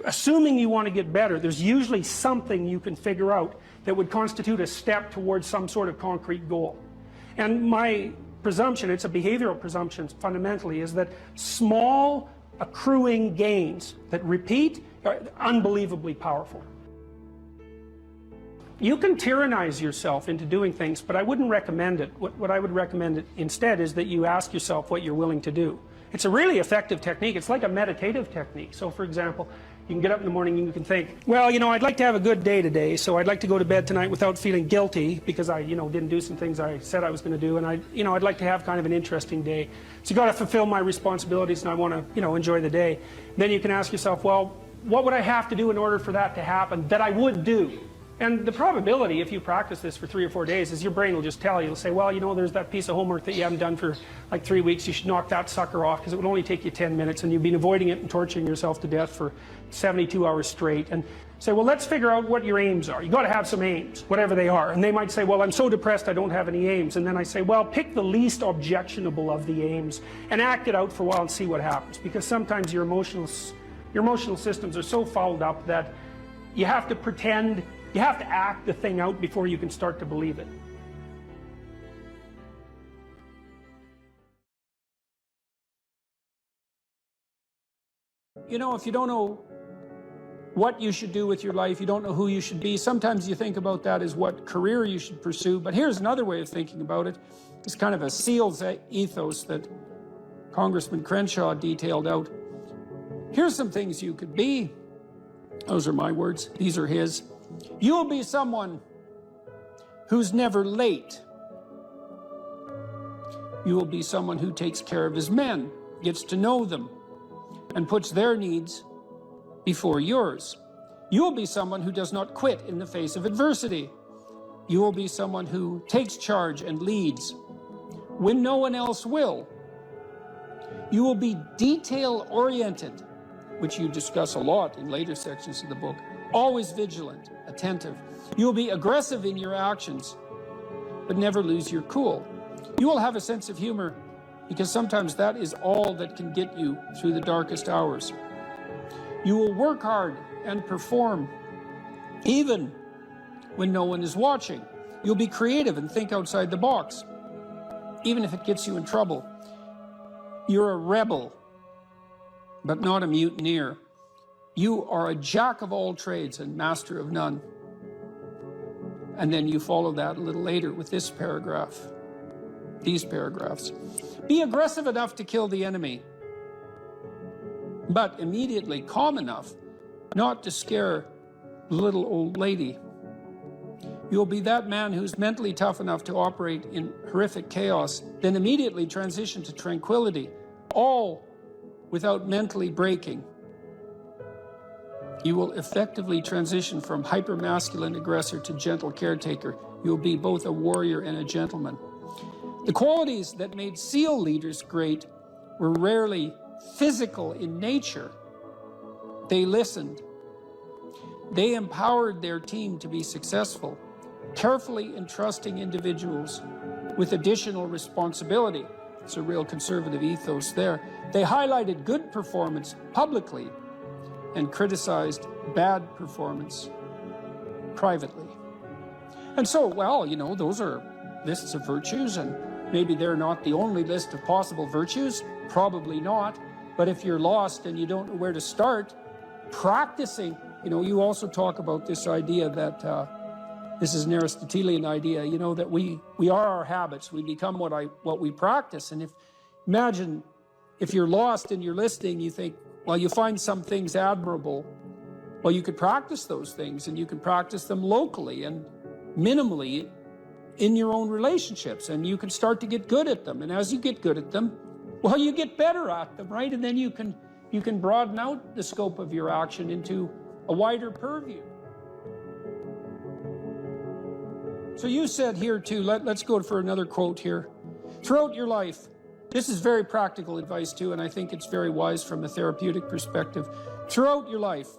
assuming you want to get better, there's usually something you can figure out that would constitute a step towards some sort of concrete goal. And my presumption, it's a behavioral presumption fundamentally, is that small accruing gains that repeat are unbelievably powerful. You can tyrannize yourself into doing things, but I wouldn't recommend it. What I would recommend instead is that you ask yourself what you're willing to do. It's a really effective technique. It's like a meditative technique. So for example, you can get up in the morning and you can think, well, I'd like to have a good day today, so I'd like to go to bed tonight without feeling guilty because I, didn't do some things I said I was going to do, and I'd like to have kind of an interesting day. So you got to fulfill my responsibilities, and I want to, enjoy the day. Then you can ask yourself, well, what would I have to do in order for that to happen that I would do? And the probability, if you practice this for 3 or 4 days, is your brain will just tell you. It'll say, well, there's that piece of homework that you haven't done for like 3 weeks. You should knock that sucker off because it would only take you 10 minutes and you've been avoiding it and torturing yourself to death for 72 hours straight. And say, well, let's figure out what your aims are. You got to have some aims, whatever they are. And they might say, well, I'm so depressed I don't have any aims. And then I say, well, pick the least objectionable of the aims and act it out for a while and see what happens. Because sometimes your emotional systems are so fouled up that you have to pretend. You have to act the thing out before you can start to believe it. If you don't know what you should do with your life, you don't know who you should be, sometimes you think about that as what career you should pursue. But here's another way of thinking about it. It's kind of a SEAL's ethos that Congressman Crenshaw detailed out. Here's some things you could be. Those are my words. These are his. You will be someone who's never late. You will be someone who takes care of his men, gets to know them, and puts their needs before yours. You will be someone who does not quit in the face of adversity. You will be someone who takes charge and leads when no one else will. You will be detail-oriented, which you discuss a lot in later sections of the book. Always vigilant, attentive. You will be aggressive in your actions, but never lose your cool. You will have a sense of humor because sometimes that is all that can get you through the darkest hours. You will work hard and perform, even when no one is watching. You'll be creative and think outside the box, even if it gets you in trouble. You're a rebel, but not a mutineer. You are a jack of all trades and master of none. And then you follow that a little later with this paragraph, these paragraphs. Be aggressive enough to kill the enemy, but immediately calm enough not to scare the little old lady. You'll be that man who's mentally tough enough to operate in horrific chaos, then immediately transition to tranquility, all without mentally breaking. You will effectively transition from hyper-masculine aggressor to gentle caretaker. You'll be both a warrior and a gentleman. The qualities that made SEAL leaders great were rarely physical in nature. They listened. They empowered their team to be successful, carefully entrusting individuals with additional responsibility. It's a real conservative ethos there. They highlighted good performance publicly and criticized bad performance privately. And so, well, those are lists of virtues, and maybe they're not the only list of possible virtues, probably not, but if you're lost and you don't know where to start, practicing, you also talk about this idea that, this is an Aristotelian idea, that we are our habits, we become what we practice. And imagine if you're lost and you're listening, you think, well, you find some things admirable. Well, you could practice those things, and you can practice them locally and minimally in your own relationships, and you can start to get good at them. And as you get good at them, well, you get better at them, right? And then you can broaden out the scope of your action into a wider purview. So you said here too, let's go for another quote here. Throughout your life, this is very practical advice too, and I think it's very wise from a therapeutic perspective. Throughout your life,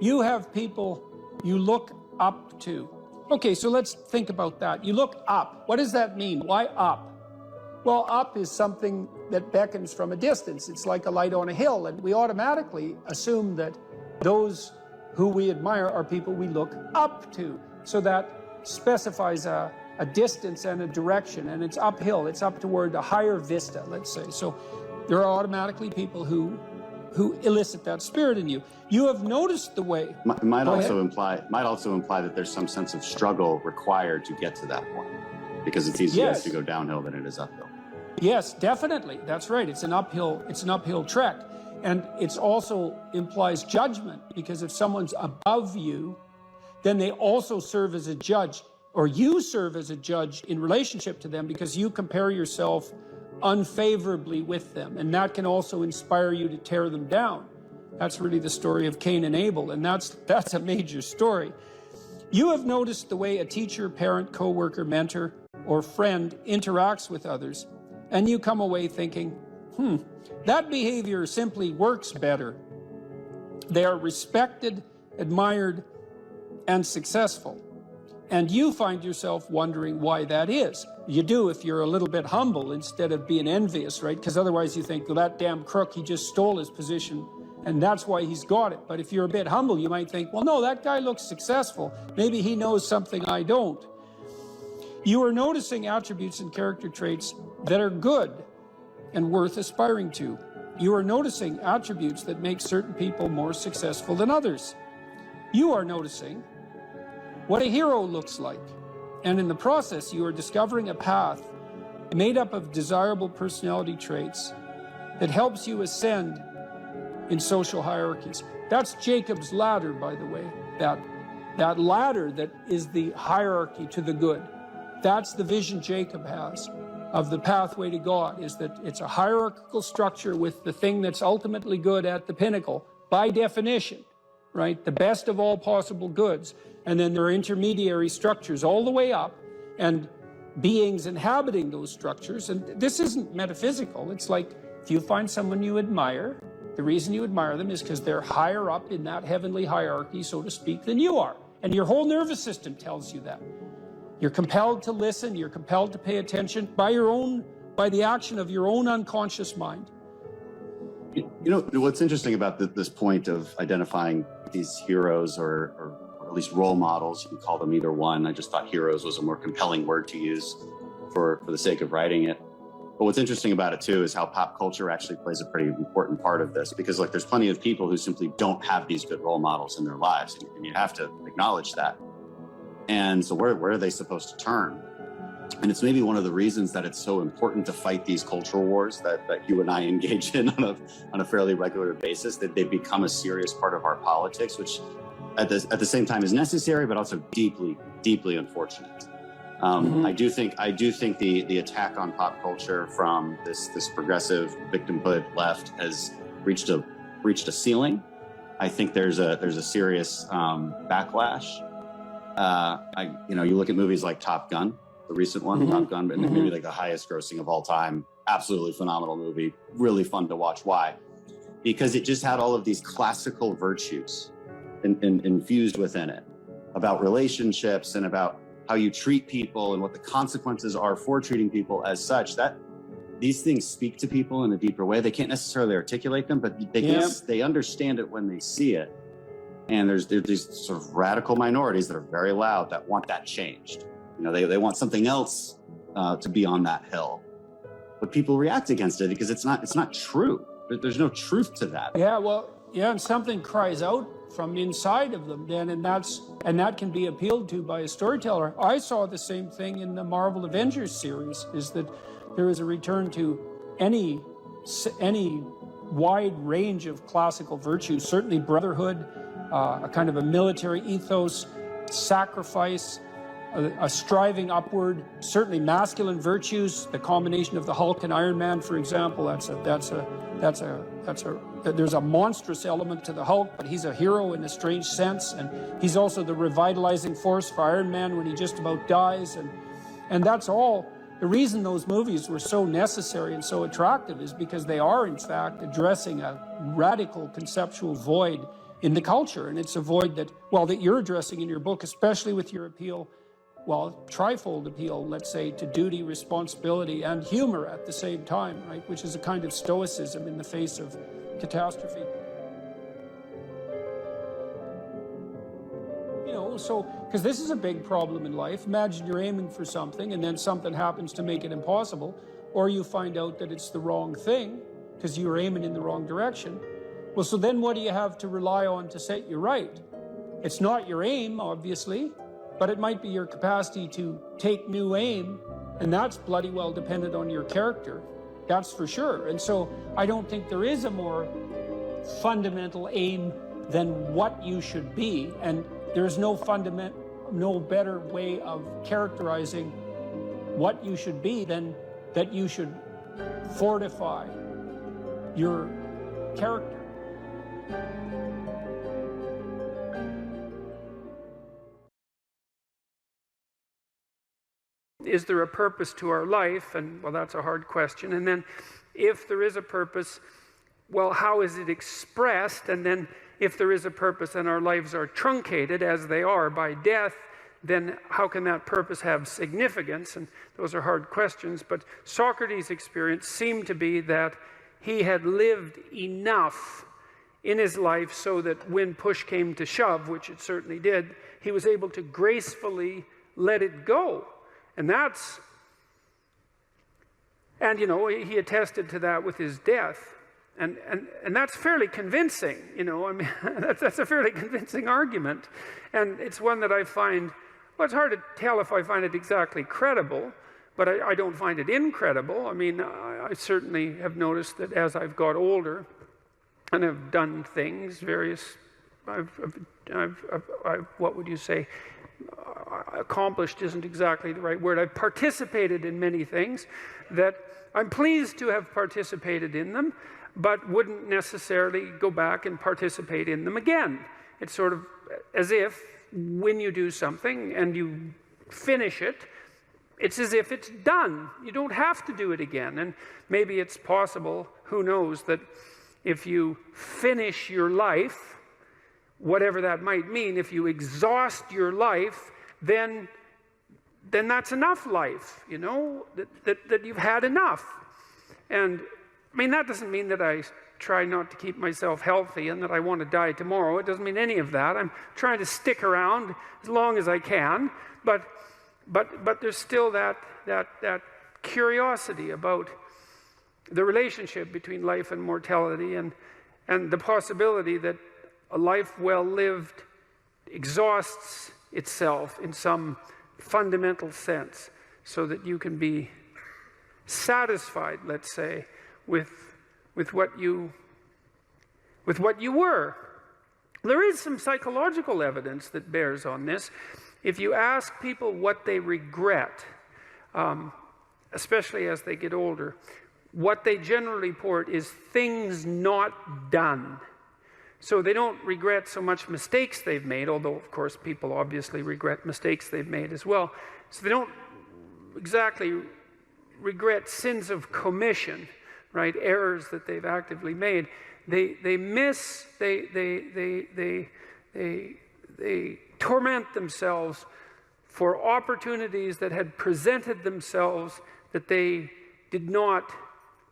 you have people you look up to. Okay, so let's think about that. You look up. What does that mean? Why up? Well, up is something that beckons from a distance. It's like a light on a hill, and we automatically assume that those who we admire are people we look up to. So that specifies a distance and a direction, and it's uphill. It's up toward a higher vista, let's say. So there are automatically people who elicit that spirit in you. You have noticed the way. Might also imply that there's some sense of struggle required to get to that point, because it's easier to go downhill than it is uphill. Yes, definitely. That's right. It's an uphill trek. And it also implies judgment, because if someone's above you, then they also serve as a judge, or you serve as a judge in relationship to them, because you compare yourself unfavorably with them. And that can also inspire you to tear them down. That's really the story of Cain and Abel, and that's a major story. You have noticed the way a teacher, parent, coworker, mentor, or friend interacts with others, and you come away thinking, that behavior simply works better. They are respected, admired, and successful. And you find yourself wondering why that is. You do if you're a little bit humble instead of being envious, right? Because otherwise you think, well, that damn crook, he just stole his position, and that's why he's got it. But if you're a bit humble, you might think, well, no, that guy looks successful. Maybe he knows something I don't. You are noticing attributes and character traits that are good and worth aspiring to. You are noticing attributes that make certain people more successful than others. You are noticing what a hero looks like. And in the process, you are discovering a path made up of desirable personality traits that helps you ascend in social hierarchies. That's Jacob's ladder, by the way. That ladder that is the hierarchy to the good. That's the vision Jacob has of the pathway to God, is that it's a hierarchical structure with the thing that's ultimately good at the pinnacle, by definition, right? The best of all possible goods. And then there are intermediary structures all the way up, and beings inhabiting those structures. And this isn't metaphysical. It's like, if you find someone you admire, the reason you admire them is because they're higher up in that heavenly hierarchy, so to speak, than you are. And your whole nervous system tells you that. You're compelled to listen, you're compelled to pay attention by the action of your own unconscious mind. You know, what's interesting about this point of identifying these heroes or at least role models, you can call them either one. I just thought heroes was a more compelling word to use for the sake of writing it. But what's interesting about it too is how pop culture actually plays a pretty important part of this, because like there's plenty of people who simply don't have these good role models in their lives, and you have to acknowledge that. And so where are they supposed to turn? And it's maybe one of the reasons that it's so important to fight these cultural wars that you and I engage in on a fairly regular basis, that they become a serious part of our politics, which at the same time is necessary, but also deeply, deeply unfortunate. I do think the attack on pop culture from this progressive victimhood left has reached a ceiling. I think there's a serious backlash. You look at movies like Top Gun, the recent one, Top Gun, and maybe like the highest grossing of all time. Absolutely phenomenal movie, really fun to watch. Why? Because it just had all of these classical virtues infused within it, about relationships and about how you treat people and what the consequences are for treating people as such. That these things speak to people in a deeper way. They can't necessarily articulate them, but they understand it when they see it. And there's these sort of radical minorities that are very loud that want that changed. You know, they want something else to be on that hill, but people react against it because it's not true. There's no truth to that. And something cries out from inside of them then, and that can be appealed to by a storyteller. I saw the same thing in the Marvel Avengers series, is that there is a return to any wide range of classical virtues, certainly brotherhood, a kind of a military ethos, sacrifice, a striving upward, certainly masculine virtues, the combination of the Hulk and Iron Man, for example. There's a monstrous element to the Hulk, but he's a hero in a strange sense, and he's also the revitalizing force for Iron Man when he just about dies, and that's all. The reason those movies were so necessary and so attractive is because they are, in fact, addressing a radical conceptual void in the culture, and it's a void that you're addressing in your book, especially with your appeal, trifold appeal, let's say, to duty, responsibility, and humor at the same time, right? Which is a kind of stoicism in the face of catastrophe. So, because this is a big problem in life. Imagine you're aiming for something and then something happens to make it impossible, or you find out that it's the wrong thing because you were aiming in the wrong direction. Well, so then what do you have to rely on to set you right? It's not your aim, obviously, but it might be your capacity to take new aim, and that's bloody well dependent on your character. That's for sure. And so I don't think there is a more fundamental aim than what you should be, and there's no better way of characterizing what you should be than that you should fortify your character. Is there a purpose to our life? And well, that's a hard question. And then if there is a purpose, well, how is it expressed? And then if there is a purpose and our lives are truncated as they are by death, then how can that purpose have significance? And those are hard questions. But Socrates' experience seemed to be that he had lived enough in his life so that when push came to shove, which it certainly did, he was able to gracefully let it go. And you know, he attested to that with his death. And that's fairly convincing, you know. I mean, that's a fairly convincing argument. And it's one that I find, well, it's hard to tell if I find it exactly credible, but I don't find it incredible. I mean, I certainly have noticed that as I've got older and have done things, what would you say? Accomplished isn't exactly the right word. I've participated in many things that I'm pleased to have participated in them, but wouldn't necessarily go back and participate in them again. It's sort of as if when you do something and you finish it, it's as if it's done. You don't have to do it again. And maybe it's possible, who knows, that if you finish your life, whatever that might mean, if you exhaust your life, then that's enough life, you know, that you've had enough. And I mean, that doesn't mean that I try not to keep myself healthy and that I want to die tomorrow. It doesn't mean any of that. I'm trying to stick around as long as I can, but there's still that curiosity about the relationship between life and mortality, and the possibility that a life well lived exhausts itself in some fundamental sense so that you can be satisfied, let's say, with what you were. There is some psychological evidence that bears on this. If you ask people what they regret, especially as they get older, what they generally report is things not done. So they don't regret so much mistakes they've made, although, of course, people obviously regret mistakes they've made as well. So they don't exactly regret sins of commission, right? Errors that they've actively made. They torment themselves for opportunities that had presented themselves that they did not,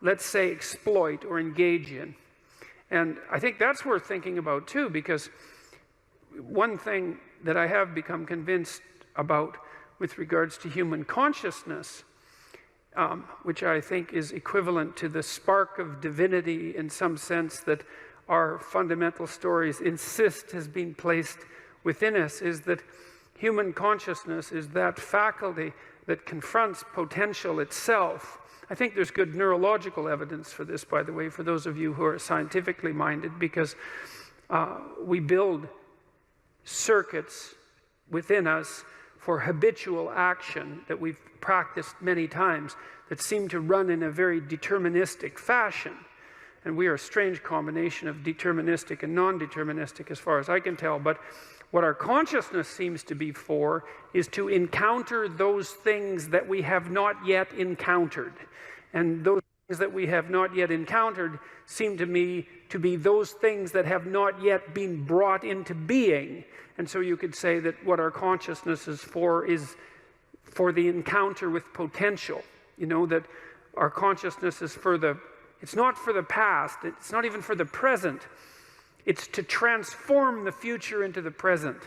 let's say, exploit or engage in. And I think that's worth thinking about too, because one thing that I have become convinced about with regards to human consciousness, which I think is equivalent to the spark of divinity in some sense that our fundamental stories insist has been placed within us, is that human consciousness is that faculty that confronts potential itself. I think there's good neurological evidence for this, by the way, for those of you who are scientifically minded, because we build circuits within us for habitual action that we've practiced many times that seem to run in a very deterministic fashion. And we are a strange combination of deterministic and non-deterministic as far as I can tell. But what our consciousness seems to be for is to encounter those things that we have not yet encountered. And those things that we have not yet encountered seem to me to be those things that have not yet been brought into being. And so you could say that what our consciousness is for the encounter with potential. You know, that our consciousness is it's not for the past, it's not even for the present. It's to transform the future into the present.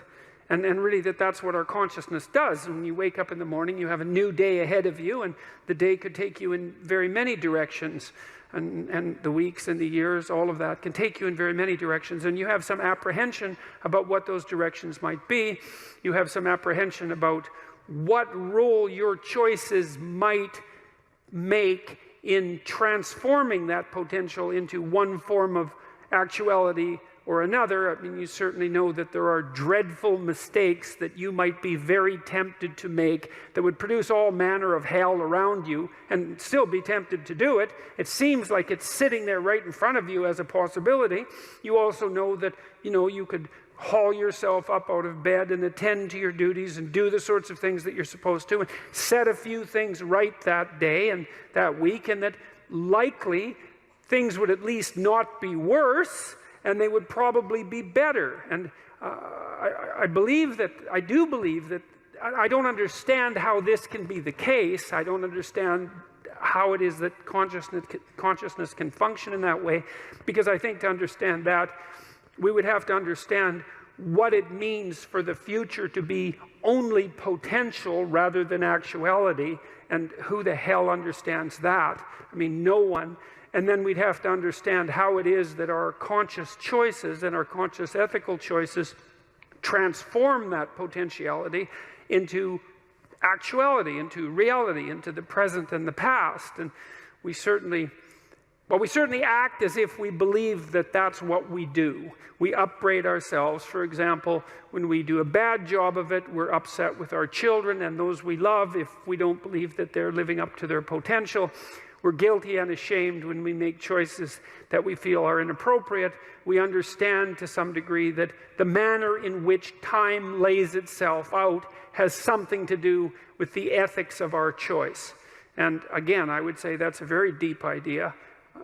And really that's what our consciousness does. When you wake up in the morning, you have a new day ahead of you, and the day could take you in very many directions. And the weeks and the years, all of that can take you in very many directions. And you have some apprehension about what those directions might be. You have some apprehension about what role your choices might make in transforming that potential into one form of actuality or another. I mean, you certainly know that there are dreadful mistakes that you might be very tempted to make that would produce all manner of hell around you and still be tempted to do it. It seems like it's sitting there right in front of you as a possibility. You also know that, you could haul yourself up out of bed and attend to your duties and do the sorts of things that you're supposed to and set a few things right that day and that week, and that likely things would at least not be worse, and they would probably be better. And I do believe that, I don't understand how this can be the case. I don't understand how it is that consciousness can function in that way, because I think to understand that, we would have to understand what it means for the future to be only potential rather than actuality, and who the hell understands that? I mean, no one. And then we'd have to understand how it is that our conscious choices and our conscious ethical choices transform that potentiality into actuality, into reality, into the present and the past. And we certainly act as if we believe that that's what we do. We upbraid ourselves. For example, when we do a bad job of it, we're upset with our children and those we love if we don't believe that they're living up to their potential. We're guilty and ashamed when we make choices that we feel are inappropriate. We understand to some degree that the manner in which time lays itself out has something to do with the ethics of our choice. And again, I would say that's a very deep idea.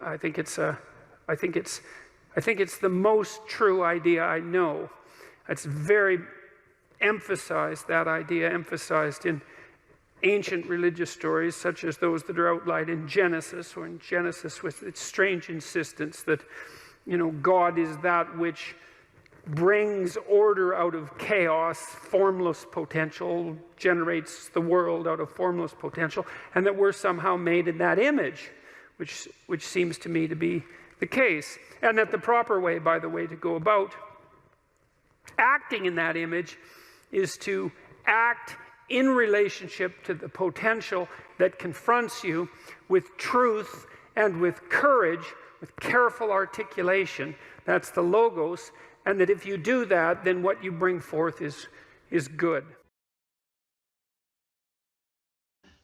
I think it's the most true idea I know. It's very emphasized, that idea emphasized in ancient religious stories such as those that are outlined in Genesis, or in Genesis with its strange insistence that, God is that which brings order out of chaos, formless potential, generates the world out of formless potential, and that we're somehow made in that image, which seems to me to be the case. And that the proper way, by the way, to go about acting in that image is to act in relationship to the potential that confronts you with truth and with courage, with careful articulation. That's the logos. And that if you do that, then what you bring forth is good.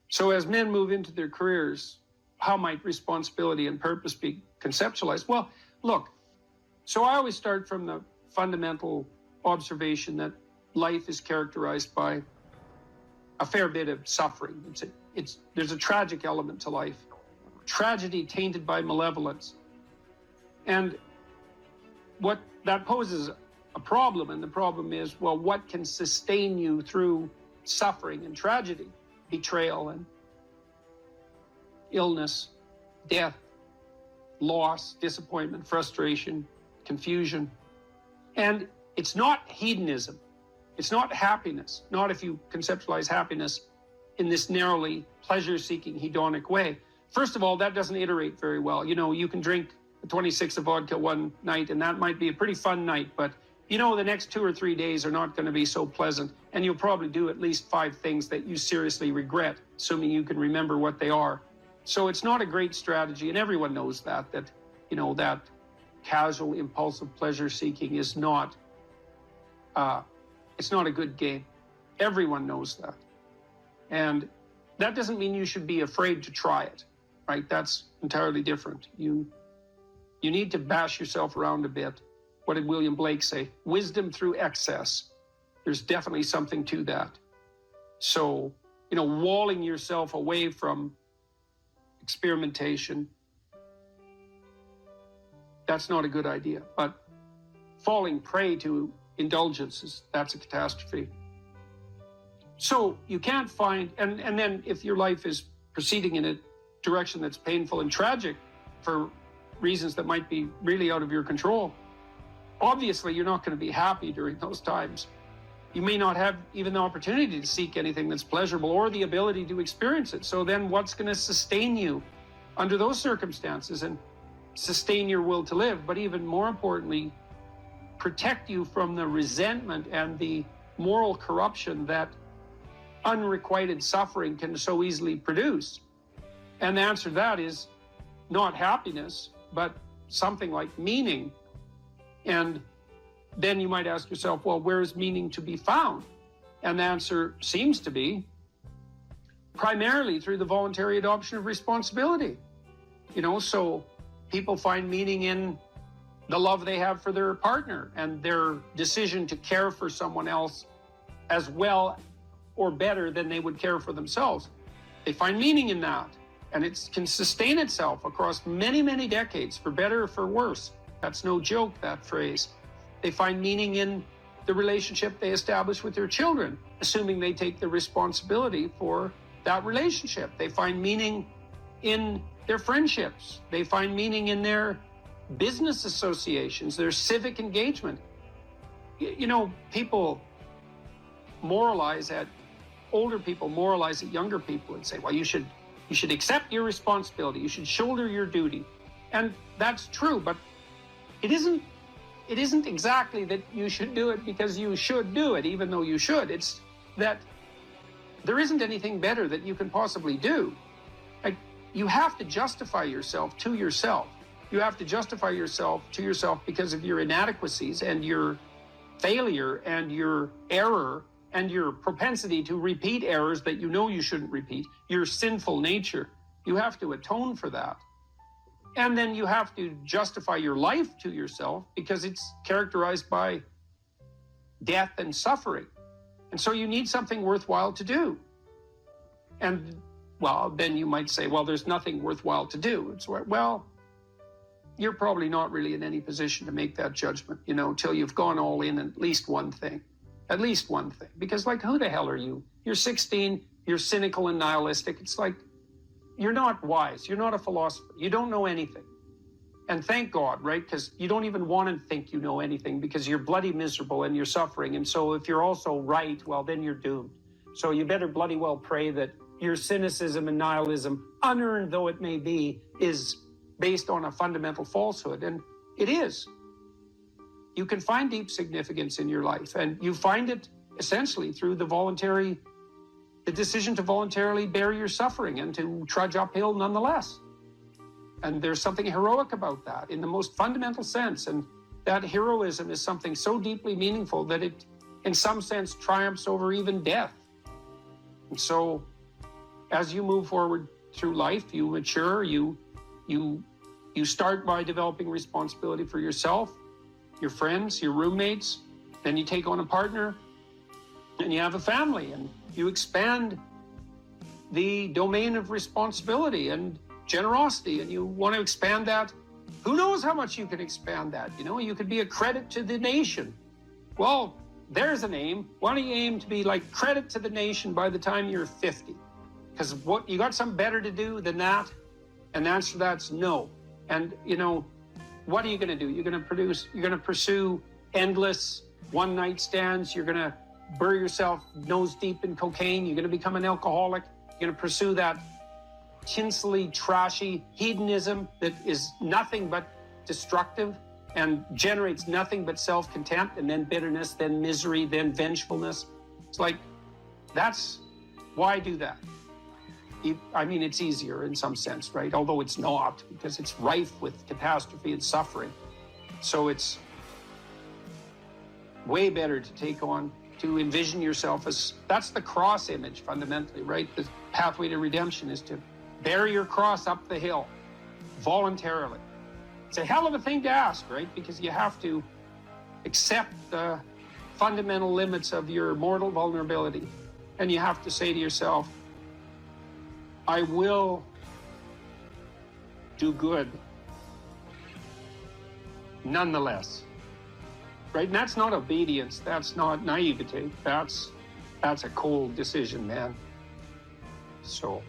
So as men move into their careers, how might responsibility and purpose be conceptualized? Well, look, so I always start from the fundamental observation that life is characterized by a fair bit of suffering. There's a tragic element to life. Tragedy tainted by malevolence. And what that poses a problem, and the problem is, well, what can sustain you through suffering and tragedy, betrayal and illness, death, loss, disappointment, frustration, confusion. And it's not hedonism. It's not happiness, not if you conceptualize happiness in this narrowly pleasure-seeking hedonic way. First of all, that doesn't iterate very well. You can drink 26 of vodka one night, and that might be a pretty fun night, but the next 2 or 3 days are not going to be so pleasant, and you'll probably do at least 5 things that you seriously regret, assuming you can remember what they are. So it's not a great strategy, and everyone knows that that casual, impulsive pleasure-seeking is not, it's not a good game. Everyone knows that. And that doesn't mean you should be afraid to try it, right? That's entirely different. You need to bash yourself around a bit. What did William Blake say? Wisdom through excess. There's definitely something to that. So, walling yourself away from experimentation, that's not a good idea. But falling prey to indulgences, that's a catastrophe. So you can't find, and then if your life is proceeding in a direction that's painful and tragic for reasons that might be really out of your control, obviously you're not going to be happy during those times. You may not have even the opportunity to seek anything that's pleasurable or the ability to experience it. So then what's going to sustain you under those circumstances and sustain your will to live, but even more importantly, protect you from the resentment and the moral corruption that unrequited suffering can so easily produce? And the answer to that is not happiness, but something like meaning. And then you might ask yourself, well, where is meaning to be found? And the answer seems to be primarily through the voluntary adoption of responsibility. So people find meaning in the love they have for their partner and their decision to care for someone else as well or better than they would care for themselves. They find meaning in that, and it can sustain itself across many, many decades, for better or for worse. That's no joke, that phrase. They find meaning in the relationship they establish with their children, assuming they take the responsibility for that relationship. They find meaning in their friendships. They find meaning in their business associations, their civic engagement. People moralize at older people, moralize at younger people and say, well, you should accept your responsibility. You should shoulder your duty. And that's true, but it isn't exactly that you should do it because you should do it, even though you should. It's that there isn't anything better that you can possibly do. Like, you have to justify yourself to yourself. You have to justify yourself to yourself because of your inadequacies and your failure and your error and your propensity to repeat errors that you know you shouldn't repeat, your sinful nature. You have to atone for that. And then you have to justify your life to yourself because it's characterized by death and suffering. And so you need something worthwhile to do. And, well, then you might say, well, there's nothing worthwhile to do. It's well, you're probably not really in any position to make that judgment, till you've gone all in at least one thing. At least one thing. Because, who the hell are you? You're 16, you're cynical and nihilistic. It's like, you're not wise. You're not a philosopher. You don't know anything. And thank God, right? Because you don't even want to think you know anything because you're bloody miserable and you're suffering. And so if you're also right, well, then you're doomed. So you better bloody well pray that your cynicism and nihilism, unearned though it may be, is based on a fundamental falsehood. And it is. You can find deep significance in your life, and you find it essentially through the decision to voluntarily bear your suffering and to trudge uphill nonetheless. And there's something heroic about that in the most fundamental sense. And that heroism is something so deeply meaningful that it, in some sense, triumphs over even death. And so as you move forward through life, you mature, you start by developing responsibility for yourself, your friends, your roommates, then you take on a partner, and you have a family, and you expand the domain of responsibility and generosity, and you want to expand that. Who knows how much you can expand that? You could be a credit to the nation. Well, there's an aim. Why don't you aim to be like credit to the nation by the time you're 50? Because what, you got something better to do than that? And the answer to that's no. And, what are you going to do? You're going to pursue endless one-night stands. You're going to bury yourself nose deep in cocaine. You're going to become an alcoholic. You're going to pursue that tinsely, trashy hedonism that is nothing but destructive and generates nothing but self-contempt, and then bitterness, then misery, then vengefulness. It's like, why do that? It's easier in some sense, right? Although it's not, because it's rife with catastrophe and suffering. So it's way better to envision yourself as, that's the cross image fundamentally, right? The pathway to redemption is to bear your cross up the hill voluntarily. It's a hell of a thing to ask, right? Because you have to accept the fundamental limits of your mortal vulnerability. And you have to say to yourself, I will do good nonetheless. Right? And that's not obedience. That's not naivete. That's a cold decision, man. So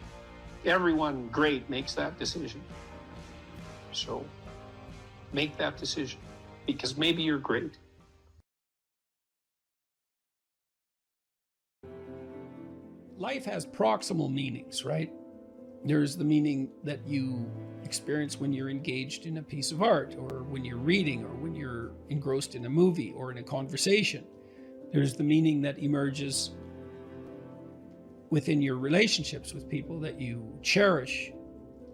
everyone great makes that decision. So make that decision, because maybe you're great. life has proximal meanings, right? There's the meaning that you experience when you're engaged in a piece of art, or when you're reading, or when you're engrossed in a movie or in a conversation. There's the meaning that emerges within your relationships with people that you cherish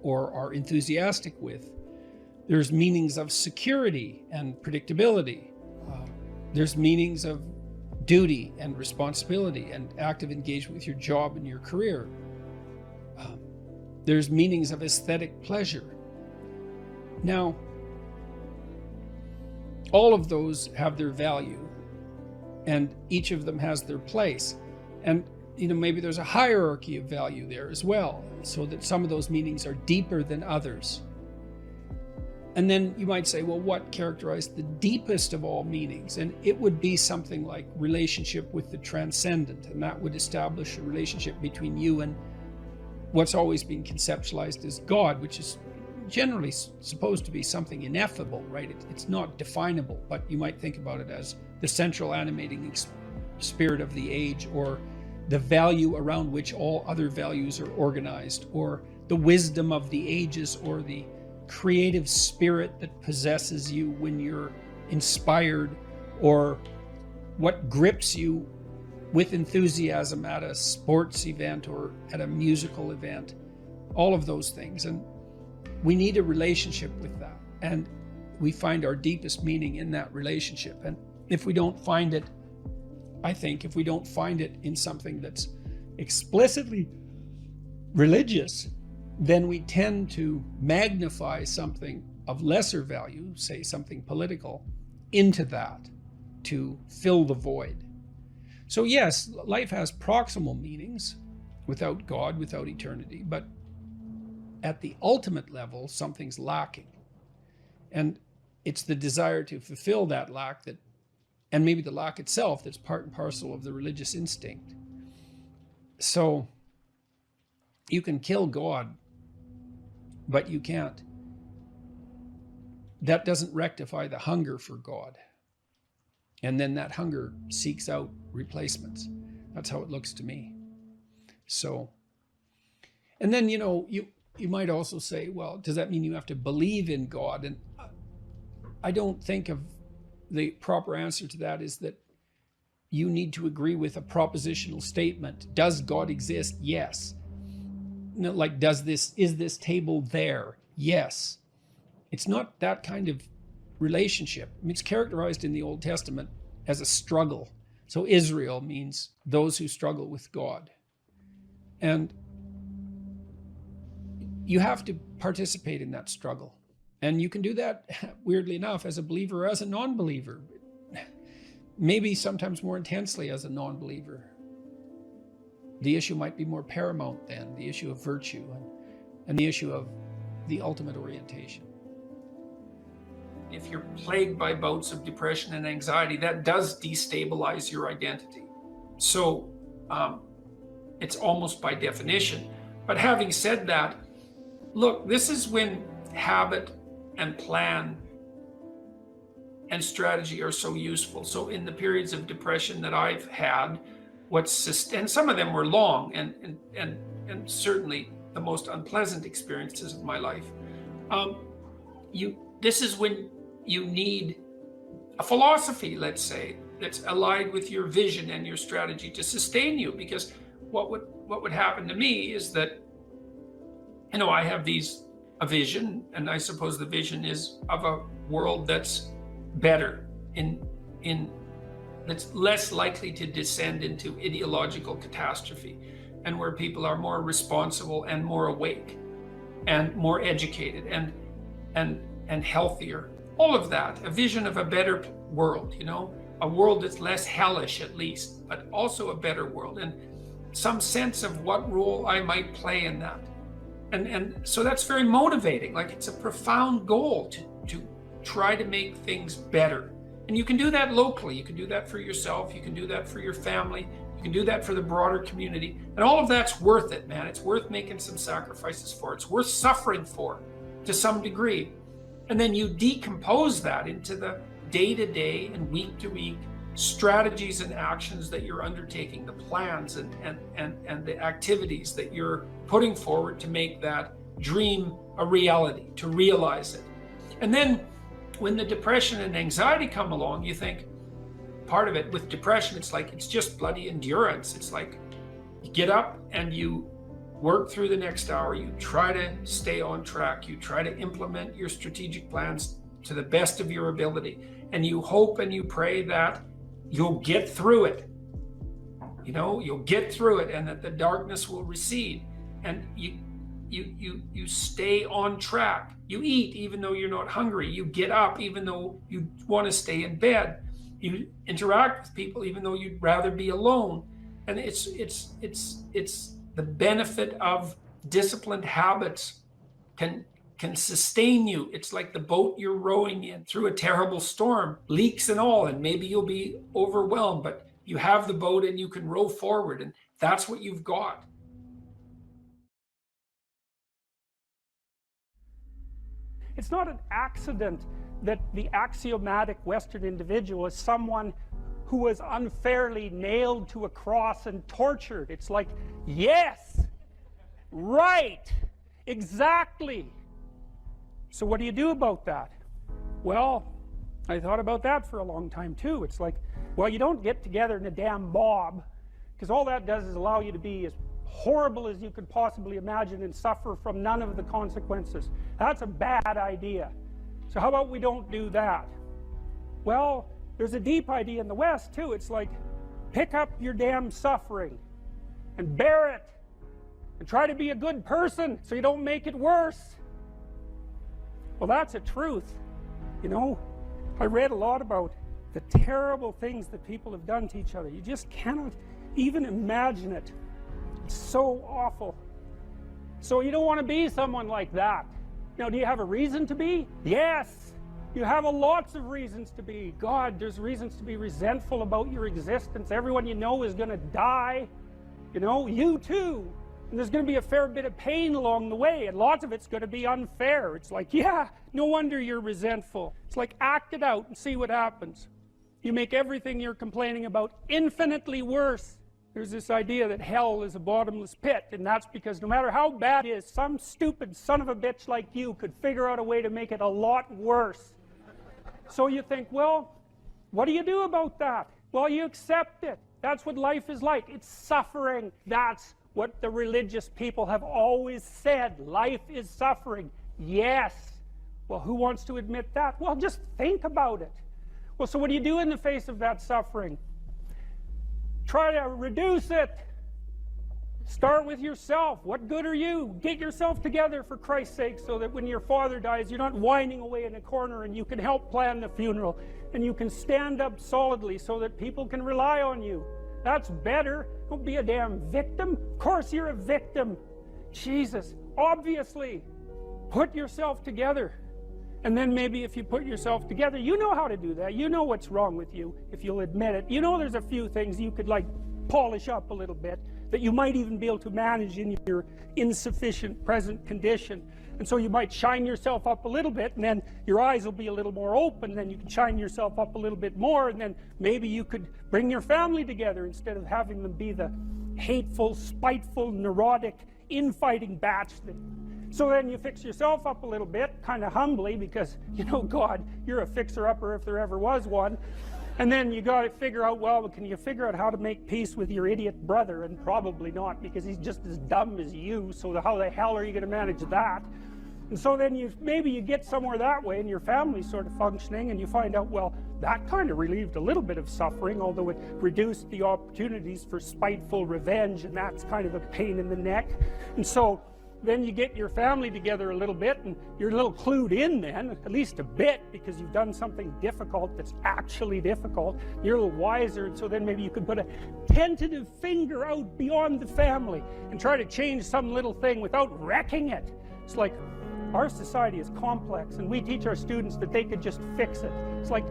or are enthusiastic with. There's meanings of security and predictability. There's meanings of duty and responsibility and active engagement with your job and your career. There's meanings of aesthetic pleasure. Now, all of those have their value, and each of them has their place. And maybe there's a hierarchy of value there as well, so that some of those meanings are deeper than others. And then you might say, well, what characterized the deepest of all meanings? And it would be something like relationship with the transcendent, and that would establish a relationship between you and what's always been conceptualized as God, which is generally supposed to be something ineffable, right? It's not definable, but you might think about it as the central animating spirit of the age, or the value around which all other values are organized, or the wisdom of the ages, or the creative spirit that possesses you when you're inspired, or what grips you with enthusiasm at a sports event or at a musical event. All of those things. And we need a relationship with that. And we find our deepest meaning in that relationship. And if we don't find it, I think, if we don't find it in something that's explicitly religious, then we tend to magnify something of lesser value, say something political, into that to fill the void. So yes, life has proximal meanings without God, without eternity, but at the ultimate level, something's lacking. And it's the desire to fulfill that lack that, and maybe the lack itself, that's part and parcel of the religious instinct. So you can kill God, but you can't. That doesn't rectify the hunger for God. And then that hunger seeks out replacements. That's how it looks to me. So, and then, you might also say, well, does that mean you have to believe in God? And I don't think of the proper answer to that is that you need to agree with a propositional statement. Does God exist? Yes. Like, is this table there? Yes. It's not that kind of relationship. I mean, it's characterized in the Old Testament as a struggle. So Israel means those who struggle with God. And you have to participate in that struggle. And you can do that, weirdly enough, as a believer or as a non-believer. Maybe sometimes more intensely as a non-believer. The issue might be more paramount then, the issue of virtue and the issue of the ultimate orientation. If you're plagued by bouts of depression and anxiety, that does destabilize your identity. So it's almost by definition. But having said that, look, this is when habit and plan and strategy are so useful. So in the periods of depression that I've had, and some of them were long and certainly the most unpleasant experiences of my life. This is when you need a philosophy, let's say, that's allied with your vision and your strategy to sustain you. Because what would happen to me is that, I have a vision, and I suppose the vision is of a world that's better, that's less likely to descend into ideological catastrophe, and where people are more responsible and more awake and more educated and healthier. All of that, a vision of a better world, a world that's less hellish at least, but also a better world, and some sense of what role I might play in that. And so that's very motivating. Like, it's a profound goal to try to make things better. And you can do that locally. You can do that for yourself. You can do that for your family. You can do that for the broader community. And all of that's worth it, man. It's worth making some sacrifices for. It's worth suffering for to some degree. And then you decompose that into the day-to-day and week-to-week strategies and actions that you're undertaking, the plans and the activities that you're putting forward to make that dream a reality, to realize it. And then when the depression and anxiety come along, you think, part of it with depression, it's like, it's just bloody endurance. It's like, you get up and you work through the next hour, you try to stay on track, you try to implement your strategic plans to the best of your ability, and you hope and you pray that you'll get through it. You know, you'll get through it and that the darkness will recede, and you stay on track. You eat even though you're not hungry. You get up even though you want to stay in bed. You interact with people even though you'd rather be alone. And it's the benefit of disciplined habits can sustain you. It's like the boat you're rowing in through a terrible storm, leaks and all, and maybe you'll be overwhelmed, but you have the boat and you can row forward, and that's what you've got. It's not an accident that the axiomatic Western individual is someone who was unfairly nailed to a cross and tortured. It's like, yes, right, exactly. So what do you do about that? Well, I thought about that for a long time too. It's like, well, you don't get together in a damn mob, because all that does is allow you to be as horrible as you could possibly imagine and suffer from none of the consequences. That's a bad idea. So how about we don't do that? Well, there's a deep idea in the West too. It's like, pick up your damn suffering and bear it and try to be a good person so you don't make it worse. Well, that's a truth. You know, I read a lot about the terrible things that people have done to each other. You just cannot even imagine it. It's so awful. So you don't want to be someone like that. Now, do you have a reason to be? Yes. You have lots of reasons to be. God, there's reasons to be resentful about your existence. Everyone you know is going to die. You know, you too. And there's going to be a fair bit of pain along the way, and lots of it's going to be unfair. It's like, yeah, no wonder you're resentful. It's like, act it out and see what happens. You make everything you're complaining about infinitely worse. There's this idea that hell is a bottomless pit, and that's because no matter how bad it is, some stupid son of a bitch like you could figure out a way to make it a lot worse. So you think, well, what do you do about that? Well, you accept it. That's what life is like. It's suffering. That's what the religious people have always said. Life is suffering. Yes. Well, who wants to admit that? Well, just think about it. Well, so what do you do in the face of that suffering? Try to reduce it. Start with yourself. What good are you? Get yourself together for Christ's sake, so that when your father dies, you're not whining away in a corner, and you can help plan the funeral, and you can stand up solidly so that people can rely on you. That's better. Don't be a damn victim. Of course you're a victim. Jesus, obviously. Put yourself together. And then maybe if you put yourself together, you know how to do that. You know what's wrong with you, if you'll admit it. You know there's a few things you could, like, polish up a little bit, that you might even be able to manage in your insufficient present condition. And so you might shine yourself up a little bit, and then your eyes will be a little more open, and then you can shine yourself up a little bit more, and then maybe you could bring your family together instead of having them be the hateful, spiteful, neurotic, infighting batch that... So then you fix yourself up a little bit, kind of humbly, because, you know, God, you're a fixer-upper if there ever was one. And then you got to figure out, well, can you figure out how to make peace with your idiot brother? And probably not, because he's just as dumb as you, so how the hell are you going to manage that? And so then maybe you get somewhere that way, and your family's sort of functioning, and you find out, well, that kind of relieved a little bit of suffering, although it reduced the opportunities for spiteful revenge, and that's kind of a pain in the neck. And so then you get your family together a little bit, and you're a little clued in then, at least a bit, because you've done something difficult that's actually difficult. You're a little wiser, and so then maybe you could put a tentative finger out beyond the family and try to change some little thing without wrecking it. It's like, our society is complex, and we teach our students that they could just fix it. It's like,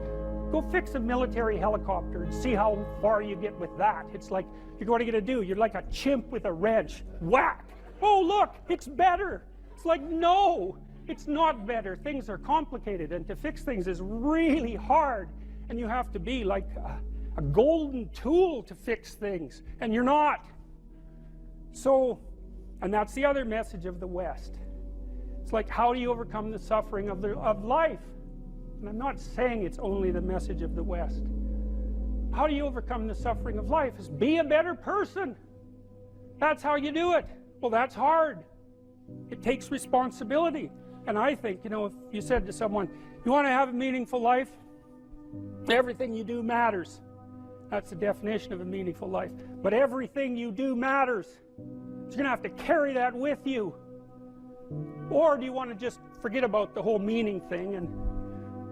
go fix a military helicopter and see how far you get with that. It's like, what are you going to do? You're like a chimp with a wrench. Whack! Oh, look, it's better. It's like, no, it's not better. Things are complicated, and to fix things is really hard. And you have to be like a golden tool to fix things, and you're not. So, and that's the other message of the West. It's like, how do you overcome the suffering of life? And I'm not saying it's only the message of the West. How do you overcome the suffering of life? Is be a better person. That's how you do it. Well, that's hard. It takes responsibility. And I think, you know, if you said to someone, you want to have a meaningful life? Everything you do matters. That's the definition of a meaningful life. But everything you do matters. So you're going to have to carry that with you. Or do you want to just forget about the whole meaning thing, and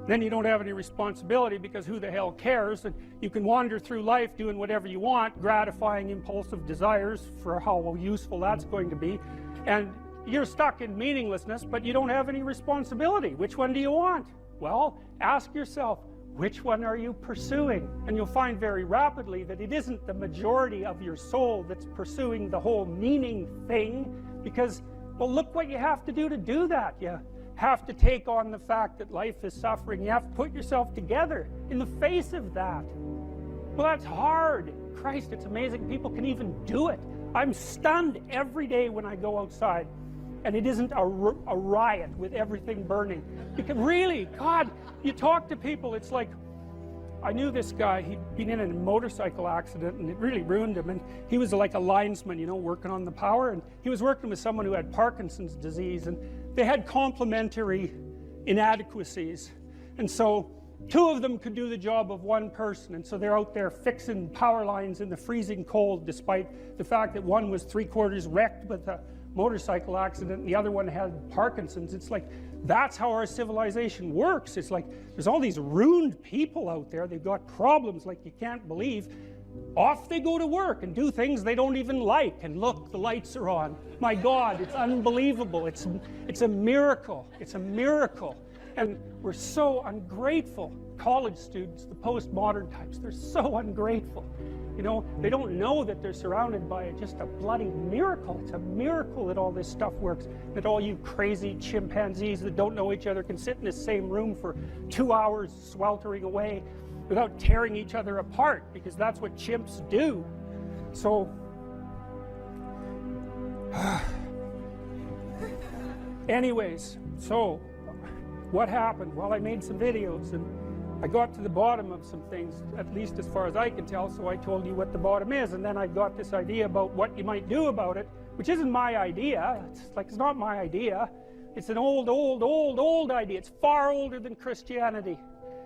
then you don't have any responsibility, because who the hell cares, and you can wander through life doing whatever you want, gratifying impulsive desires for how useful that's going to be, and you're stuck in meaninglessness, but you don't have any responsibility. Which one do you want? Well, ask yourself, which one are you pursuing? And you'll find very rapidly that it isn't the majority of your soul that's pursuing the whole meaning thing, because, well, look what you have to do that. You have to take on the fact that life is suffering. You have to put yourself together in the face of that. Well, that's hard. Christ, it's amazing people can even do it. I'm stunned every day when I go outside and it isn't a riot with everything burning. Because really, God, you talk to people, it's like, I knew this guy, he'd been in a motorcycle accident and it really ruined him, and he was like a linesman, you know, working on the power, and he was working with someone who had Parkinson's disease, and they had complementary inadequacies, and so two of them could do the job of one person, and so they're out there fixing power lines in the freezing cold, despite the fact that one was 3/4 wrecked with a motorcycle accident and the other one had Parkinson's. It's like, that's how our civilization works. It's like, there's all these ruined people out there, they've got problems like you can't believe. Off they go to work and do things they don't even like, and look, the lights are on. My God, it's unbelievable. It's a miracle. It's a miracle. And we're so ungrateful. College students, the postmodern types, they're so ungrateful. You know, they don't know that they're surrounded by just a bloody miracle. It's a miracle that all this stuff works, that all you crazy chimpanzees that don't know each other can sit in the same room for 2 hours sweltering away without tearing each other apart, because that's what chimps do. So, anyways, so what happened? Well, I made some videos and I got to the bottom of some things, at least as far as I can tell, so I told you what the bottom is, and then I got this idea about what you might do about it, which isn't my idea. It's not my idea. It's an old idea. It's far older than Christianity.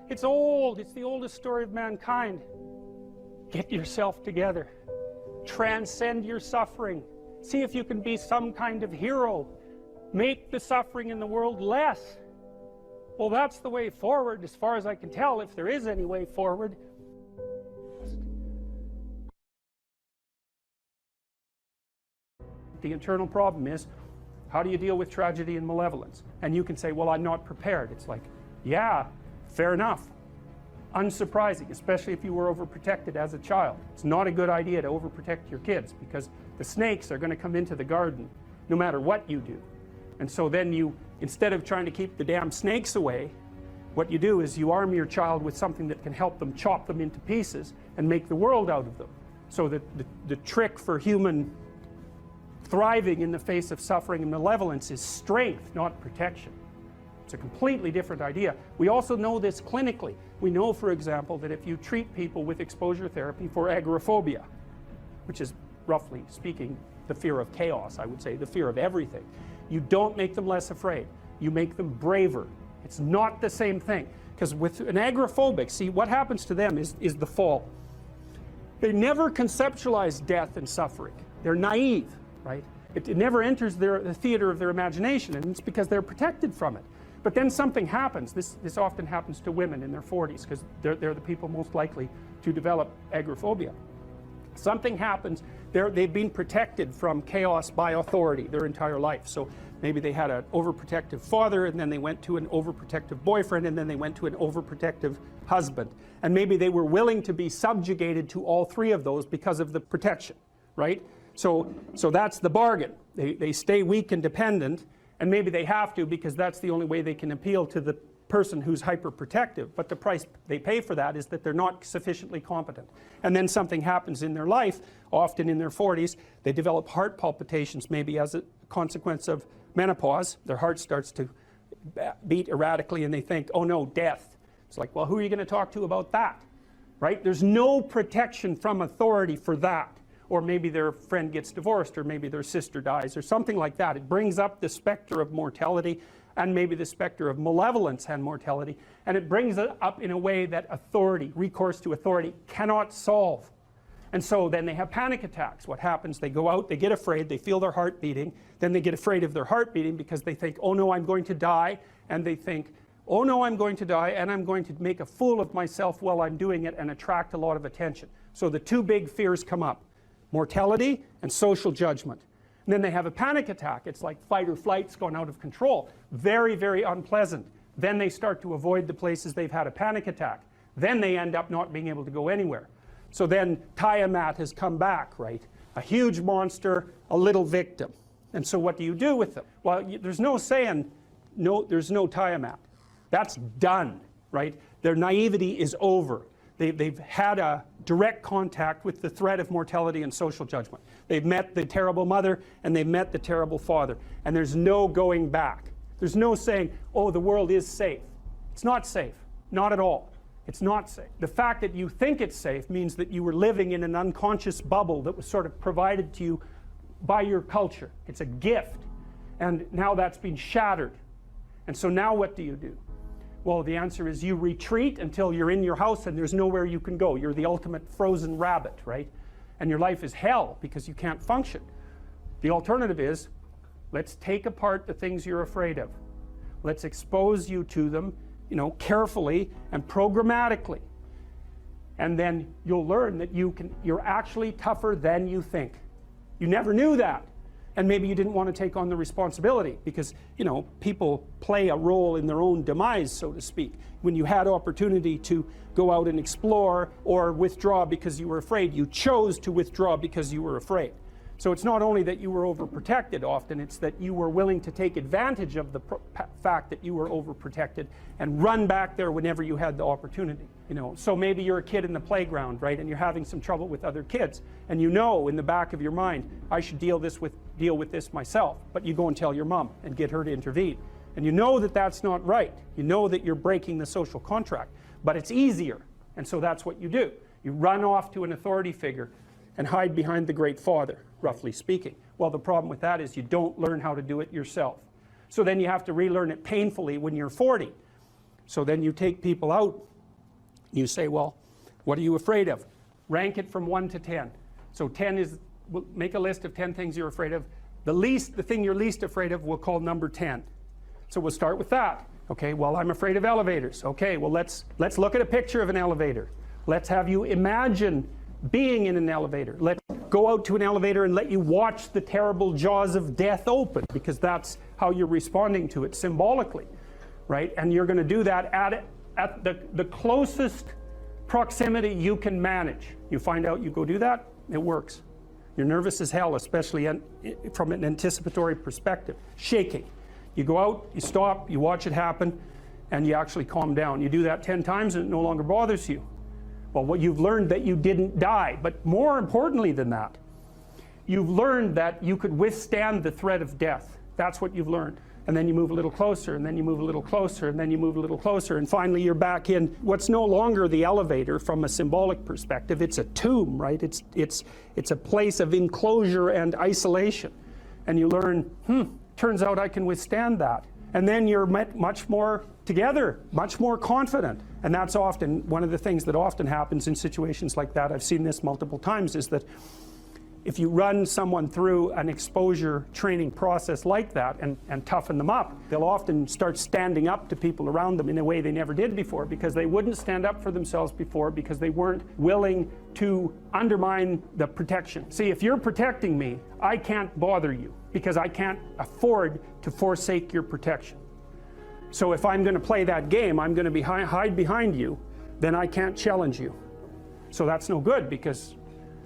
It's old. It's the oldest story of mankind. Get yourself together. Transcend your suffering. See if you can be some kind of hero. Make the suffering in the world less. Well, that's the way forward, as far as I can tell, if there is any way forward. The internal problem is, how do you deal with tragedy and malevolence? And you can say, well, I'm not prepared. It's like, yeah, fair enough. Unsurprising, especially if you were overprotected as a child. It's not a good idea to overprotect your kids, because the snakes are going to come into the garden no matter what you do. And so then you, instead of trying to keep the damn snakes away, what you do is you arm your child with something that can help them chop them into pieces and make the world out of them. So that the trick for human thriving in the face of suffering and malevolence is strength, not protection. It's a completely different idea. We also know this clinically. We know, for example, that if you treat people with exposure therapy for agoraphobia, which is, roughly speaking, the fear of chaos, I would say, the fear of everything, you don't make them less afraid. You make them braver. It's not the same thing. Because with an agoraphobic, see, what happens to them is the fall. They never conceptualize death and suffering. They're naive, right? It never enters the theater of their imagination, and it's because they're protected from it. But then something happens. This often happens to women in their 40s, because they're the people most likely to develop agoraphobia. Something happens. They've been protected from chaos by authority their entire life. So maybe they had an overprotective father, and then they went to an overprotective boyfriend, and then they went to an overprotective husband. And maybe they were willing to be subjugated to all three of those because of the protection, right? So that's the bargain. They stay weak and dependent, and maybe they have to, because that's the only way they can appeal to the person who's hyperprotective, but the price they pay for that is that they're not sufficiently competent. And then something happens in their life, often in their 40s, they develop heart palpitations, maybe as a consequence of menopause. Their heart starts to beat erratically and they think, oh no, death. It's like, well, who are you going to talk to about that? Right? There's no protection from authority for that. Or maybe their friend gets divorced, or maybe their sister dies, or something like that. It brings up the specter of mortality, and maybe the specter of malevolence and mortality, and it brings it up in a way that authority, recourse to authority, cannot solve. And so then they have panic attacks. What happens? They go out, they get afraid, they feel their heart beating, then they get afraid of their heart beating because they think, oh no, I'm going to die, and they think, oh no, I'm going to die, and I'm going to make a fool of myself while I'm doing it and attract a lot of attention. So the two big fears come up: mortality and social judgment. And then they have a panic attack. It's like fight or flight's gone out of control. Very, very unpleasant. Then they start to avoid the places they've had a panic attack. Then they end up not being able to go anywhere. So then Tiamat has come back, right? A huge monster, a little victim. And so what do you do with them? Well, there's no saying, no, there's no Tiamat. That's done, right? Their naivety is over. They've had a direct contact with the threat of mortality and social judgment. They've met the terrible mother and they've met the terrible father. And there's no going back. There's no saying, oh, the world is safe. It's not safe. Not at all. It's not safe. The fact that you think it's safe means that you were living in an unconscious bubble that was sort of provided to you by your culture. It's a gift. And now that's been shattered. And so now what do you do? Well, the answer is you retreat until you're in your house and there's nowhere you can go. You're the ultimate frozen rabbit, right? And your life is hell because you can't function. The alternative is, let's take apart the things you're afraid of. Let's expose you to them, carefully and programmatically. And then you'll learn that you're actually tougher than you think. You never knew that. And maybe you didn't want to take on the responsibility because, people play a role in their own demise, so to speak. When you had opportunity to go out and explore or withdraw because you were afraid, you chose to withdraw because you were afraid. So it's not only that you were overprotected often, it's that you were willing to take advantage of the fact that you were overprotected and run back there whenever you had the opportunity. So maybe you're a kid in the playground, right, and you're having some trouble with other kids, and in the back of your mind, I should deal with this myself, but you go and tell your mom and get her to intervene. And you know that that's not right. You know that you're breaking the social contract, but it's easier, and so that's what you do. You run off to an authority figure and hide behind the Great Father, roughly speaking. Well, the problem with that is you don't learn how to do it yourself. So then you have to relearn it painfully when you're 40. So then you take people out, you say, well, what are you afraid of? Rank it from 1 to 10. So 10 is, make a list of 10 things you're afraid of. The thing you're least afraid of we'll call number 10. So we'll start with that. Okay, well, I'm afraid of elevators. Okay, well, let's look at a picture of an elevator. Let's have you imagine being in an elevator. Let's go out to an elevator and let you watch the terrible jaws of death open, because that's how you're responding to it symbolically, right? And you're going to do that at the closest proximity you can manage. You find out, you go do that, it works. You're nervous as hell, especially from an anticipatory perspective. Shaking. You go out, you stop, you watch it happen, and you actually calm down. You do that 10 times and it no longer bothers you. Well, what you've learned that you didn't die, but more importantly than that, you've learned that you could withstand the threat of death. That's what you've learned. And then you move a little closer, and then you move a little closer, and then you move a little closer, and finally you're back in what's no longer the elevator from a symbolic perspective. It's a tomb, right? It's a place of enclosure and isolation. And you learn, turns out I can withstand that. And then you're much more together, much more confident. And that's often one of the things that often happens in situations like that. I've seen this multiple times, is that if you run someone through an exposure training process like that and toughen them up, they'll often start standing up to people around them in a way they never did before, because they wouldn't stand up for themselves before because they weren't willing to undermine the protection. See, if you're protecting me, I can't bother you because I can't afford to forsake your protection. So if I'm going to play that game, I'm going to hide behind you, then I can't challenge you. So that's no good, because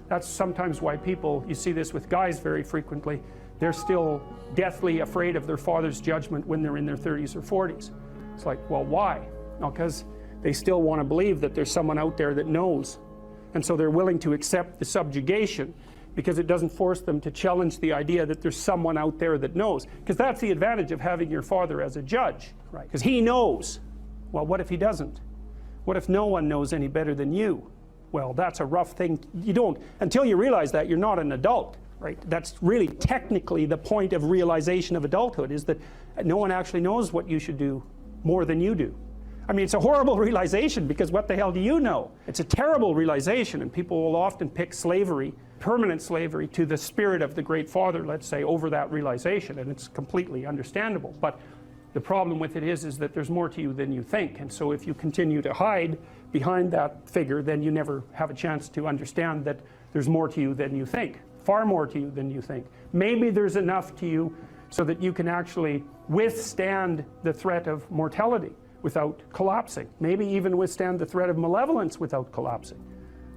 that's sometimes why people, you see this with guys very frequently, they're still deathly afraid of their father's judgment when they're in their 30s or 40s. It's like, well, why? No, because they still want to believe that there's someone out there that knows. And so they're willing to accept the subjugation because it doesn't force them to challenge the idea that there's someone out there that knows. Because that's the advantage of having your father as a judge, right? Because he knows. Well, what if he doesn't? What if no one knows any better than you? Well, that's a rough thing. You don't, until you realize that, you're not an adult, right? That's really technically the point of realization of adulthood, is that no one actually knows what you should do more than you do. I mean, it's a horrible realization, because what the hell do you know? It's a terrible realization, and people will often pick slavery, permanent slavery, to the spirit of the Great Father, let's say, over that realization, and it's completely understandable. But the problem with it is that there's more to you than you think, and so if you continue to hide behind that figure, then you never have a chance to understand that there's more to you than you think, far more to you than you think. Maybe there's enough to you so that you can actually withstand the threat of mortality without collapsing. Maybe even withstand the threat of malevolence without collapsing.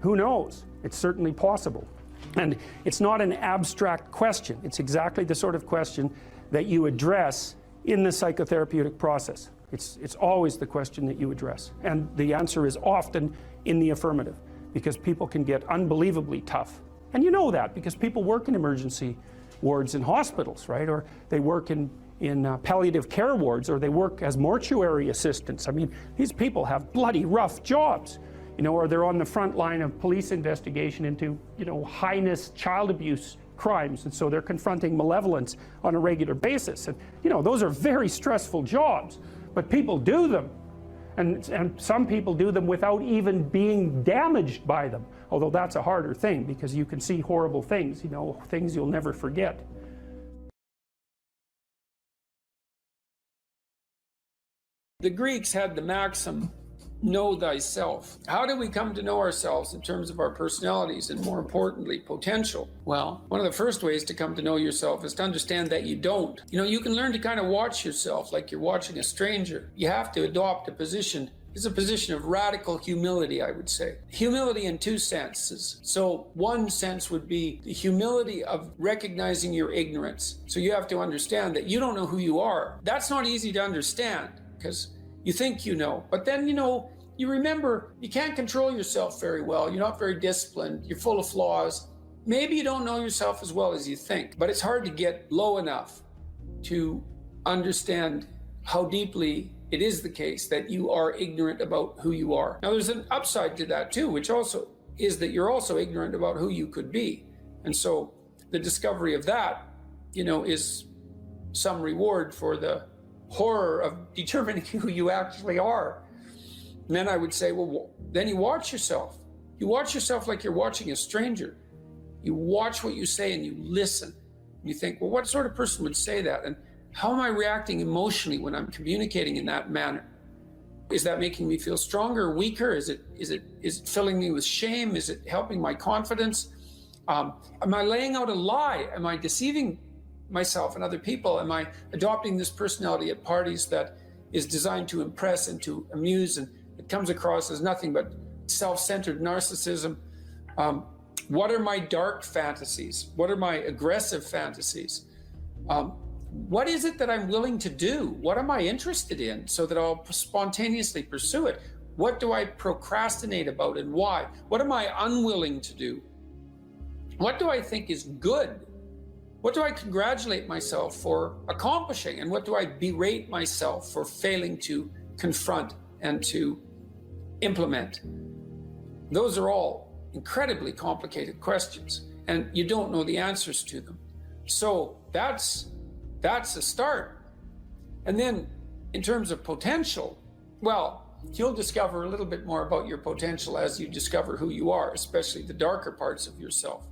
Who knows? It's certainly possible. And it's not an abstract question. It's exactly the sort of question that you address in the psychotherapeutic process. It's always the question that you address. And the answer is often in the affirmative, because people can get unbelievably tough. And you know that because people work in emergency wards in hospitals, right? Or they work in palliative care wards, or they work as mortuary assistants. I mean, these people have bloody rough jobs, you know, or they're on the front line of police investigation into, you know, heinous child abuse crimes, and so they're confronting malevolence on a regular basis. And, you know, those are very stressful jobs, but people do them. And some people do them without even being damaged by them, although that's a harder thing, because you can see horrible things, you know, things you'll never forget. The Greeks had the maxim, know thyself. How do we come to know ourselves in terms of our personalities and, more importantly, potential? Well, one of the first ways to come to know yourself is to understand that you don't. You know, you can learn to kind of watch yourself like you're watching a stranger. You have to adopt a position. It's a position of radical humility, I would say. Humility in two senses. So one sense would be the humility of recognizing your ignorance. So you have to understand that you don't know who you are. That's not easy to understand, because you think you know, but then, you know, you remember you can't control yourself very well. You're not very disciplined. You're full of flaws. Maybe you don't know yourself as well as you think, but it's hard to get low enough to understand how deeply it is the case that you are ignorant about who you are. Now, there's an upside to that too, which also is that you're also ignorant about who you could be. And so the discovery of that, you know, is some reward for the horror of determining who you actually are. And then I would say, well, then you watch yourself. You watch yourself like you're watching a stranger. You watch what you say and you listen. You think, well, what sort of person would say that? And how am I reacting emotionally when I'm communicating in that manner? Is that making me feel stronger or weaker? Is it filling me with shame? Is it helping my confidence? Am I laying out a lie? Am I deceiving myself and other people? Am I adopting this personality at parties that is designed to impress and to amuse, and it comes across as nothing but self-centered narcissism? What are my dark fantasies? What are my aggressive fantasies? What is it that I'm willing to do? What am I interested in so that I'll spontaneously pursue it? What do I procrastinate about and why? What am I unwilling to do? What do I think is good? What do I congratulate myself for accomplishing? And what do I berate myself for failing to confront and to implement? Those are all incredibly complicated questions, and you don't know the answers to them. So that's a start. And then in terms of potential, well, you'll discover a little bit more about your potential as you discover who you are, especially the darker parts of yourself,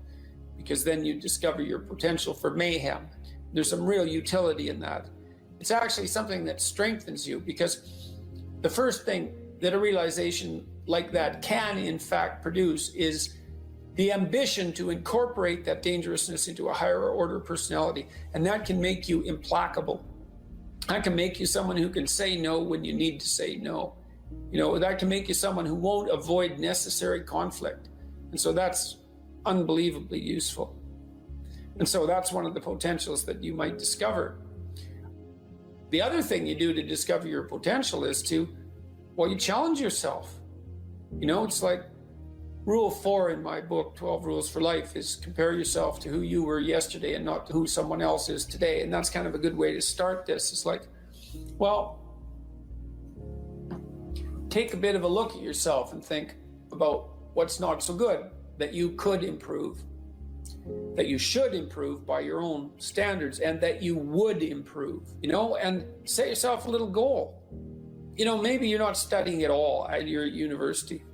because then you discover your potential for mayhem. There's some real utility in that. It's actually something that strengthens you, because the first thing that a realization like that can in fact produce is the ambition to incorporate that dangerousness into a higher order personality. And that can make you implacable. That can make you someone who can say no when you need to say no. You know, that can make you someone who won't avoid necessary conflict. And so that's unbelievably useful. And so that's one of the potentials that you might discover. The other thing you do to discover your potential is to, well, you challenge yourself. You know, it's like rule 4 in my book, 12 Rules for Life, is compare yourself to who you were yesterday and not to who someone else is today. And that's kind of a good way to start this. It's like, well, take a bit of a look at yourself and think about what's not so good that you could improve, that you should improve by your own standards, and that you would improve, you know, and set yourself a little goal. You know, maybe you're not studying at all at your university,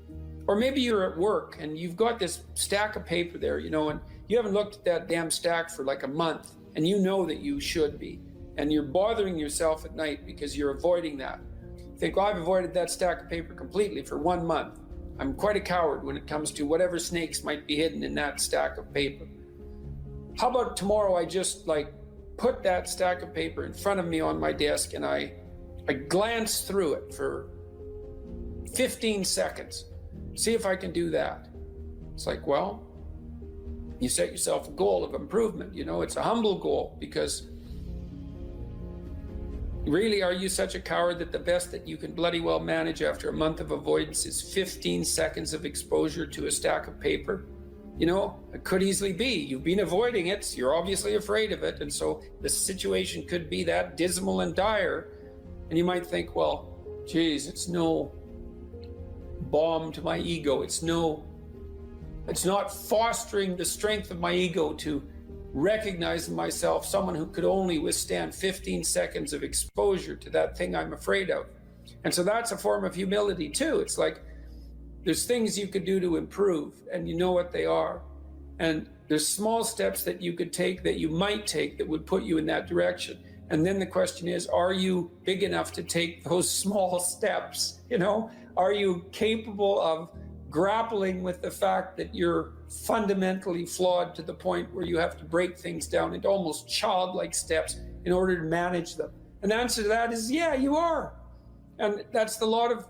or maybe you're at work and you've got this stack of paper there, you know, and you haven't looked at that damn stack for like a month, and you know that you should be, and you're bothering yourself at night because you're avoiding that. You think, well, I've avoided that stack of paper completely for 1 month. I'm quite a coward when it comes to whatever snakes might be hidden in that stack of paper. How about tomorrow I just like put that stack of paper in front of me on my desk and I glance through it for 15 seconds. See if I can do that. It's like, well, you set yourself a goal of improvement. You know, it's a humble goal, because really, are you such a coward that the best that you can bloody well manage after a month of avoidance is 15 seconds of exposure to a stack of paper? You know, it could easily be. You've been avoiding it. You're obviously afraid of it. And so the situation could be that dismal and dire. And you might think, well, geez, it's no balm to my ego. It's not fostering the strength of my ego to recognize in myself someone who could only withstand 15 seconds of exposure to that thing I'm afraid of. And so that's a form of humility too. It's like, there's things you could do to improve, and you know what they are. And there's small steps that you could take, that you might take, that would put you in that direction. And then the question is, are you big enough to take those small steps? You know, are you capable of grappling with the fact that you're fundamentally flawed to the point where you have to break things down into almost childlike steps in order to manage them? And the answer to that is, yeah, you are. And that's the lot of,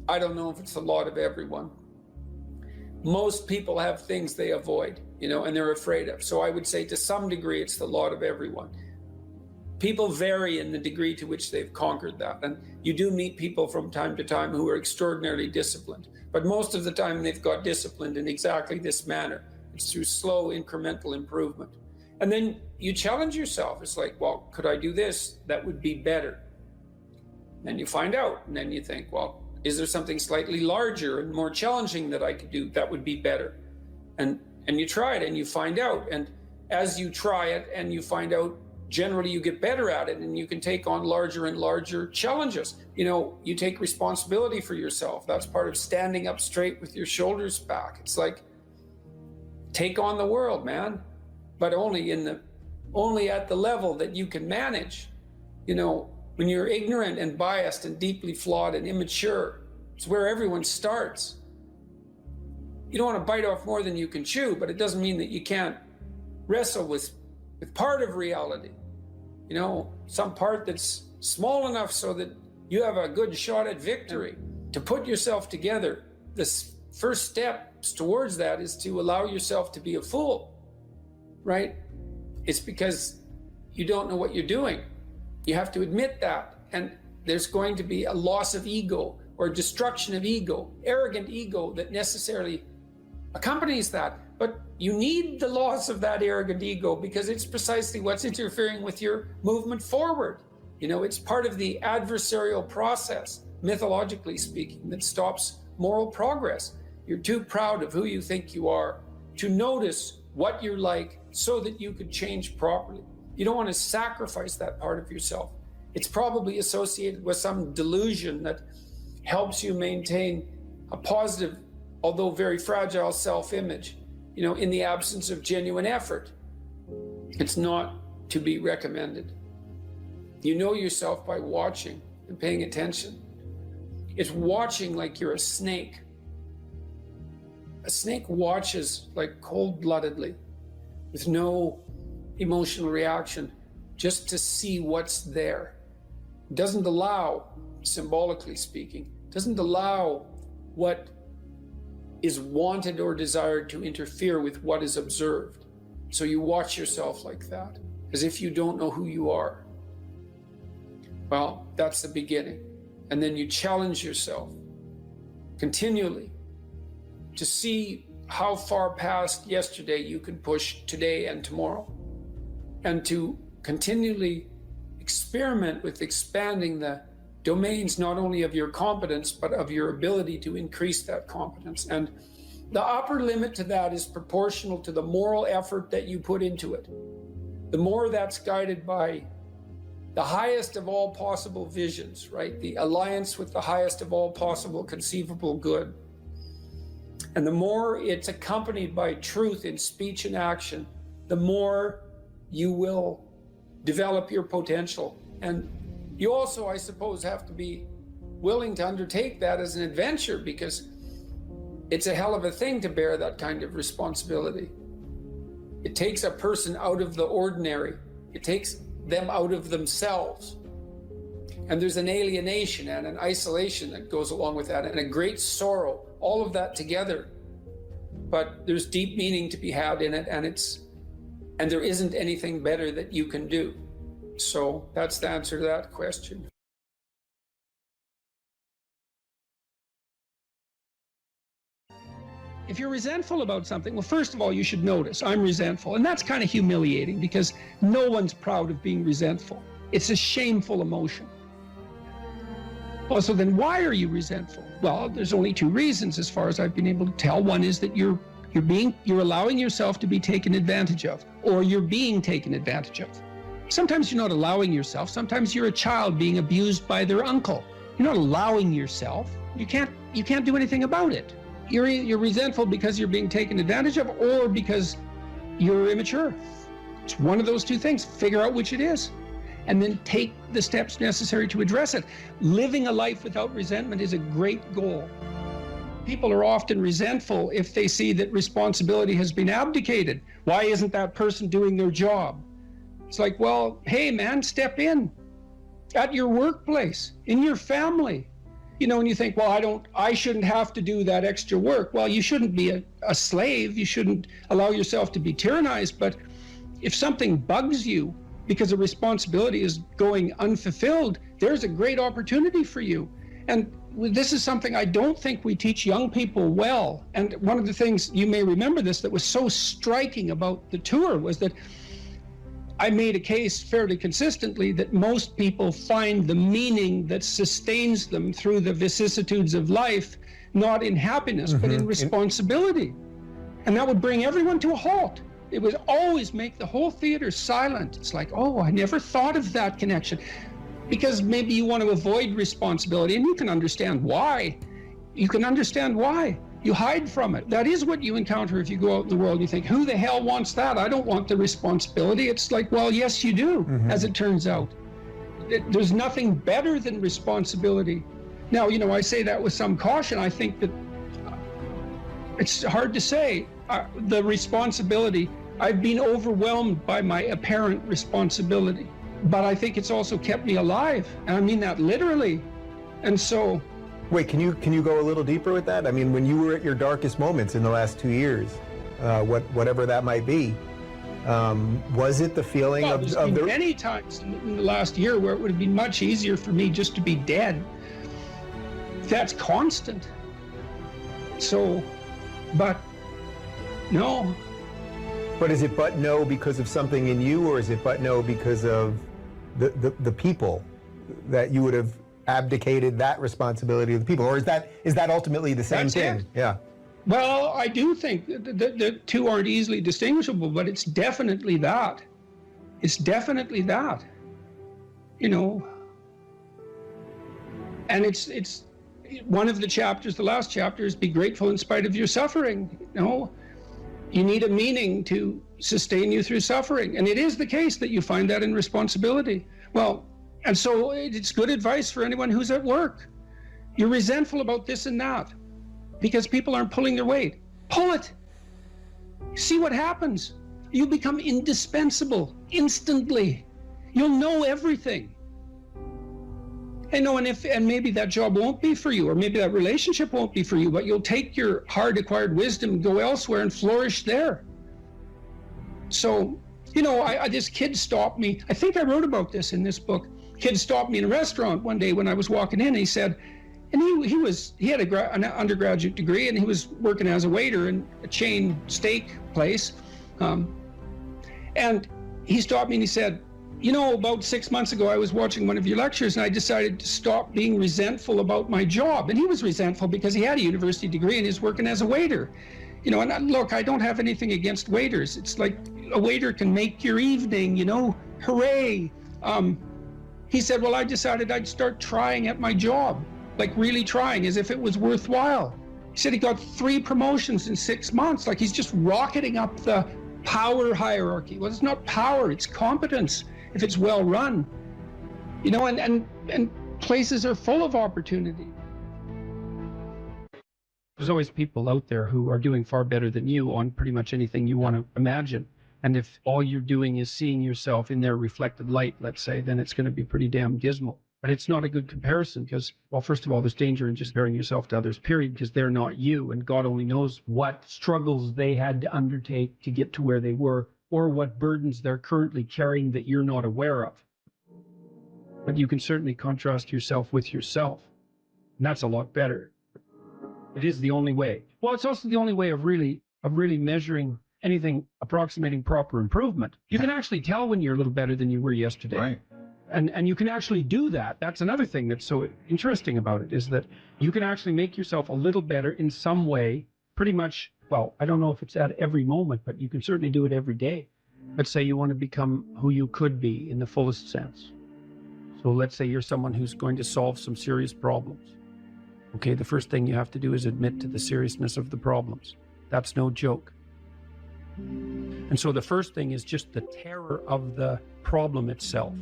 I don't know if it's the lot of everyone. Most people have things they avoid, you know, and they're afraid of. So I would say to some degree, it's the lot of everyone. People vary in the degree to which they've conquered that. And you do meet people from time to time who are extraordinarily disciplined. But most of the time they've got disciplined in exactly this manner. It's through slow incremental improvement. And then you challenge yourself. It's like, well, could I do this? That would be better. And you find out. And then you think, well, is there something slightly larger and more challenging that I could do that would be better? And you try it and you find out. And as you try it and you find out, generally you get better at it and you can take on larger and larger challenges. You know, you take responsibility for yourself. That's part of standing up straight with your shoulders back. It's like, take on the world, man, but only at the level that you can manage. You know, when you're ignorant and biased and deeply flawed and immature, it's where everyone starts. You don't want to bite off more than you can chew, but it doesn't mean that you can't wrestle with part of reality. You know, some part that's small enough so that you have a good shot at victory. To put yourself together, the first steps towards that is to allow yourself to be a fool, right? It's because you don't know what you're doing. You have to admit that. And there's going to be a loss of ego or destruction of ego, arrogant ego that necessarily accompanies that. But you need the loss of that arrogant ego because it's precisely what's interfering with your movement forward. You know, it's part of the adversarial process, mythologically speaking, that stops moral progress. You're too proud of who you think you are to notice what you're like so that you could change properly. You don't want to sacrifice that part of yourself. It's probably associated with some delusion that helps you maintain a positive, although very fragile self-image, you know, in the absence of genuine effort. It's not to be recommended. You know yourself by watching and paying attention. It's watching like you're a snake. A snake watches like cold-bloodedly, with no emotional reaction, just to see what's there. It doesn't allow, symbolically speaking, doesn't allow what is wanted or desired to interfere with what is observed. So you watch yourself like that, as if you don't know who you are. Well, that's the beginning. And then you challenge yourself continually to see how far past yesterday you can push today and tomorrow, and to continually experiment with expanding the domains not only of your competence, but of your ability to increase that competence. And the upper limit to that is proportional to the moral effort that you put into it. The more that's guided by the highest of all possible visions, right? The alliance with the highest of all possible conceivable good. And the more it's accompanied by truth in speech and action, the more you will develop your potential. And you also, I suppose, have to be willing to undertake that as an adventure, because it's a hell of a thing to bear that kind of responsibility. It takes a person out of the ordinary. It takes them out of themselves. And there's an alienation and an isolation that goes along with that, and a great sorrow, all of that together. But there's deep meaning to be had in it, and there isn't anything better that you can do. So that's the answer to that question. If you're resentful about something, well, first of all, you should notice, I'm resentful. And that's kind of humiliating, because no one's proud of being resentful. It's a shameful emotion. Well, so then why are you resentful? Well, there's only two reasons as far as I've been able to tell. One is that you're allowing yourself to be taken advantage of, or you're being taken advantage of. Sometimes you're not allowing yourself. Sometimes you're a child being abused by their uncle. You're not allowing yourself. You can't do anything about it. You're resentful because you're being taken advantage of, or because you're immature. It's one of those two things. Figure out which it is, and then take the steps necessary to address it. Living a life without resentment is a great goal. People are often resentful if they see that responsibility has been abdicated. Why isn't that person doing their job? It's like, well, hey man, step in at your workplace, in your family. You know, and you think, well, I shouldn't have to do that extra work. Well, you shouldn't be a slave. You shouldn't allow yourself to be tyrannized. But if something bugs you because a responsibility is going unfulfilled, there's a great opportunity for you. And this is something I don't think we teach young people well. And one of the things, you may remember this, that was so striking about the tour was that I made a case fairly consistently that most people find the meaning that sustains them through the vicissitudes of life, not in happiness, but in responsibility. And that would bring everyone to a halt. It would always make the whole theater silent. It's like, oh, I never thought of that connection. Because maybe you want to avoid responsibility, and you can understand why. You can understand why. You hide from it. That is what you encounter if you go out in the world and you think, who the hell wants that? I don't want the responsibility. It's like, well, yes, you do, as it turns out. There's nothing better than responsibility. Now, you know, I say that with some caution. I think that it's hard to say. The responsibility, I've been overwhelmed by my apparent responsibility, but I think it's also kept me alive. And I mean that literally. And so, wait, can you go a little deeper with that? I mean, when you were at your darkest moments in the last 2 years, whatever that might be, was it the feeling there's been many times in the last year where it would have been much easier for me just to be dead. That's constant. So, but no. But is it but no because of something in you, or is it but no because of the people that you would have abdicated that responsibility of the people, or is that ultimately the same thing? Yeah. Well, I do think the two aren't easily distinguishable, but it's definitely that. It's definitely that. You know. And it's one of the chapters, the last chapter, is be grateful in spite of your suffering. You know, you need a meaning to sustain you through suffering, and it is the case that you find that in responsibility. Well. And so it's good advice for anyone who's at work. You're resentful about this and that because people aren't pulling their weight. Pull it. See what happens. You become indispensable instantly. You'll know everything. And maybe that job won't be for you, or maybe that relationship won't be for you, but you'll take your hard acquired wisdom and go elsewhere and flourish there. So, you know, this kid stopped me. I think I wrote about this in this book. kid stopped me in a restaurant one day when I was walking in, and he said, and he had an undergraduate degree, and he was working as a waiter in a chain steak place. And he stopped me and he said, you know, about 6 months ago, I was watching one of your lectures and I decided to stop being resentful about my job. And he was resentful because he had a university degree and he's working as a waiter. You know, and look, I don't have anything against waiters. It's like a waiter can make your evening, you know, hooray. He said, well, I decided I'd start trying at my job, like really trying as if it was worthwhile. He said he got 3 promotions in 6 months, like he's just rocketing up the power hierarchy. Well, it's not power, it's competence if it's well run. You know, and places are full of opportunity. There's always people out there who are doing far better than you on pretty much anything you want to imagine. And if all you're doing is seeing yourself in their reflected light, let's say, then it's going to be pretty damn dismal. But it's not a good comparison because, well, first of all, there's danger in just comparing yourself to others, period, because they're not you. And God only knows what struggles they had to undertake to get to where they were, or what burdens they're currently carrying that you're not aware of. But you can certainly contrast yourself with yourself. And that's a lot better. It is the only way. Well, it's also the only way of really measuring anything approximating proper improvement. You can actually tell when you're a little better than you were yesterday. Right. And you can actually do that. That's another thing that's so interesting about it, is that you can actually make yourself a little better in some way, pretty much. Well, I don't know if it's at every moment, but you can certainly do it every day. Let's say you want to become who you could be in the fullest sense. So let's say you're someone who's going to solve some serious problems. Okay, the first thing you have to do is admit to the seriousness of the problems. That's no joke. And so the first thing is just the terror of the problem itself.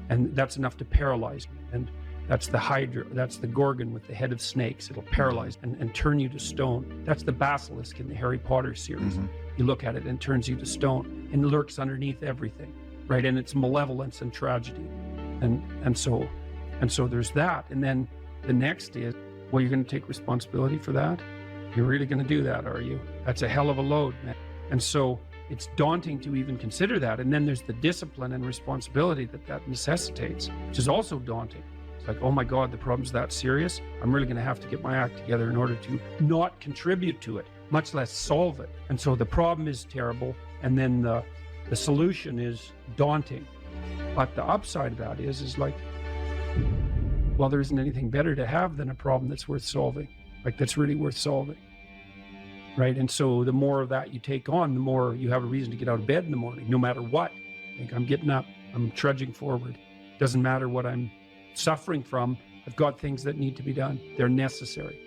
And that's enough to paralyze me. And that's the Hydra, that's the Gorgon with the head of snakes. It'll paralyze and turn you to stone. That's the basilisk in the Harry Potter series. Mm-hmm. You look at it and it turns you to stone and lurks underneath everything, right? And it's malevolence and tragedy. And so there's that. And then the next is, well, you're going to take responsibility for that? You're really going to do that, are you? That's a hell of a load, man. And so it's daunting to even consider that. And then there's the discipline and responsibility that necessitates, which is also daunting. It's like, oh my God, the problem's that serious. I'm really going to have to get my act together in order to not contribute to it, much less solve it. And so the problem is terrible. And then the solution is daunting. But the upside of that is like, well, there isn't anything better to have than a problem that's worth solving, like that's really worth solving. Right. And so the more of that you take on, the more you have a reason to get out of bed in the morning, no matter what. Like, I'm getting up, I'm trudging forward. Doesn't matter what I'm suffering from. I've got things that need to be done. They're necessary.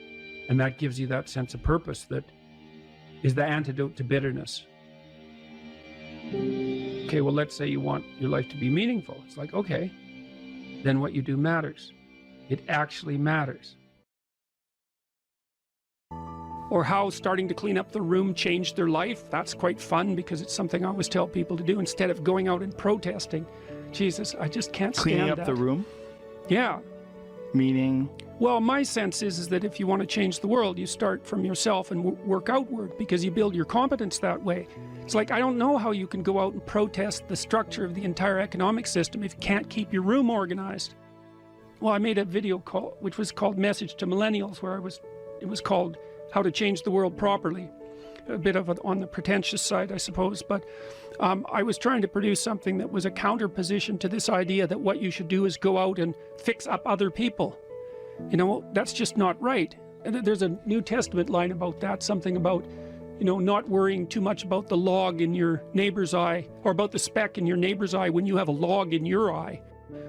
And that gives you that sense of purpose that is the antidote to bitterness. Okay, well, let's say you want your life to be meaningful. It's like, okay, then what you do matters. It actually matters. Or how starting to clean up the room changed their life. That's quite fun because it's something I always tell people to do instead of going out and protesting. Jesus, I just can't stand that. Cleaning up the room? Yeah. Meaning? Well, my sense is that if you want to change the world, you start from yourself and work outward because you build your competence that way. It's like, I don't know how you can go out and protest the structure of the entire economic system if you can't keep your room organized. Well, I made a video which was called Message to Millennials, where it was called How to Change the World Properly. A bit of on the pretentious side, I suppose, but I was trying to produce something that was a counterposition to this idea that what you should do is go out and fix up other people. You know, that's just not right. And there's a New Testament line about that, something about, you know, not worrying too much about the log in your neighbor's eye, or about the speck in your neighbor's eye when you have a log in your eye.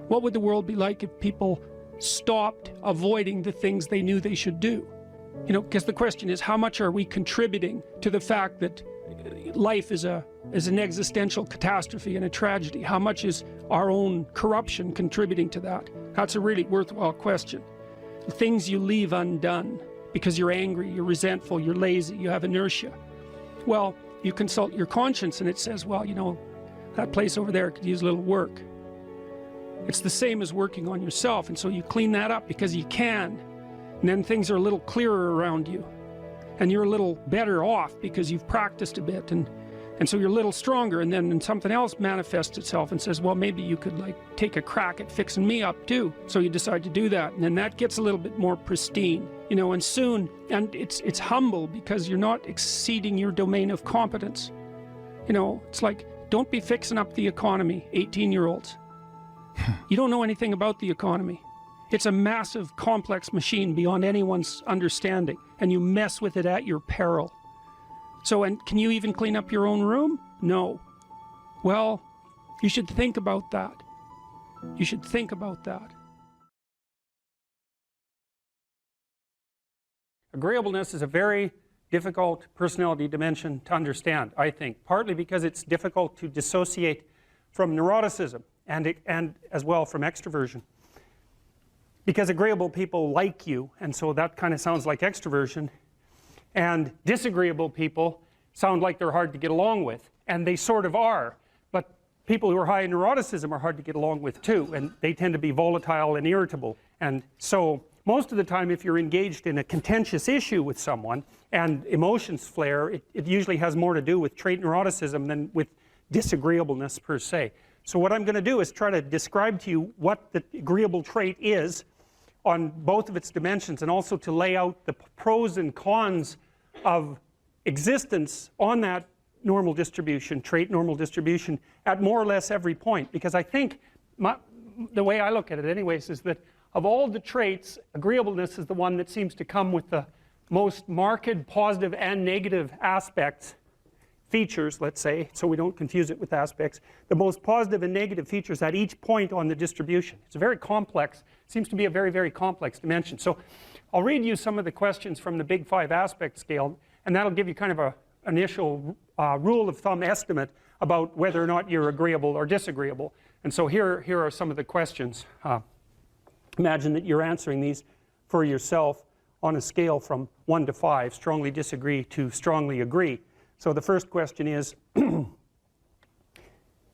What would the world be like if people stopped avoiding the things they knew they should do? You know, because the question is, how much are we contributing to the fact that life is an existential catastrophe and a tragedy? How much is our own corruption contributing to that? That's a really worthwhile question. The things you leave undone because you're angry, you're resentful, you're lazy, you have inertia. Well, you consult your conscience and it says, well, you know, that place over there could use a little work. It's the same as working on yourself, and so you clean that up because you can. And then things are a little clearer around you. And you're a little better off because you've practiced a bit. And And so you're a little stronger, and then something else manifests itself and says, well, maybe you could like take a crack at fixing me up too. So you decide to do that, and then that gets a little bit more pristine, you know, and soon, and it's humble because you're not exceeding your domain of competence. You know, it's like, don't be fixing up the economy, 18-year-olds. You don't know anything about the economy. It's a massive, complex machine beyond anyone's understanding, and you mess with it at your peril. So, and can you even clean up your own room? No. Well, you should think about that. You should think about that. Agreeableness is a very difficult personality dimension to understand, I think, partly because it's difficult to dissociate from neuroticism and as well from extroversion. Because agreeable people like you, and so that kind of sounds like extroversion, and disagreeable people sound like they're hard to get along with, and they sort of are, but people who are high in neuroticism are hard to get along with too, and they tend to be volatile and irritable. And so most of the time, if you're engaged in a contentious issue with someone and emotions flare, it usually has more to do with trait neuroticism than with disagreeableness per se. So what I'm going to do is try to describe to you what the agreeable trait is on both of its dimensions, and also to lay out the pros and cons of existence on that normal distribution, trait normal distribution, at more or less every point. Because I think, the way I look at it anyways, is that of all the traits, agreeableness is the one that seems to come with the most marked positive and negative aspects, features, let's say, so we don't confuse it with aspects, the most positive and negative features at each point on the distribution. It's a very complex, seems to be a very, very complex dimension. So I'll read you some of the questions from the Big 5 aspect scale, and that'll give you kind of an initial rule of thumb estimate about whether or not you're agreeable or disagreeable. And so here are some of the questions. Imagine that you're answering these for yourself on a scale from 1 to 5, strongly disagree to strongly agree. So the first question is, am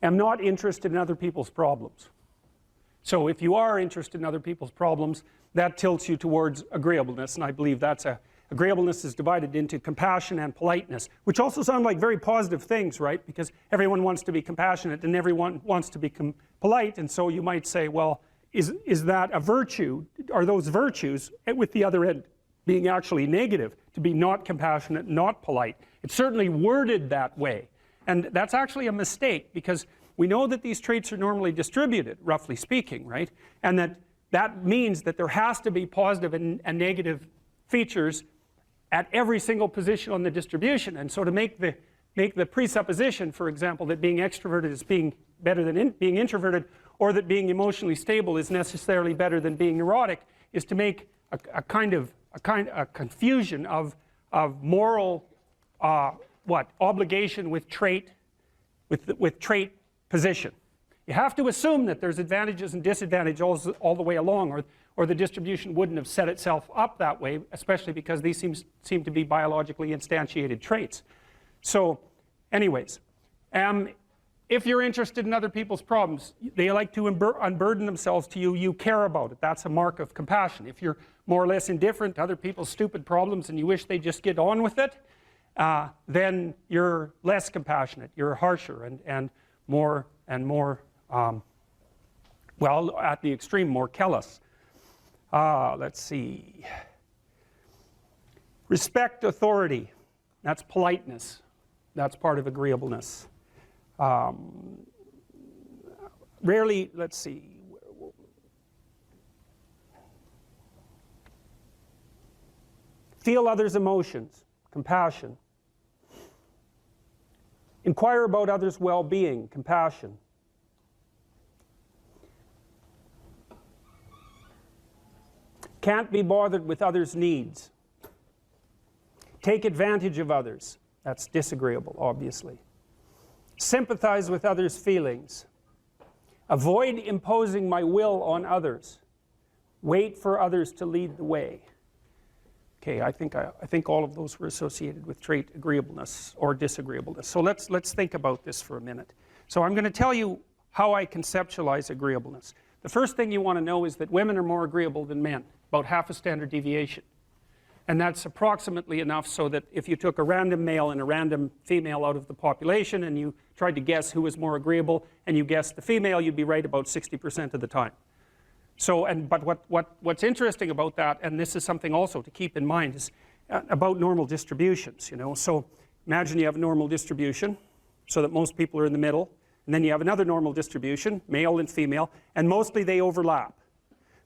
not interested in other people's problems. So if you are interested in other people's problems, that tilts you towards agreeableness, and I believe that's agreeableness is divided into compassion and politeness, which also sound like very positive things, right? Because everyone wants to be compassionate and everyone wants to be polite, and so you might say, well, is that a virtue? Are those virtues, with the other end being actually negative, to be not compassionate, not polite? It's certainly worded that way, and that's actually a mistake, because we know that these traits are normally distributed, roughly speaking, right? And that means that there has to be positive and negative features at every single position on the distribution. And so to make the presupposition, for example, that being extroverted is being better than being introverted, or that being emotionally stable is necessarily better than being neurotic, is to make a confusion of moral obligation with trait position. You have to assume that there's advantages and disadvantages all the way along, or the distribution wouldn't have set itself up that way, especially because these seem to be biologically instantiated traits. So anyways, if you're interested in other people's problems, they like to unburden themselves to you, you care about it. That's a mark of compassion. If you're more or less indifferent to other people's stupid problems and you wish they just get on with it, then you're less compassionate, you're harsher and more, well, at the extreme, more callous. Let's see. Respect authority. That's politeness. That's part of agreeableness. Rarely, let's see. Feel others' emotions. Compassion. Inquire about others' well-being. Compassion. Can't be bothered with others' needs. Take advantage of others. That's disagreeable, obviously. Sympathize with others' feelings. Avoid imposing my will on others. Wait for others to lead the way. Okay, I think all of those were associated with trait agreeableness or disagreeableness. So let's think about this for a minute. So I'm going to tell you how I conceptualize agreeableness. The first thing you want to know is that women are more agreeable than men, about half a standard deviation. And that's approximately enough so that if you took a random male and a random female out of the population and you tried to guess who was more agreeable and you guessed the female, you'd be right about 60% of the time. So, but what's interesting about that, and this is something also to keep in mind, is about normal distributions, you know. So imagine you have a normal distribution so that most people are in the middle, and then you have another normal distribution, male and female, and mostly they overlap.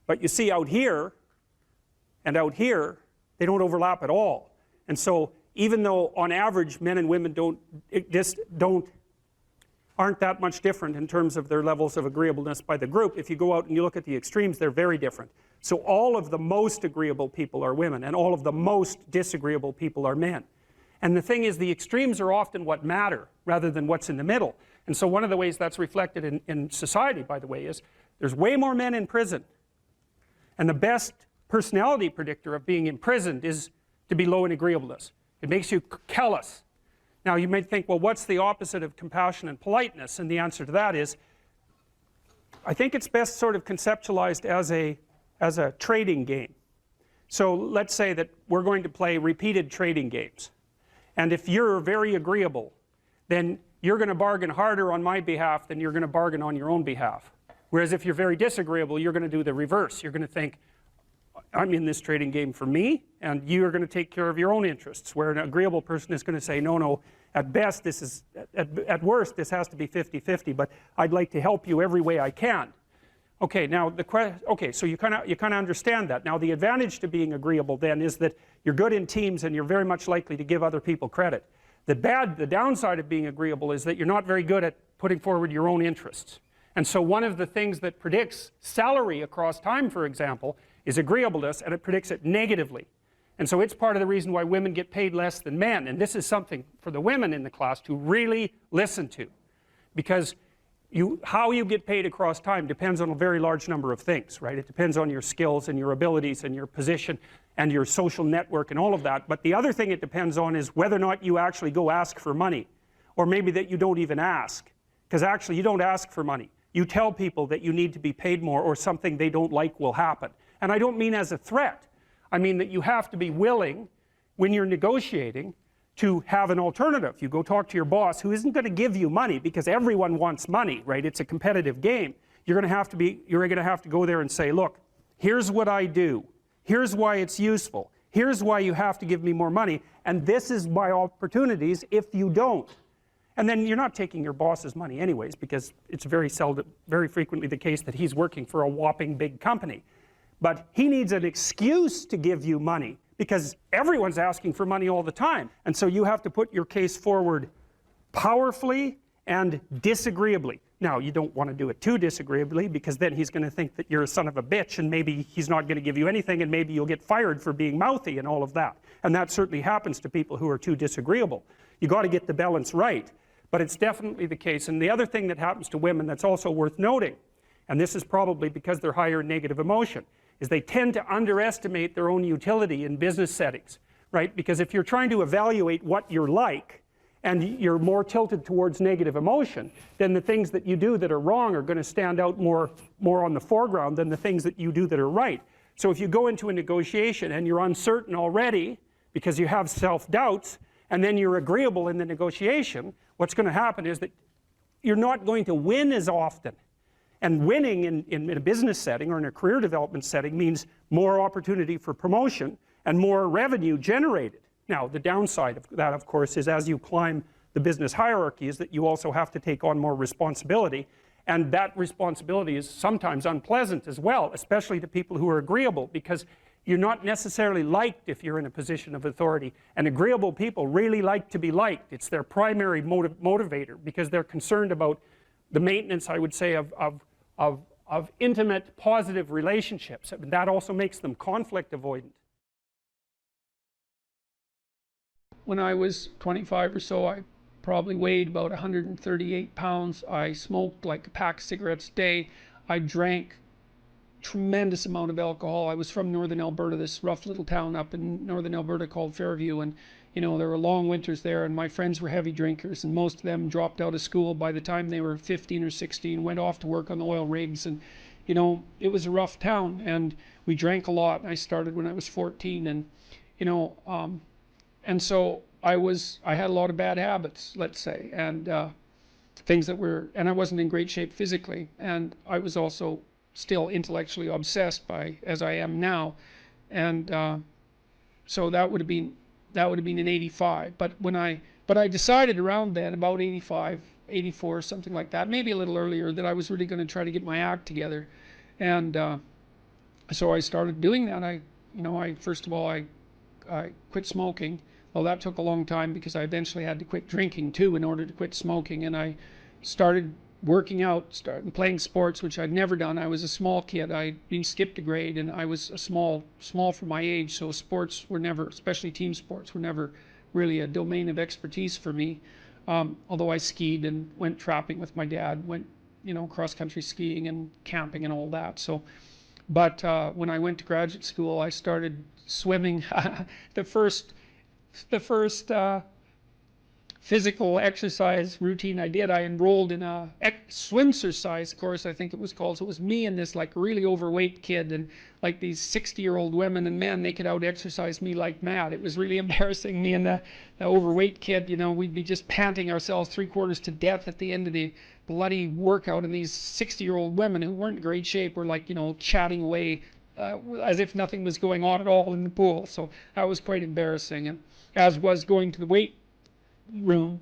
But you see out here and out here, they don't overlap at all. And so even though on average men and women aren't that much different in terms of their levels of agreeableness by the group, if you go out and you look at the extremes, they're very different. So all of the most agreeable people are women, and all of the most disagreeable people are men. And the thing is, the extremes are often what matter rather than what's in the middle. And so one of the ways that's reflected in society, by the way, is there's way more men in prison. And the best personality predictor of being imprisoned is to be low in agreeableness. It makes you callous. Now you might think, well, what's the opposite of compassion and politeness? And the answer to that is, I think it's best sort of conceptualized as a trading game. So let's say that we're going to play repeated trading games. And if you're very agreeable, then you're going to bargain harder on my behalf than you're going to bargain on your own behalf. Whereas if you're very disagreeable, you're going to do the reverse. You're going to think, I'm in this trading game for me, and you're going to take care of your own interests, where an agreeable person is going to say, no, at best this is, at worst this has to be 50-50, but I'd like to help you every way I can. Okay, now so you kind of understand that. Now the advantage to being agreeable then is that you're good in teams and you're very much likely to give other people credit. The downside of being agreeable is that you're not very good at putting forward your own interests. And so one of the things that predicts salary across time, for example, is agreeableness, and it predicts it negatively. And so it's part of the reason why women get paid less than men. And this is something for the women in the class to really listen to, because how you get paid across time depends on a very large number of things, right? It depends on your skills and your abilities and your position and your social network and all of that. But the other thing it depends on is whether or not you actually go ask for money, or maybe that you don't even ask, because actually you don't ask for money. You tell people that you need to be paid more, or something they don't like will happen. And I don't mean as a threat. I mean that you have to be willing, when you're negotiating, to have an alternative. You go talk to your boss, who isn't going to give you money, because everyone wants money, right? It's a competitive game. You're going to have to go there and say, look, here's what I do. Here's why it's useful. Here's why you have to give me more money. And this is my opportunities if you don't. And then you're not taking your boss's money anyways, because it's very frequently the case that he's working for a whopping big company. But he needs an excuse to give you money, because everyone's asking for money all the time. And so you have to put your case forward powerfully and disagreeably. Now, you don't want to do it too disagreeably, because then he's going to think that you're a son of a bitch, and maybe he's not going to give you anything, and maybe you'll get fired for being mouthy and all of that. And that certainly happens to people who are too disagreeable. You got to get the balance right. But it's definitely the case. And the other thing that happens to women that's also worth noting, and this is probably because they're higher in negative emotion, is they tend to underestimate their own utility in business settings, right? Because if you're trying to evaluate what you're like, and you're more tilted towards negative emotion, then the things that you do that are wrong are going to stand out more on the foreground than the things that you do that are right. So if you go into a negotiation and you're uncertain already because you have self-doubts, and then you're agreeable in the negotiation, what's going to happen is that you're not going to win as often. And winning in a business setting or in a career development setting means more opportunity for promotion and more revenue generated. Now, the downside of that, of course, is as you climb the business hierarchy is that you also have to take on more responsibility. And that responsibility is sometimes unpleasant as well, especially to people who are agreeable, because you're not necessarily liked if you're in a position of authority. And agreeable people really like to be liked. It's their primary motivator, because they're concerned about the maintenance, I would say, of intimate, positive relationships. And that also makes them conflict avoidant. When I was 25 or so, I probably weighed about 138 pounds. I smoked like a pack of cigarettes a day. I drank tremendous amount of alcohol. I was from northern Alberta, this rough little town up in northern Alberta called Fairview, and you know, there were long winters there, and my friends were heavy drinkers, and most of them dropped out of school by the time they were 15 or 16, went off to work on the oil rigs, and you know, it was a rough town, and we drank a lot. I started when I was 14, and And so I had a lot of bad habits, let's say, and things that and I wasn't in great shape physically, and I was also still intellectually obsessed as I am now, and so that would have been in 85. But I decided around then, about 85, 84, something like that, maybe a little earlier, that I was really going to try to get my act together, and so I started doing that. First of all, I quit smoking. Well, that took a long time because I eventually had to quit drinking too in order to quit smoking, and I started working out, started playing sports, which I'd never done. I was a small kid. I'd been skipped a grade, and I was small for my age, so sports were never, especially team sports, were never really a domain of expertise for me. Although I skied and went trapping with my dad, went cross-country skiing and camping and all that. So, but when I went to graduate school, I started swimming. The first physical exercise routine I did, I enrolled in a swimsercise course, I think it was called. So it was me and this like really overweight kid, and like these 60-year-old women and men, they could out exercise me like mad. It was really embarrassing. Me and the overweight kid, we'd be just panting ourselves 3/4 to death at the end of the bloody workout, and these 60-year-old women who weren't in great shape were like chatting away as if nothing was going on at all in the pool. So that was quite embarrassing, and as was going to the weight room,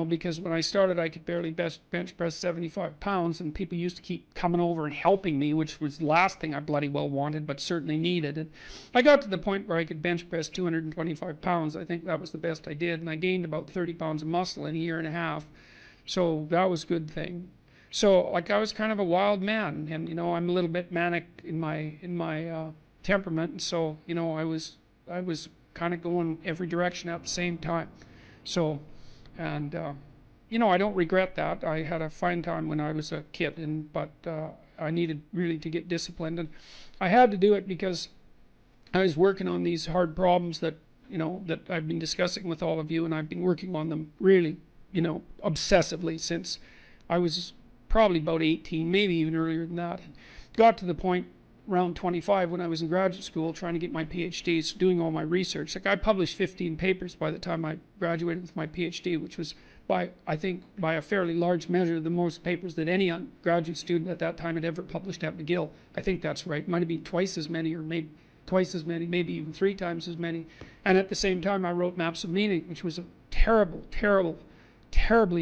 because when I started I could barely bench press 75 pounds, and people used to keep coming over and helping me, which was the last thing I bloody well wanted, but certainly needed. And I got to the point where I could bench press 225 pounds. I think that was the best I did, and I gained about 30 pounds of muscle in a year and a half. So that was a good thing. So like I was kind of a wild man, and I'm a little bit manic in my temperament, and so I was kind of going every direction at the same time. So, and I don't regret that. I had a fine time when I was a kid, but I needed really to get disciplined, and I had to do it because I was working on these hard problems that that I've been discussing with all of you, and I've been working on them really obsessively since I was probably about 18, maybe even earlier than that. Got to the point around 25 when I was in graduate school trying to get my PhDs, doing all my research. Like I published 15 papers by the time I graduated with my PhD, which was I think by a fairly large measure the most papers that any graduate student at that time had ever published at McGill. I think that's right. Might have been twice as many, or maybe twice as many, maybe even 3 times as many. And at the same time I wrote Maps of Meaning, which was a terribly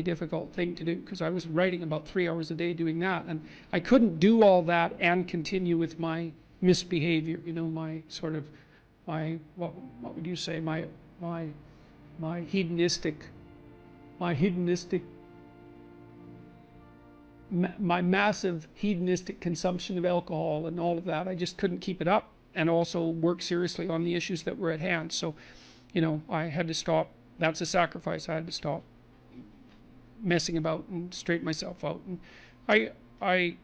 difficult thing to do, because I was writing about 3 hours a day doing that, and I couldn't do all that and continue with my misbehavior, my sort of what would you say, my massive hedonistic consumption of alcohol and all of that. I just couldn't keep it up, and also work seriously on the issues that were at hand. So I had to stop. That's a sacrifice. I had to stop messing about and straighten myself out. And I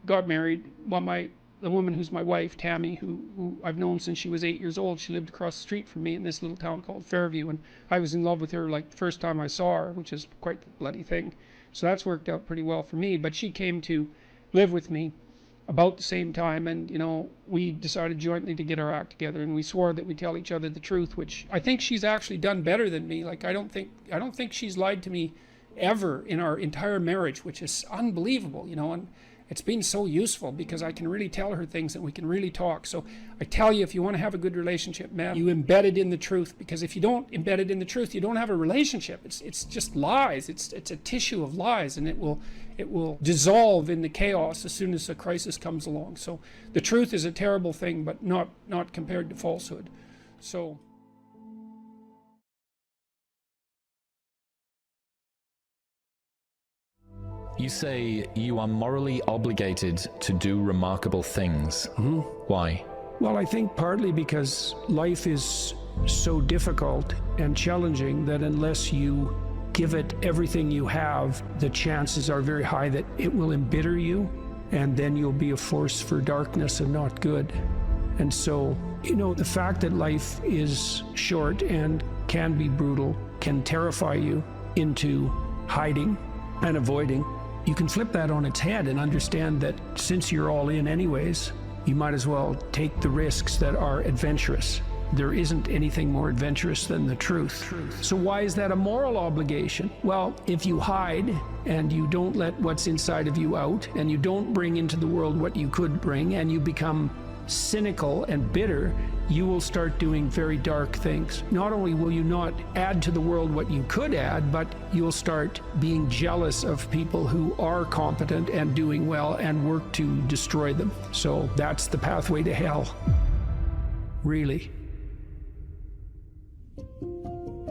got married. Well, the woman who's my wife, Tammy, who I've known since she was 8 years old, she lived across the street from me in this little town called Fairview, and I was in love with her like the first time I saw her, which is quite the bloody thing. So that's worked out pretty well for me. But she came to live with me about the same time, and we decided jointly to get our act together, and we swore that we'd tell each other the truth, which I think she's actually done better than me. Like I don't think she's lied to me ever in our entire marriage, which is unbelievable, and it's been so useful because I can really tell her things and we can really talk. So I tell you, if you want to have a good relationship, man, you embed it in the truth, because if you don't embed it in the truth, you don't have a relationship. It's just lies. It's a tissue of lies, and it will dissolve in the chaos as soon as a crisis comes along. So the truth is a terrible thing, but not compared to falsehood. So you say you are morally obligated to do remarkable things. Mm-hmm. Why? Well, I think partly because life is so difficult and challenging that unless you give it everything you have, the chances are very high that it will embitter you, and then you'll be a force for darkness and not good. And so, the fact that life is short and can be brutal can terrify you into hiding and avoiding. You can flip that on its head and understand that since you're all in anyways, you might as well take the risks that are adventurous. there isn't anything more adventurous than the truth. So why is that a moral obligation? Well, if you hide and you don't let what's inside of you out, and you don't bring into the world what you could bring, and you become cynical and bitter, you will start doing very dark things. Not only will you not add to the world what you could add, but you'll start being jealous of people who are competent and doing well and work to destroy them. So that's the pathway to hell. Really.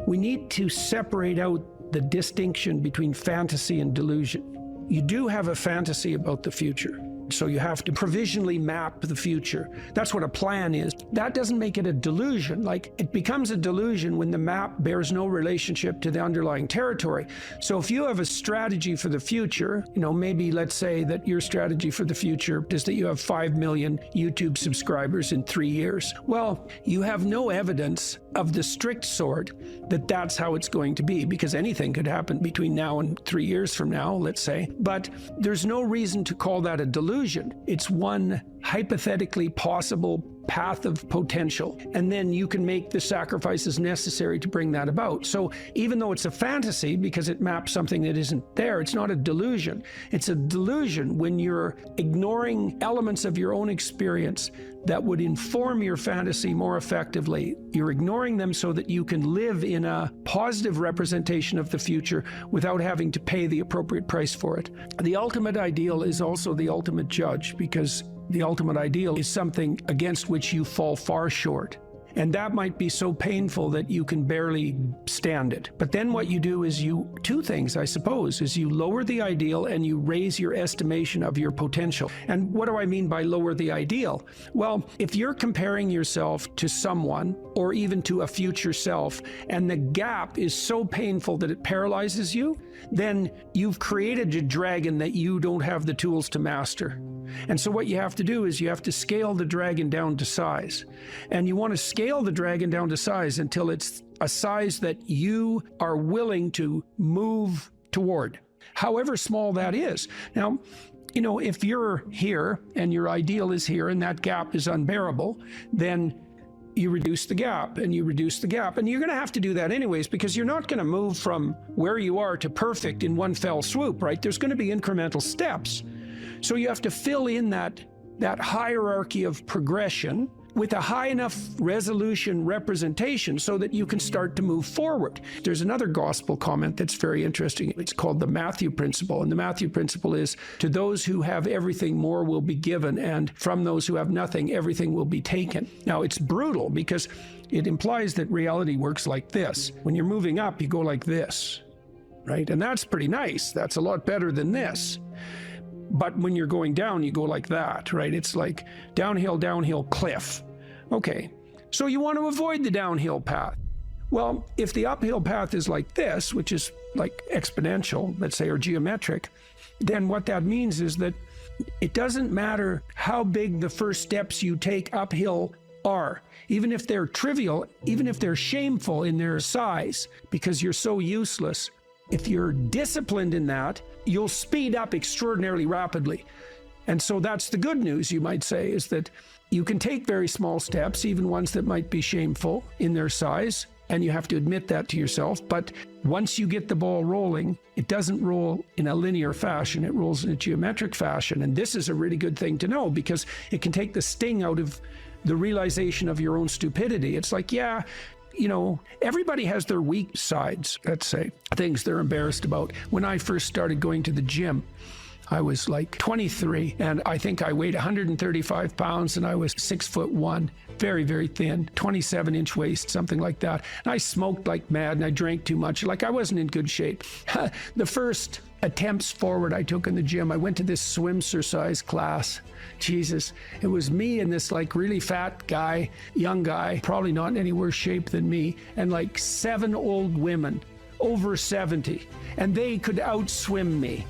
We need to separate out the distinction between fantasy and delusion. You do have a fantasy about the future. So you have to provisionally map the future. That's what a plan is. That doesn't make it a delusion. Like, it becomes a delusion when the map bears no relationship to the underlying territory. So if you have a strategy for the future, maybe let's say that your strategy for the future is that you have 5 million YouTube subscribers in 3 years. Well, you have no evidence of the strict sort that that's how it's going to be, because anything could happen between now and 3 years from now, let's say. But there's no reason to call that a delusion. It's one hypothetically possible path of potential, and then you can make the sacrifices necessary to bring that about. So even though it's a fantasy because it maps something that isn't there, it's not a delusion. It's a delusion when you're ignoring elements of your own experience that would inform your fantasy more effectively. You're ignoring them so that you can live in a positive representation of the future without having to pay the appropriate price for it. The ultimate ideal is also the ultimate judge, because the ultimate ideal is something against which you fall far short. And that might be so painful that you can barely stand it. But then what you do is two things, I suppose, is you lower the ideal and you raise your estimation of your potential. And what do I mean by lower the ideal? Well, if you're comparing yourself to someone or even to a future self, and the gap is so painful that it paralyzes you, then you've created a dragon that you don't have the tools to master. And so what you have to do is you have to scale the dragon down to size. And you want to scale the dragon down to size until it's a size that you are willing to move toward, however small that is. Now, if you're here and your ideal is here and that gap is unbearable, then you reduce the gap and you reduce the gap. And you're going to have to do that anyways, because you're not going to move from where you are to perfect in one fell swoop, right? There's going to be incremental steps. So you have to fill in that hierarchy of progression with a high enough resolution representation so that you can start to move forward. There's another gospel comment that's very interesting. It's called the Matthew principle. And the Matthew principle is, to those who have everything, more will be given, and from those who have nothing, everything will be taken. Now, it's brutal because it implies that reality works like this. When you're moving up, you go like this, right? And that's pretty nice. That's a lot better than this. But when you're going down, you go like that, right? It's like downhill, cliff. Okay, so you want to avoid the downhill path. Well, if the uphill path is like this, which is like exponential, let's say, or geometric, then what that means is that it doesn't matter how big the first steps you take uphill are, even if they're trivial, even if they're shameful in their size, because you're so useless. If you're disciplined in that, you'll speed up extraordinarily rapidly. And so that's the good news, you might say, is that you can take very small steps, even ones that might be shameful in their size, and you have to admit that to yourself. But once you get the ball rolling, it doesn't roll in a linear fashion, it rolls in a geometric fashion. And this is a really good thing to know, because it can take the sting out of the realization of your own stupidity. It's like, yeah, everybody has their weak sides, let's say, things they're embarrassed about. When I first started going to the gym, I was like 23, and I think I weighed 135 pounds, and I was 6'1", very, very thin, 27-inch waist, something like that. And I smoked like mad, and I drank too much. Like, I wasn't in good shape. The first attempts forward I took in the gym, I went to this swimsuit class. Jesus, it was me and this like really fat guy, young guy, probably not in any worse shape than me, and like 7 old women over 70, and they could outswim me.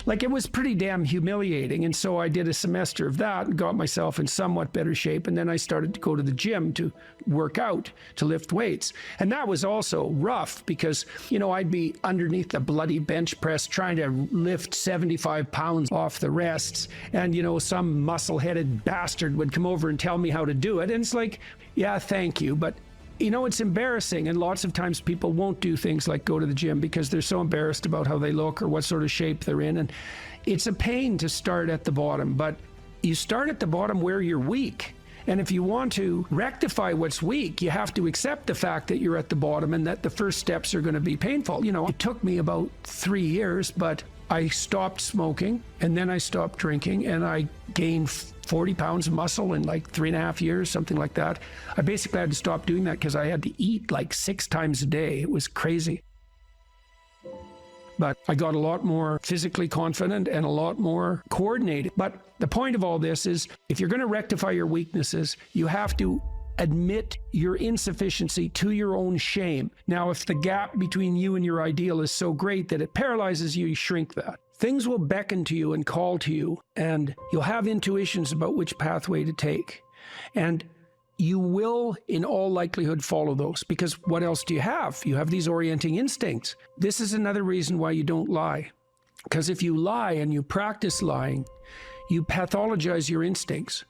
Like, it was pretty damn humiliating. And so I did a semester of that and got myself in somewhat better shape. And then I started to go to the gym to work out, to lift weights. And that was also rough because, you know, I'd be underneath the bloody bench press trying to lift 75 pounds off the rests. And, you know, some muscle-headed bastard would come over and tell me how to do it. And it's like, yeah, thank you. But you know, it's embarrassing, and lots of times people won't do things like go to the gym because they're so embarrassed about how they look or what sort of shape they're in. And it's a pain to start at the bottom, but you start at the bottom where you're weak. And if you want to rectify what's weak, you have to accept the fact that you're at the bottom and that the first steps are going to be painful. You know, it took me about 3 years, but I stopped smoking and then I stopped drinking and I gained 40 pounds of muscle in like 3.5 years, something like that. I basically had to stop doing that because I had to eat like 6 times a day. It was crazy. But I got a lot more physically confident and a lot more coordinated. But the point of all this is, if you're going to rectify your weaknesses, you have to admit your insufficiency to your own shame. Now, if the gap between you and your ideal is so great that it paralyzes you, you shrink that. Things will beckon to you and call to you, and you'll have intuitions about which pathway to take. And you will, in all likelihood, follow those, because what else do you have? You have these orienting instincts. This is another reason why you don't lie. Because if you lie and you practice lying, you pathologize your instincts.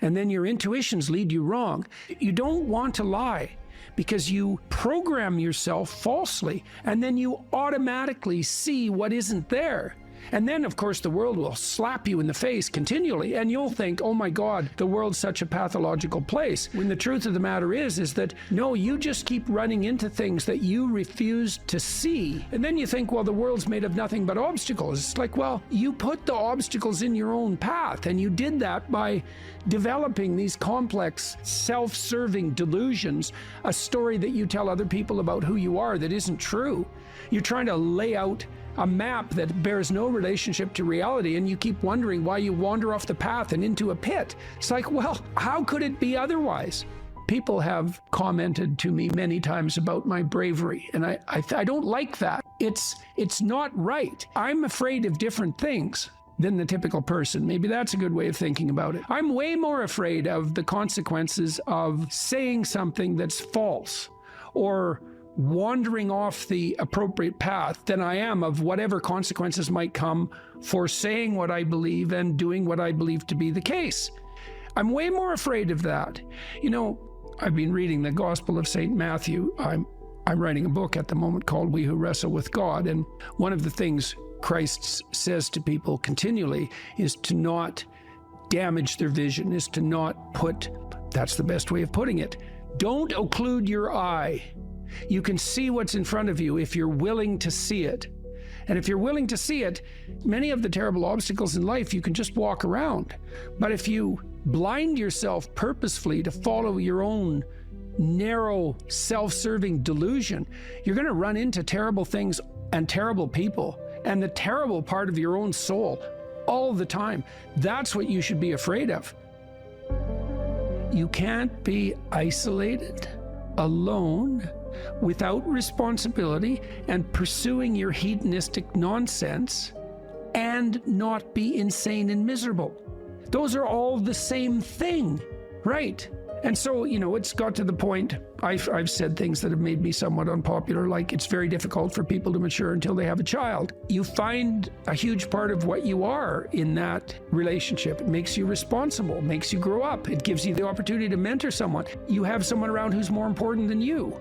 And then your intuitions lead you wrong. You don't want to lie because you program yourself falsely, and then you automatically see what isn't there. And then, of course, the world will slap you in the face continually, and you'll think, oh my God, the world's such a pathological place. When the truth of the matter is that, no, you just keep running into things that you refuse to see. And then you think, well, the world's made of nothing but obstacles. It's like, well, you put the obstacles in your own path, and you did that by developing these complex, self-serving delusions, a story that you tell other people about who you are that isn't true. You're trying to lay out a map that bears no relationship to reality, and you keep wondering why you wander off the path and into a pit. It's like, well, how could it be otherwise? People have commented to me many times about my bravery, and I don't like that. It's not right. I'm afraid of different things than the typical person. Maybe that's a good way of thinking about it. I'm way more afraid of the consequences of saying something that's false or wandering off the appropriate path than I am of whatever consequences might come for saying what I believe and doing what I believe to be the case. I'm way more afraid of that. You know, I've been reading the Gospel of St. Matthew. I'm writing a book at the moment called We Who Wrestle with God, and one of the things Christ says to people continually is to not damage their vision, is to not put, that's the best way of putting it, don't occlude your eye. You can see what's in front of you if you're willing to see it. And if you're willing to see it, many of the terrible obstacles in life you can just walk around. But if you blind yourself purposefully to follow your own narrow, self-serving delusion, you're going to run into terrible things and terrible people and the terrible part of your own soul all the time. That's what you should be afraid of. You can't be isolated, alone, without responsibility and pursuing your hedonistic nonsense and not be insane and miserable. Those are all the same thing, right? And so, you know, it's got to the point, I've said things that have made me somewhat unpopular, like it's very difficult for people to mature until they have a child. You find a huge part of what you are in that relationship. It makes you responsible, makes you grow up. It gives you the opportunity to mentor someone. You have someone around who's more important than you.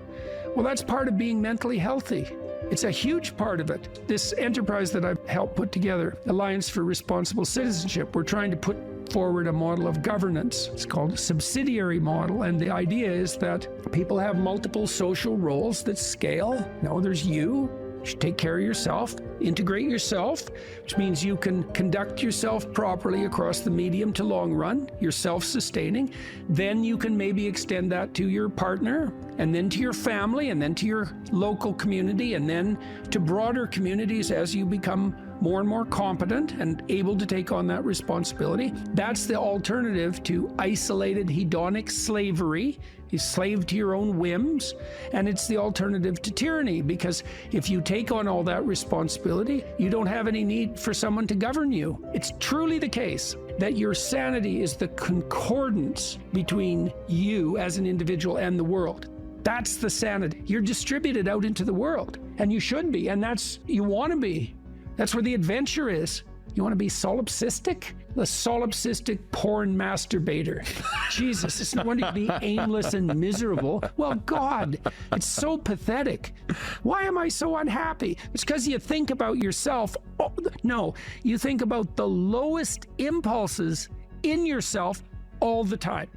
Well, that's part of being mentally healthy. It's a huge part of it. This enterprise that I've helped put together, Alliance for Responsible Citizenship, we're trying to put forward a model of governance. It's called a subsidiary model, and the idea is that people have multiple social roles that scale. No, there's you. You should take care of yourself, integrate yourself, which means you can conduct yourself properly across the medium to long run. You're self-sustaining. Then you can maybe extend that to your partner, and then to your family, and then to your local community, and then to broader communities as you become more and more competent and able to take on that responsibility. That's the alternative to isolated hedonic slavery. You're slave to your own whims. And it's the alternative to tyranny, because if you take on all that responsibility, you don't have any need for someone to govern you. It's truly the case that your sanity is the concordance between you as an individual and the world. That's the sanity. You're distributed out into the world, and you should be, and you want to be. That's where the adventure is. You want to be solipsistic? The solipsistic porn masturbator. Jesus, it's no wonder you be aimless and miserable. Well, God, it's so pathetic. Why am I so unhappy? It's because you think about yourself. Oh, no, you think about the lowest impulses in yourself all the time.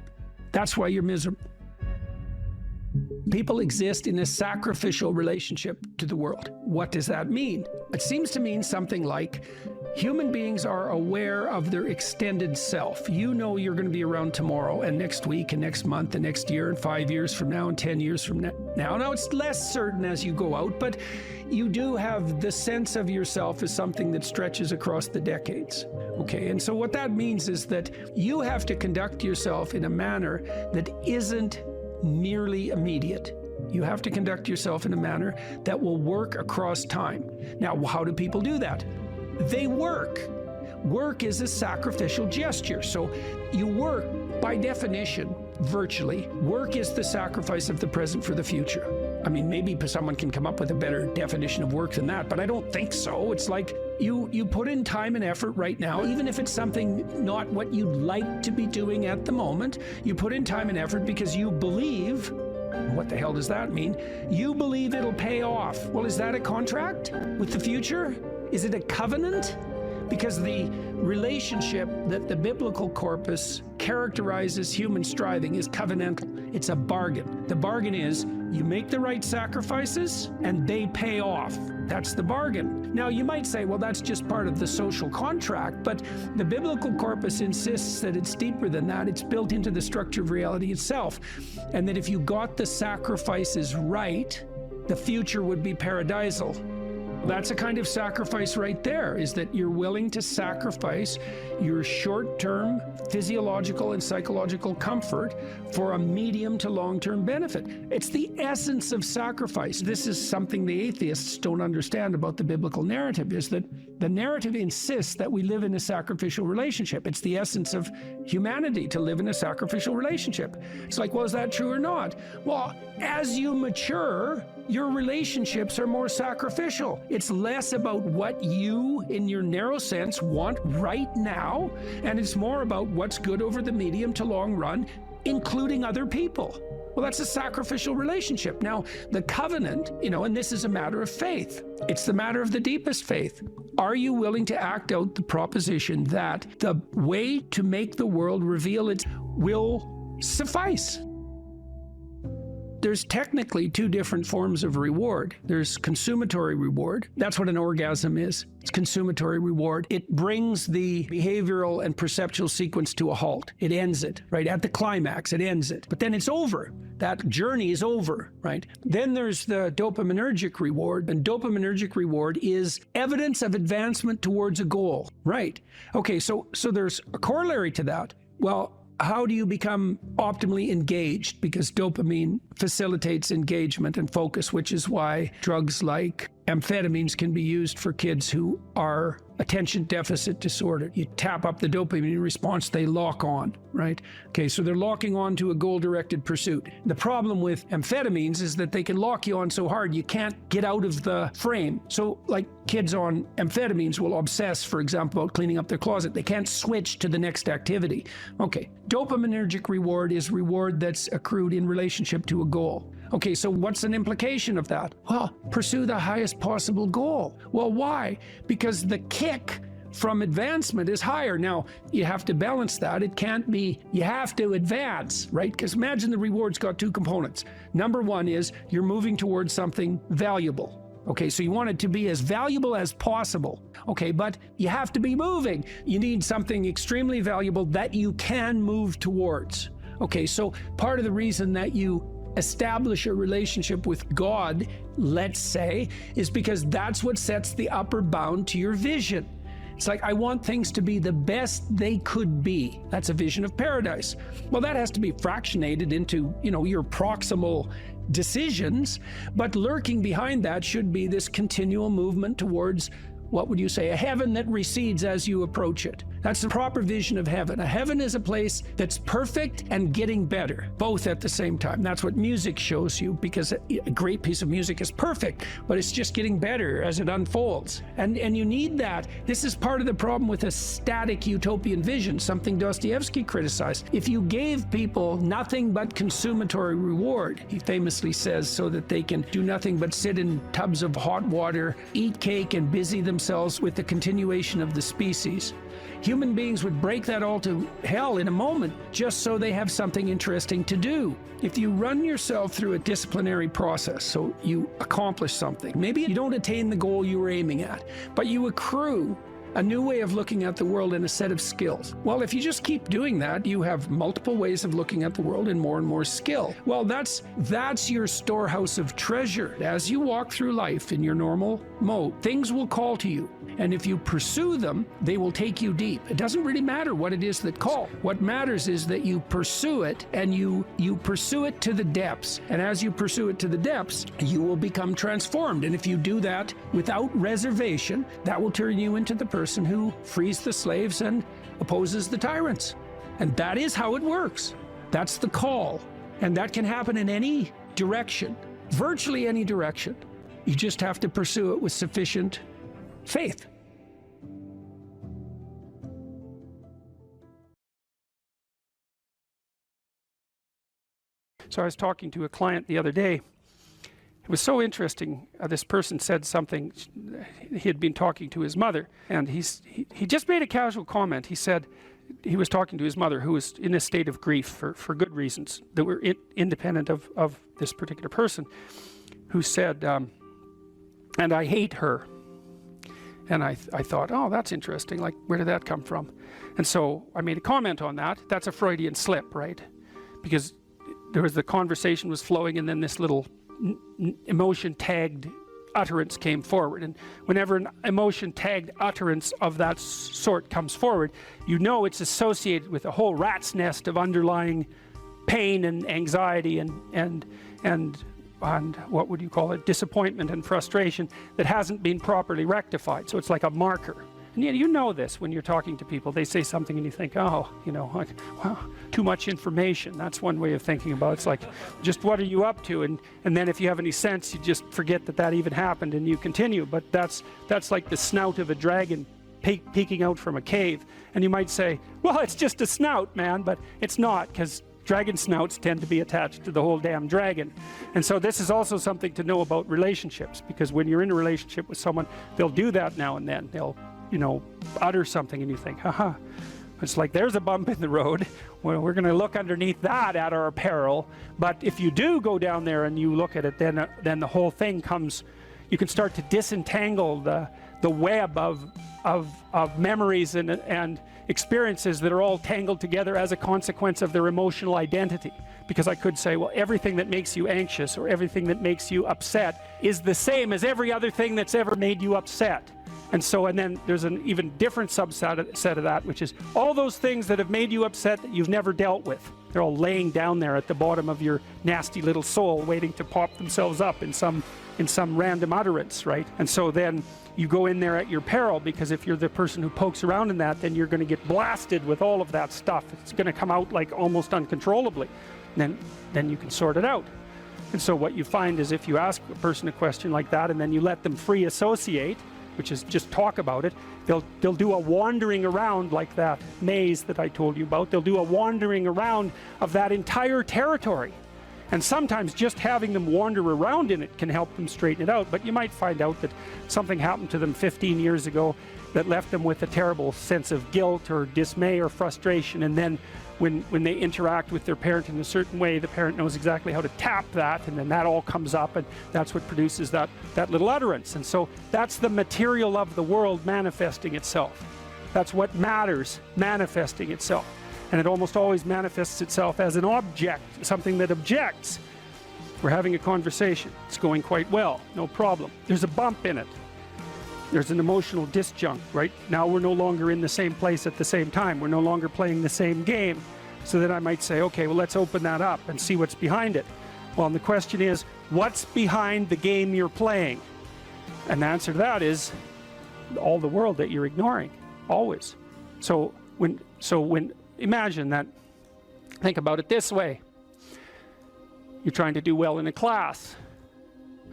That's why you're miserable. People exist in a sacrificial relationship to the world. What does that mean? It seems to mean something like human beings are aware of their extended self. You know you're going to be around tomorrow and next week and next month and next year and 5 years from now and 10 years from now. Now it's less certain as you go out, but you do have the sense of yourself as something that stretches across the decades. Okay, and so what that means is that you have to conduct yourself in a manner that isn't merely immediate. You have to conduct yourself in a manner that will work across time. Now, how do people do that? They work. Work is a sacrificial gesture. So you work, by definition, virtually. Work is the sacrifice of the present for the future. I mean, maybe someone can come up with a better definition of work than that, but I don't think so. It's like you put in time and effort right now, even if it's something not what you'd like to be doing at the moment. You put in time and effort because you believe. What the hell does that mean? You believe it'll pay off. Well, is that a contract with the future? Is it a covenant? Because the relationship that the biblical corpus characterizes human striving is covenantal. It's a bargain. The bargain is you make the right sacrifices and they pay off. That's the bargain. Now, you might say, well, that's just part of the social contract, but the biblical corpus insists that it's deeper than that. It's built into the structure of reality itself. And that if you got the sacrifices right, the future would be paradisal. That's a kind of sacrifice right there, is that you're willing to sacrifice your short-term physiological and psychological comfort for a medium to long-term benefit. It's the essence of sacrifice. This is something the atheists don't understand about the biblical narrative, is that the narrative insists that we live in a sacrificial relationship. It's the essence of humanity to live in a sacrificial relationship. It's like, well, is that true or not? Well, as you mature, your relationships are more sacrificial. It's less about what you, in your narrow sense, want right now, and it's more about what's good over the medium to long run, including other people. Well, that's a sacrificial relationship. Now, the covenant, and this is a matter of faith. It's the matter of the deepest faith. Are you willing to act out the proposition that the way to make the world reveal its will suffice? There's technically two different forms of reward. There's consummatory reward. That's what an orgasm is. It's consummatory reward. It brings the behavioral and perceptual sequence to a halt. It ends it, right? At the climax, it ends it. But then it's over. That journey is over, right? Then there's the dopaminergic reward, and dopaminergic reward is evidence of advancement towards a goal, right? Okay, so there's a corollary to that. Well, how do you become optimally engaged? Because dopamine facilitates engagement and focus, which is why drugs like amphetamines can be used for kids who are attention deficit disorder. You tap up the dopamine response, they lock on, right? Okay, so they're locking on to a goal-directed pursuit. The problem with amphetamines is that they can lock you on so hard you can't get out of the frame. So like kids on amphetamines will obsess, for example, about cleaning up their closet. They can't switch to the next activity. Okay, dopaminergic reward is reward that's accrued in relationship to a goal. Okay, so what's an implication of that? Well, pursue the highest possible goal. Well, why? Because the kick from advancement is higher. Now, you have to balance that. It can't be, you have to advance, right? Because imagine the reward's got two components. Number one is you're moving towards something valuable. Okay, so you want it to be as valuable as possible. Okay, but you have to be moving. You need something extremely valuable that you can move towards. Okay, so part of the reason that you establish a relationship with God, let's say, is because that's what sets the upper bound to your vision. It's like, I want things to be the best they could be. That's a vision of paradise. Well, that has to be fractionated into, your proximal decisions, but lurking behind that should be this continual movement towards, what would you say, a heaven that recedes as you approach it. That's the proper vision of heaven. A heaven is a place that's perfect and getting better, both at the same time. That's what music shows you, because a great piece of music is perfect, but it's just getting better as it unfolds. And you need that. This is part of the problem with a static utopian vision, something Dostoevsky criticized. If you gave people nothing but consummatory reward, he famously says, so that they can do nothing but sit in tubs of hot water, eat cake, and busy themselves with the continuation of the species, human beings would break that all to hell in a moment just so they have something interesting to do. If you run yourself through a disciplinary process, so you accomplish something, maybe you don't attain the goal you were aiming at, but you accrue a new way of looking at the world and a set of skills. Well, if you just keep doing that, you have multiple ways of looking at the world and more skill. Well, that's your storehouse of treasure. As you walk through life in your normal mode, things will call to you. And if you pursue them, they will take you deep. It doesn't really matter what it is that calls. What matters is that you pursue it, and you pursue it to the depths. And as you pursue it to the depths, you will become transformed. And if you do that without reservation, that will turn you into the person who frees the slaves and opposes the tyrants. And that is how it works. That's the call. And that can happen in any direction, virtually any direction. You just have to pursue it with sufficient faith. So I was talking to a client the other day. It was so interesting. This person said something. He had been talking to his mother, and he just made a casual comment. He said he was talking to his mother, who was in a state of grief for good reasons that were independent of this particular person, who said, and I hate her. And I thought, oh, that's interesting. Like, where did that come from? And so I made a comment on that. That's a Freudian slip, right? Because the conversation was flowing, and then this little emotion tagged utterance came forward. And whenever an emotion tagged utterance of that sort comes forward, you know it's associated with a whole rat's nest of underlying pain and anxiety and what would you call it, disappointment and frustration that hasn't been properly rectified. So it's like a marker. And you know this when you're talking to people. They say something and you think, oh, like, wow, too much information. That's one way of thinking about it. It's like, just what are you up to? And then if you have any sense, you just forget that even happened and you continue. But that's like the snout of a dragon peeking out from a cave. And you might say, well, it's just a snout, man. But it's not, because dragon snouts tend to be attached to the whole damn dragon. And so this is also something to know about relationships, because when you're in a relationship with someone, they'll do that now and then. They'll utter something and you think, haha. It's like, there's a bump in the road. Well, we're going to look underneath that at our peril. But if you do go down there and you look at it, then the whole thing comes, you can start to disentangle the web of memories and experiences that are all tangled together as a consequence of their emotional identity. Because I could say, well, everything that makes you anxious or everything that makes you upset is the same as every other thing that's ever made you upset. And then there's an even different subset of that, which is all those things that have made you upset that you've never dealt with. They're all laying down there at the bottom of your nasty little soul, waiting to pop themselves up in some random utterance, right? And so then you go in there at your peril, because if you're the person who pokes around in that, then you're going to get blasted with all of that stuff. It's going to come out like almost uncontrollably. Then you can sort it out. And so what you find is, if you ask a person a question like that and then you let them free associate, which is just talk about it, they'll do a wandering around, like that maze that I told you about. They'll do a wandering around of that entire territory. And sometimes just having them wander around in it can help them straighten it out. But you might find out that something happened to them 15 years ago that left them with a terrible sense of guilt or dismay or frustration. And then when they interact with their parent in a certain way, the parent knows exactly how to tap that, and then that all comes up, and that's what produces that little utterance. And so that's the material of the world manifesting itself. That's what matters manifesting itself. And it almost always manifests itself as an object, something that objects. We're having a conversation. It's going quite well, no problem. There's a bump in it. There's an emotional disjunct, right? Now we're no longer in the same place at the same time. We're no longer playing the same game. So then I might say, okay, well, let's open that up and see what's behind it. Well, and the question is, what's behind the game you're playing? And the answer to that is all the world that you're ignoring, always. So when imagine that, think about it this way. You're trying to do well in a class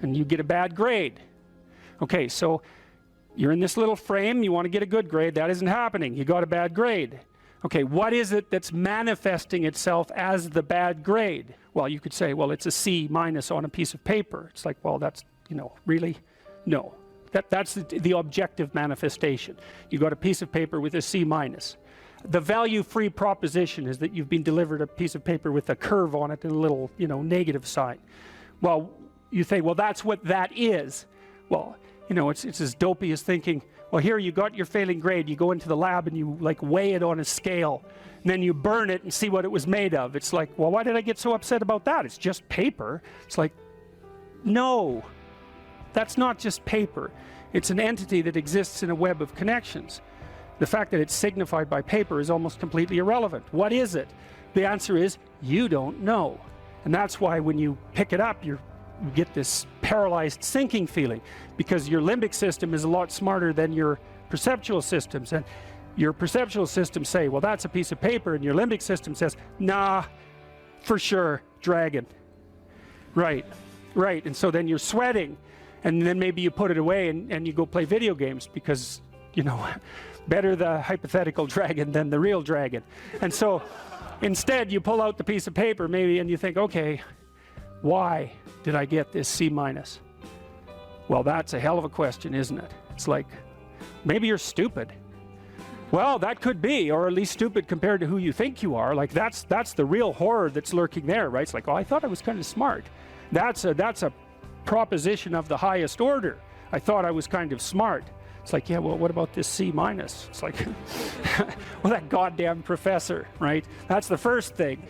and you get a bad grade. Okay, so you're in this little frame, you want to get a good grade, that isn't happening, you got a bad grade. Okay, what is it that's manifesting itself as the bad grade? Well, you could say, well, it's a C- on a piece of paper. It's like, well, that's, really? No. That's the objective manifestation. You got a piece of paper with a C-. The value-free proposition is that you've been delivered a piece of paper with a curve on it and a little, negative sign. Well, you think, well, that's what that is. Well, it's as dopey as thinking, well, here you got your failing grade, you go into the lab and you weigh it on a scale, and then you burn it and see what it was made of. It's like, well, why did I get so upset about that? It's just paper. It's like, no, that's not just paper. It's an entity that exists in a web of connections. The fact that it's signified by paper is almost completely irrelevant. What is it? The answer is, you don't know. And that's why when you pick it up, you get this paralyzed sinking feeling, because your limbic system is a lot smarter than your perceptual systems. And your perceptual systems say, well, that's a piece of paper, and your limbic system says, nah, for sure, dragon. Right. And so then you're sweating, and then maybe you put it away and you go play video games because, better the hypothetical dragon than the real dragon. And so instead you pull out the piece of paper maybe and you think, okay, why did I get this C-? Well, that's a hell of a question, isn't it? It's like, maybe you're stupid. Well, that could be, or at least stupid compared to who you think you are. Like that's the real horror that's lurking there, right? It's like, oh, I thought I was kind of smart. That's a proposition of the highest order. I thought I was kind of smart. It's like, yeah, well, what about this C-? It's like, well, that goddamn professor, right? That's the first thing.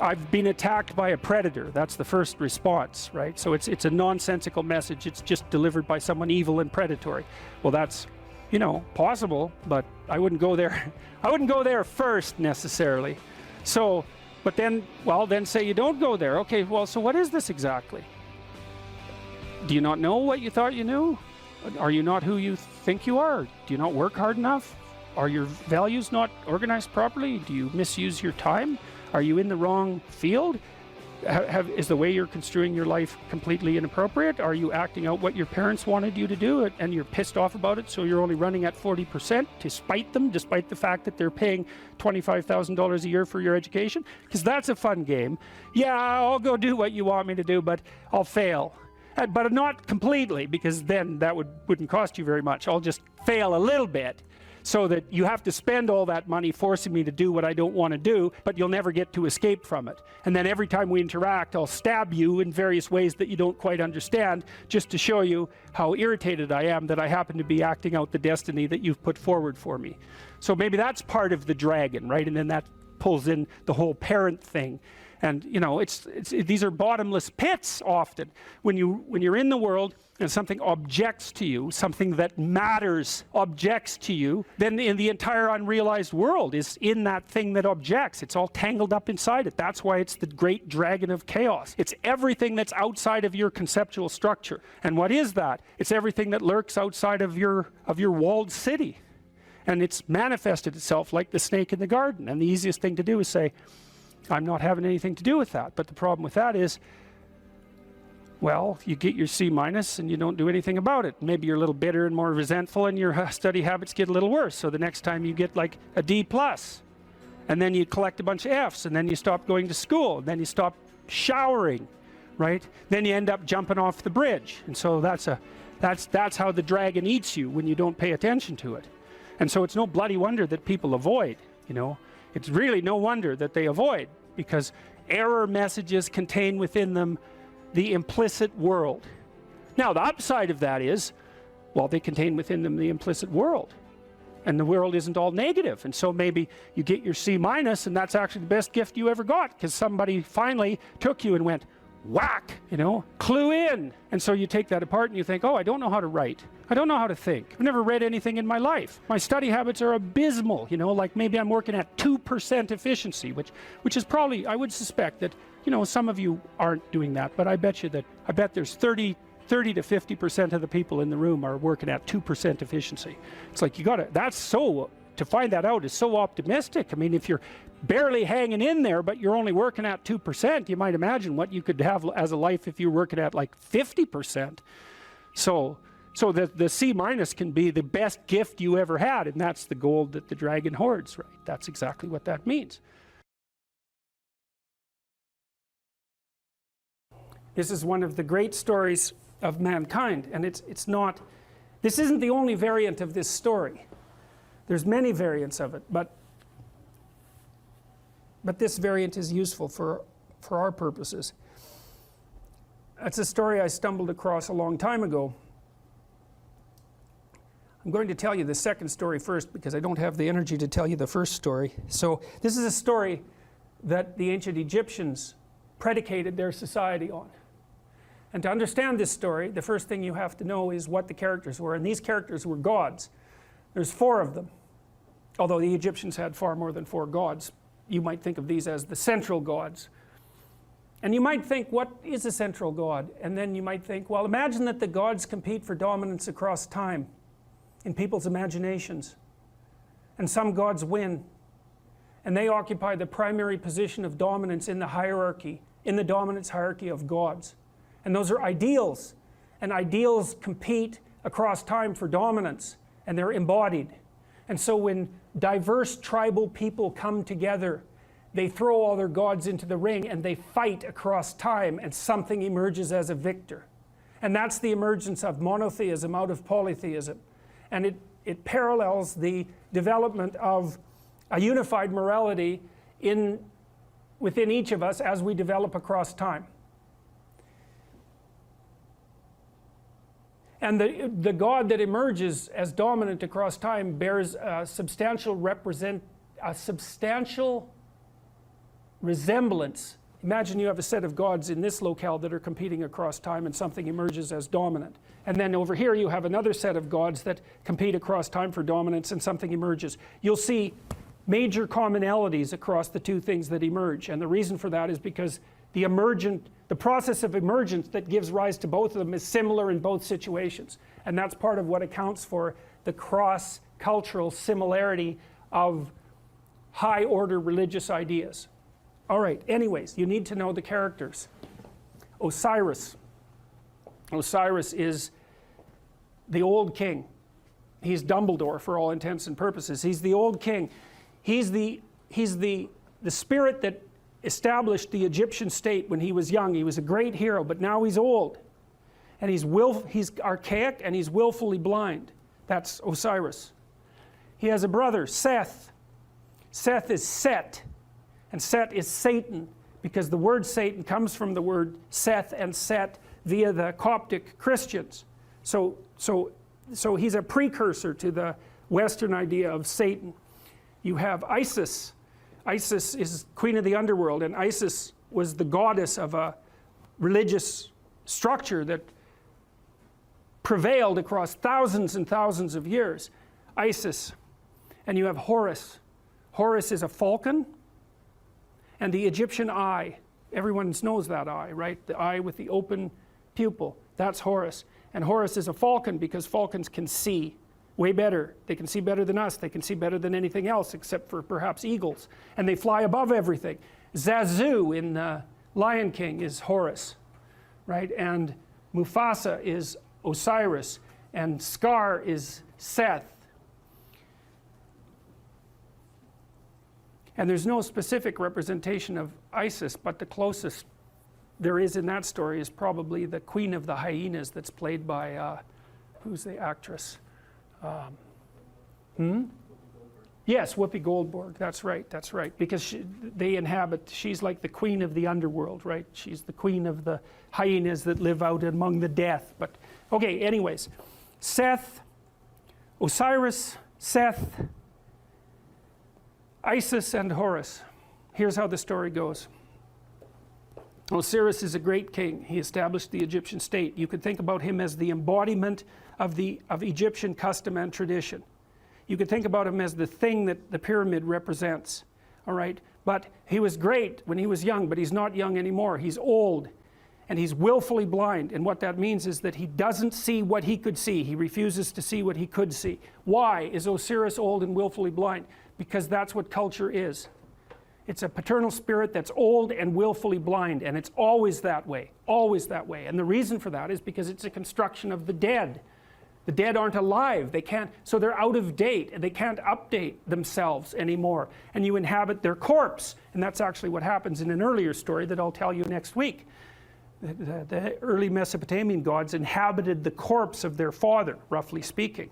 I've been attacked by a predator. That's the first response, right? So it's a nonsensical message. It's just delivered by someone evil and predatory. Well, that's, possible, but I wouldn't go there. I wouldn't go there first necessarily. So, but then say you don't go there. Okay, well, so what is this exactly? Do you not know what you thought you knew? Are you not who you think you are? Do you not work hard enough? Are your values not organized properly? Do you misuse your time? Are you in the wrong field? Is the way you're construing your life completely inappropriate? Are you acting out what your parents wanted you to do and you're pissed off about it, so you're only running at 40% to spite them, despite the fact that they're paying $25,000 a year for your education? Because that's a fun game. Yeah, I'll go do what you want me to do, but I'll fail. But not completely, because then that wouldn't cost you very much. I'll just fail a little bit, so that you have to spend all that money forcing me to do what I don't want to do, but you'll never get to escape from it. And then every time we interact, I'll stab you in various ways that you don't quite understand, just to show you how irritated I am that I happen to be acting out the destiny that you've put forward for me. So maybe that's part of the dragon, right? And then that pulls in the whole parent thing. And these are bottomless pits often. When you're in the world and something objects to you, something that matters objects to you, then the entire unrealized world is in that thing that objects. It's all tangled up inside it. That's why it's the great dragon of chaos. It's everything that's outside of your conceptual structure. And what is that? It's everything that lurks outside of your walled city. And it's manifested itself like the snake in the garden. And the easiest thing to do is say, I'm not having anything to do with that. But the problem with that is, well, you get your C- and you don't do anything about it. Maybe you're a little bitter and more resentful, and your study habits get a little worse. So the next time you get like a D+, and then you collect a bunch of Fs, and then you stop going to school, and then you stop showering, right? Then you end up jumping off the bridge. And so that's how the dragon eats you when you don't pay attention to it. And so it's no bloody wonder that people avoid, It's really no wonder that they avoid, because error messages contain within them the implicit world. Now, the upside of that is, well, they contain within them the implicit world. And the world isn't all negative. And so maybe you get your C-, and that's actually the best gift you ever got, because somebody finally took you and went, whack, you know, clue in. And so you take that apart and you think, oh, I don't know how to write. I don't know how to think. I've never read anything in my life. My study habits are abysmal, you know, like maybe I'm working at 2% efficiency, which is probably, I would suspect that, you know, some of you aren't doing that, but I bet there's 30 to 50% of the people in the room are working at 2% efficiency. It's like, to find that out is so optimistic. I mean, if you're barely hanging in there, but you're only working at 2%, you might imagine what you could have as a life if you're working at like 50%. So the C- can be the best gift you ever had, and that's the gold that the dragon hoards, right? That's exactly what that means. This is one of the great stories of mankind, and this isn't the only variant of this story. There's many variants of it, but this variant is useful for our purposes. That's a story I stumbled across a long time ago. I'm going to tell you the second story first because I don't have the energy to tell you the first story. So this is a story that the ancient Egyptians predicated their society on. And to understand this story, the first thing you have to know is what the characters were. And these characters were gods. There's 4 of them. Although the Egyptians had far more than 4 gods. You might think of these as the central gods. And you might think, what is a central god? And then you might think, well, imagine that the gods compete for dominance across time in people's imaginations. And some gods win. And they occupy the primary position of dominance in the hierarchy, in the dominance hierarchy of gods. And those are ideals. And ideals compete across time for dominance. And they're embodied. And so when diverse tribal people come together, they throw all their gods into the ring and they fight across time, and something emerges as a victor. And that's the emergence of monotheism out of polytheism. And it parallels the development of a unified morality within each of us as we develop across time. And the God that emerges as dominant across time bears a substantial resemblance. Imagine you have a set of gods in this locale that are competing across time, and something emerges as dominant. And then over here you have another set of gods that compete across time for dominance, and something emerges. You'll see major commonalities across the 2 things that emerge. And the reason for that is because the process of emergence that gives rise to both of them is similar in both situations. And that's part of what accounts for the cross-cultural similarity of high-order religious ideas. All right, anyways, you need to know the characters. Osiris. Osiris is the old king. He's Dumbledore for all intents and purposes. He's the old king. He's the spirit that established the Egyptian state when he was young. He was a great hero, but now he's old. And he's archaic, and he's willfully blind. That's Osiris. He has a brother, Seth. Seth is Set, and Set is Satan, because the word Satan comes from the word Seth and Set via the Coptic Christians. So he's a precursor to the Western idea of Satan. You have Isis. Isis is queen of the underworld, and Isis was the goddess of a religious structure that prevailed across thousands and thousands of years. Isis. And you have Horus. Horus is a falcon, and the Egyptian eye. Everyone knows that eye, right? The eye with the open pupil. That's Horus. And Horus is a falcon because falcons can see way better. They can see better than us. They can see better than anything else except for perhaps eagles. And they fly above everything. Zazu in Lion King is Horus, right? And Mufasa is Osiris. And Scar is Seth. And there's no specific representation of Isis, but the closest there is in that story is probably the Queen of the Hyenas that's played by, who's the actress? Yes, Whoopi Goldberg. That's right. Because she's like the queen of the underworld, right? She's the queen of the hyenas that live out among the death. But, okay, anyways. Seth, Osiris, Seth, Isis, and Horus. Here's how the story goes. Osiris is a great king. He established the Egyptian state. You could think about him as the embodiment of Egyptian custom and tradition. You could think about him as the thing that the pyramid represents. All right? But he was great when he was young, but he's not young anymore. He's old, and he's willfully blind. And what that means is that he doesn't see what he could see. He refuses to see what he could see. Why is Osiris old and willfully blind? Because that's what culture is. It's a paternal spirit that's old and willfully blind, and it's always that way, always that way. And the reason for that is because it's a construction of the dead. The dead aren't alive. They can't, so they're out of date, and they can't update themselves anymore. And you inhabit their corpse. And that's actually what happens in an earlier story that I'll tell you next week. The early Mesopotamian gods inhabited the corpse of their father, roughly speaking.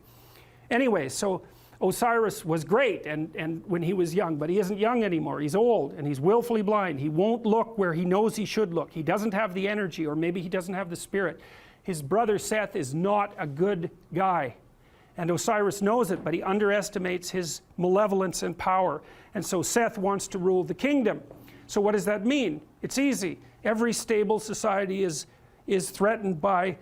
Anyway, so Osiris was great and when he was young, but he isn't young anymore. He's old and he's willfully blind. He won't look where he knows he should look. He doesn't have the energy, or maybe he doesn't have the spirit. His brother Seth is not a good guy, and Osiris knows it, but he underestimates his malevolence and power. And so Seth wants to rule the kingdom. So what does that mean? It's easy. Every stable society is threatened by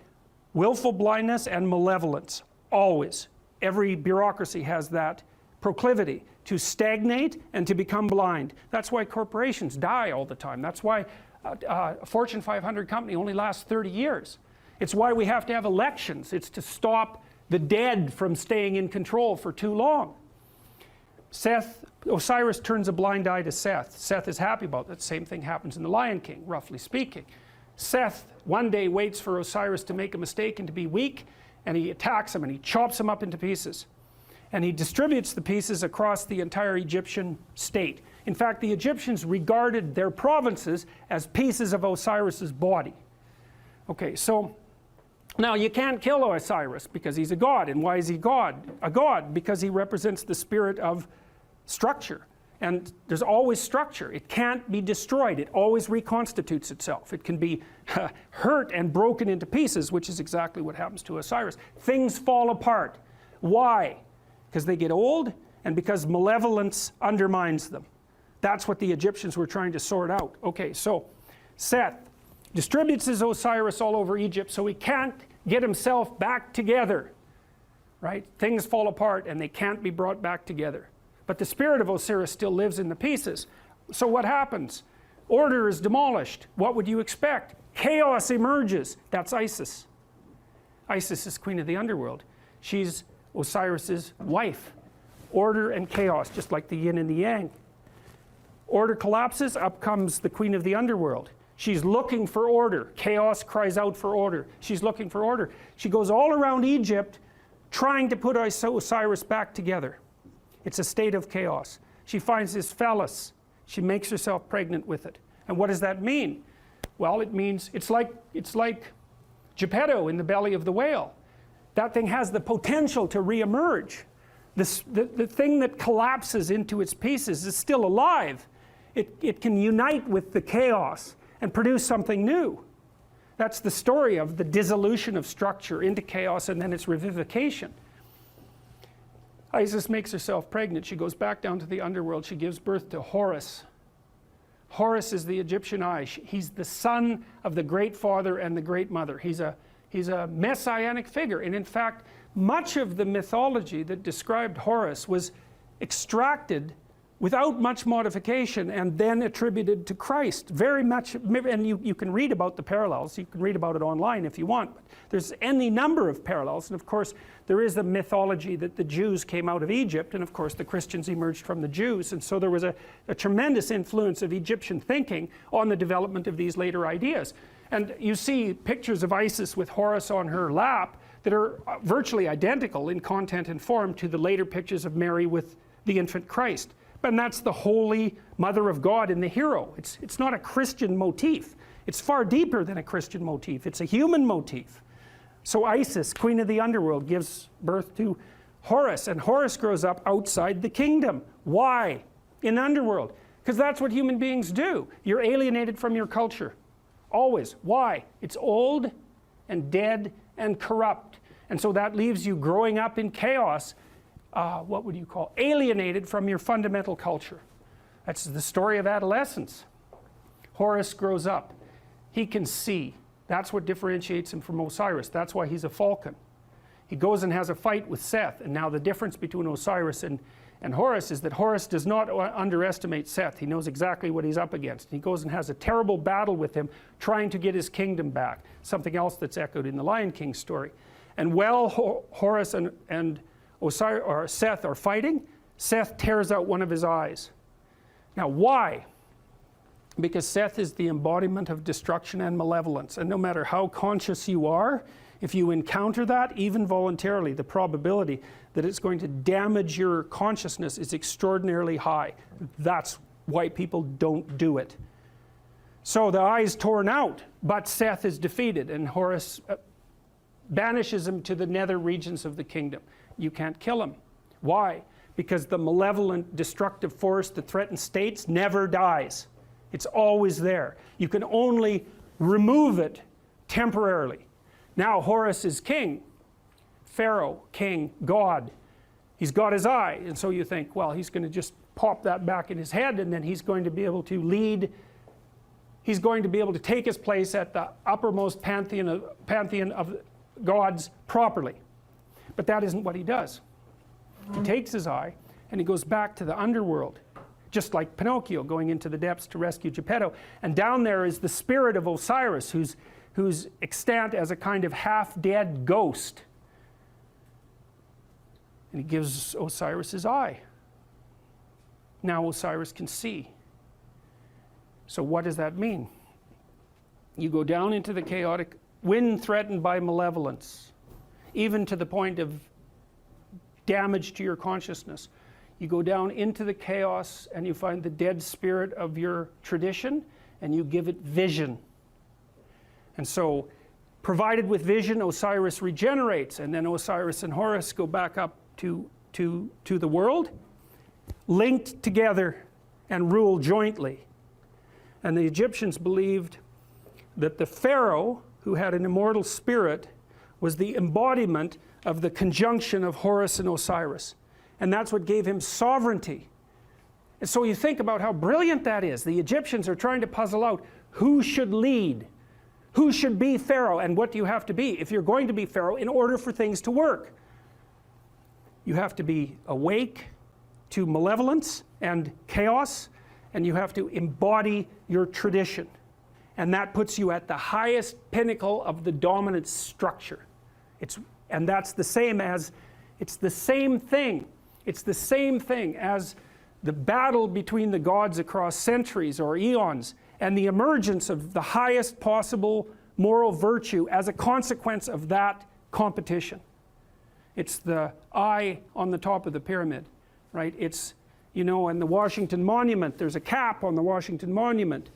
willful blindness and malevolence, always. Every bureaucracy has that proclivity to stagnate and to become blind. That's why corporations die all the time. That's why a Fortune 500 company only lasts 30 years. It's why we have to have elections. It's to stop the dead from staying in control for too long. Osiris turns a blind eye to Seth. Seth is happy about that. Same thing happens in The Lion King, roughly speaking. Seth one day waits for Osiris to make a mistake and to be weak, and he attacks him and he chops him up into pieces. And he distributes the pieces across the entire Egyptian state. In fact, the Egyptians regarded their provinces as pieces of Osiris's body. Okay, so now you can't kill Osiris because he's a god. And why is he God? A god because he represents the spirit of structure. And there's always structure. It can't be destroyed. It always reconstitutes itself. It can be hurt and broken into pieces, which is exactly what happens to Osiris. Things fall apart. Why? Because they get old and because malevolence undermines them. That's what the Egyptians were trying to sort out. Okay, so Seth distributes his Osiris all over Egypt so he can't get himself back together. Right? Things fall apart and they can't be brought back together. But the spirit of Osiris still lives in the pieces. So what happens? Order is demolished. What would you expect? Chaos emerges. That's Isis. Isis is queen of the underworld. She's Osiris's wife. Order and chaos, just like the yin and the yang. Order collapses, up comes the queen of the underworld. She's looking for order. Chaos cries out for order. She's looking for order. She goes all around Egypt trying to put Osiris back together. It's a state of chaos. She finds his phallus. She makes herself pregnant with it. And what does that mean? Well, it means it's like Geppetto in the belly of the whale. That thing has the potential to reemerge. The thing that collapses into its pieces is still alive. It can unite with the chaos and produce something new. That's the story of the dissolution of structure into chaos and then its revivification. Isis makes herself pregnant. She goes back down to the underworld. She gives birth to Horus. Horus is the Egyptian eye. He's the son of the great father and the great mother. He's a messianic figure. And in fact, much of the mythology that described Horus was extracted without much modification and then attributed to Christ. Very much, and you can read about the parallels. You can read about it online if you want. But there's any number of parallels. And of course, there is the mythology that the Jews came out of Egypt, and of course the Christians emerged from the Jews. And so there was a tremendous influence of Egyptian thinking on the development of these later ideas. And you see pictures of Isis with Horus on her lap that are virtually identical in content and form to the later pictures of Mary with the infant Christ. And that's the holy mother of God in the hero. It's not a Christian motif. It's far deeper than a Christian motif. It's a human motif. So Isis, queen of the underworld, gives birth to Horus, and Horus grows up outside the kingdom. Why? In the underworld. Because that's what human beings do. You're alienated from your culture. Always. Why? It's old and dead and corrupt. And so that leaves you growing up in chaos. What would you call? Alienated from your fundamental culture. That's the story of adolescence. Horus grows up. He can see. That's what differentiates him from Osiris. That's why he's a falcon. He goes and has a fight with Seth. And now the difference between Osiris and Horus is that Horus does not underestimate Seth. He knows exactly what he's up against. He goes and has a terrible battle with him, trying to get his kingdom back. Something else that's echoed in the Lion King story. And while Horus and Osiris, or Seth are fighting, Seth tears out one of his eyes. Now why? Because Seth is the embodiment of destruction and malevolence. And no matter how conscious you are, if you encounter that, even voluntarily, the probability that it's going to damage your consciousness is extraordinarily high. That's why people don't do it. So the eye is torn out, but Seth is defeated, and Horus banishes him to the nether regions of the kingdom. You can't kill him. Why? Because the malevolent, destructive force that threatens states never dies. It's always there. You can only remove it temporarily. Now Horus is king, Pharaoh, king, God. He's got his eye, and so you think, well, he's going to just pop that back in his head, and then he's going to be able to lead. He's going to be able to take his place at the uppermost pantheon of gods properly. But that isn't what he does. He takes his eye and he goes back to the underworld, just like Pinocchio going into the depths to rescue Geppetto. And down there is the spirit of Osiris, who's extant as a kind of half-dead ghost. And he gives Osiris his eye. Now Osiris can see. So what does that mean? You go down into the chaotic, when threatened by malevolence, even to the point of damage to your consciousness. You go down into the chaos and you find the dead spirit of your tradition and you give it vision. And so, provided with vision, Osiris regenerates, and then Osiris and Horus go back up to the world, linked together and rule jointly. And the Egyptians believed that the Pharaoh, who had an immortal spirit, was the embodiment of the conjunction of Horus and Osiris. And that's what gave him sovereignty. And so you think about how brilliant that is. The Egyptians are trying to puzzle out who should lead, who should be Pharaoh, and what do you have to be if you're going to be Pharaoh in order for things to work. You have to be awake to malevolence and chaos, and you have to embody your tradition. And that puts you at the highest pinnacle of the dominant structure. And that's the same as, it's the same thing. It's the same thing as the battle between the gods across centuries or eons and the emergence of the highest possible moral virtue as a consequence of that competition. It's the eye on the top of the pyramid, right? It's, you know, in the Washington Monument, there's a cap on the Washington Monument.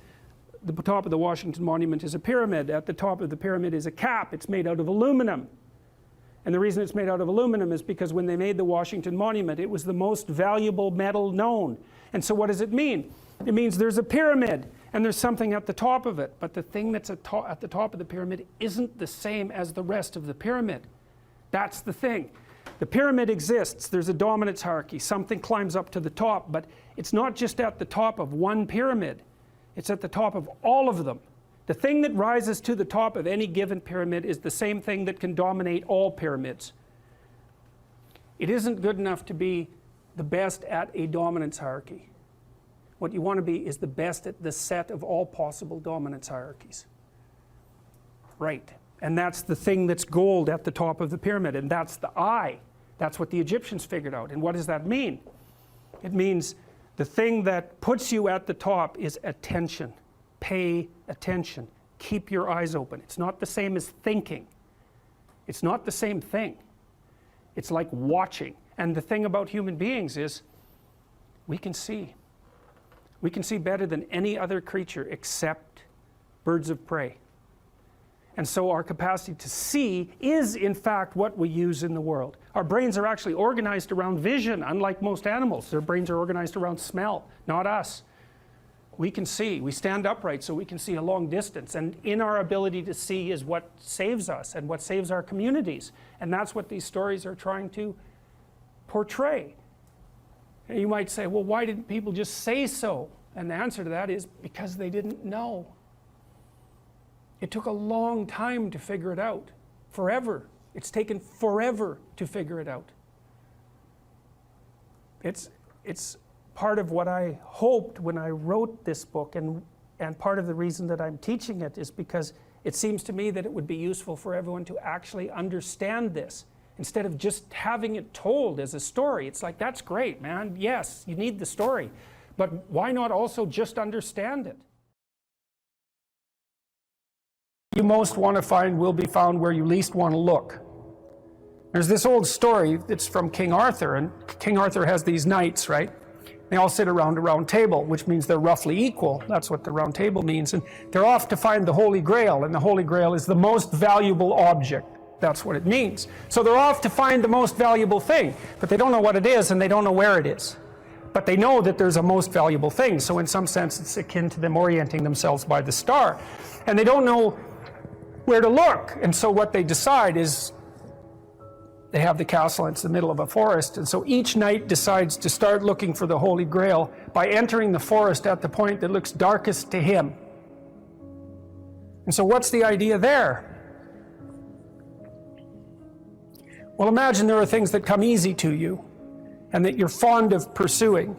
The top of the Washington Monument is a pyramid. At the top of the pyramid is a cap. It's made out of aluminum. And the reason it's made out of aluminum is because when they made the Washington Monument, it was the most valuable metal known. And so what does it mean? It means there's a pyramid and there's something at the top of it. But the thing that's at the top of the pyramid isn't the same as the rest of the pyramid. That's the thing. The pyramid exists. There's a dominance hierarchy. Something climbs up to the top, but it's not just at the top of one pyramid. It's at the top of all of them. The thing that rises to the top of any given pyramid is the same thing that can dominate all pyramids. It isn't good enough to be the best at a dominance hierarchy. What you want to be is the best at the set of all possible dominance hierarchies. Right. And that's the thing that's gold at the top of the pyramid, and that's the eye. That's what the Egyptians figured out. And what does that mean? It means the thing that puts you at the top is attention. Pay attention. Keep your eyes open. It's not the same as thinking. It's not the same thing. It's like watching. And the thing about human beings is we can see. We can see better than any other creature except birds of prey. And so our capacity to see is in fact what we use in the world. Our brains are actually organized around vision, unlike most animals. Their brains are organized around smell, not us. We can see. We stand upright so we can see a long distance. And in our ability to see is what saves us and what saves our communities. And that's what these stories are trying to portray. And you might say, well, why didn't people just say so? And the answer to that is because they didn't know. It took a long time to figure it out. Forever. It's taken forever to figure it out. It's part of what I hoped when I wrote this book, and part of the reason that I'm teaching it is because it seems to me that it would be useful for everyone to actually understand this instead of just having it told as a story. It's like, that's great, man. Yes, you need the story. But why not also just understand it? You most want to find will be found where you least want to look. There's this old story that's from King Arthur, and King Arthur has these knights, right? They all sit around a round table, which means they're roughly equal. That's what the round table means. And they're off to find the Holy Grail, and the Holy Grail is the most valuable object. That's what it means. So they're off to find the most valuable thing, but they don't know what it is, and they don't know where it is. But they know that there's a most valuable thing, so in some sense it's akin to them orienting themselves by the star. And they don't know where to look, and so what they decide is they have the castle, it's the middle of a forest, and so each knight decides to start looking for the Holy Grail by entering the forest at the point that looks darkest to him. And so what's the idea there? Well, imagine there are things that come easy to you, and that you're fond of pursuing,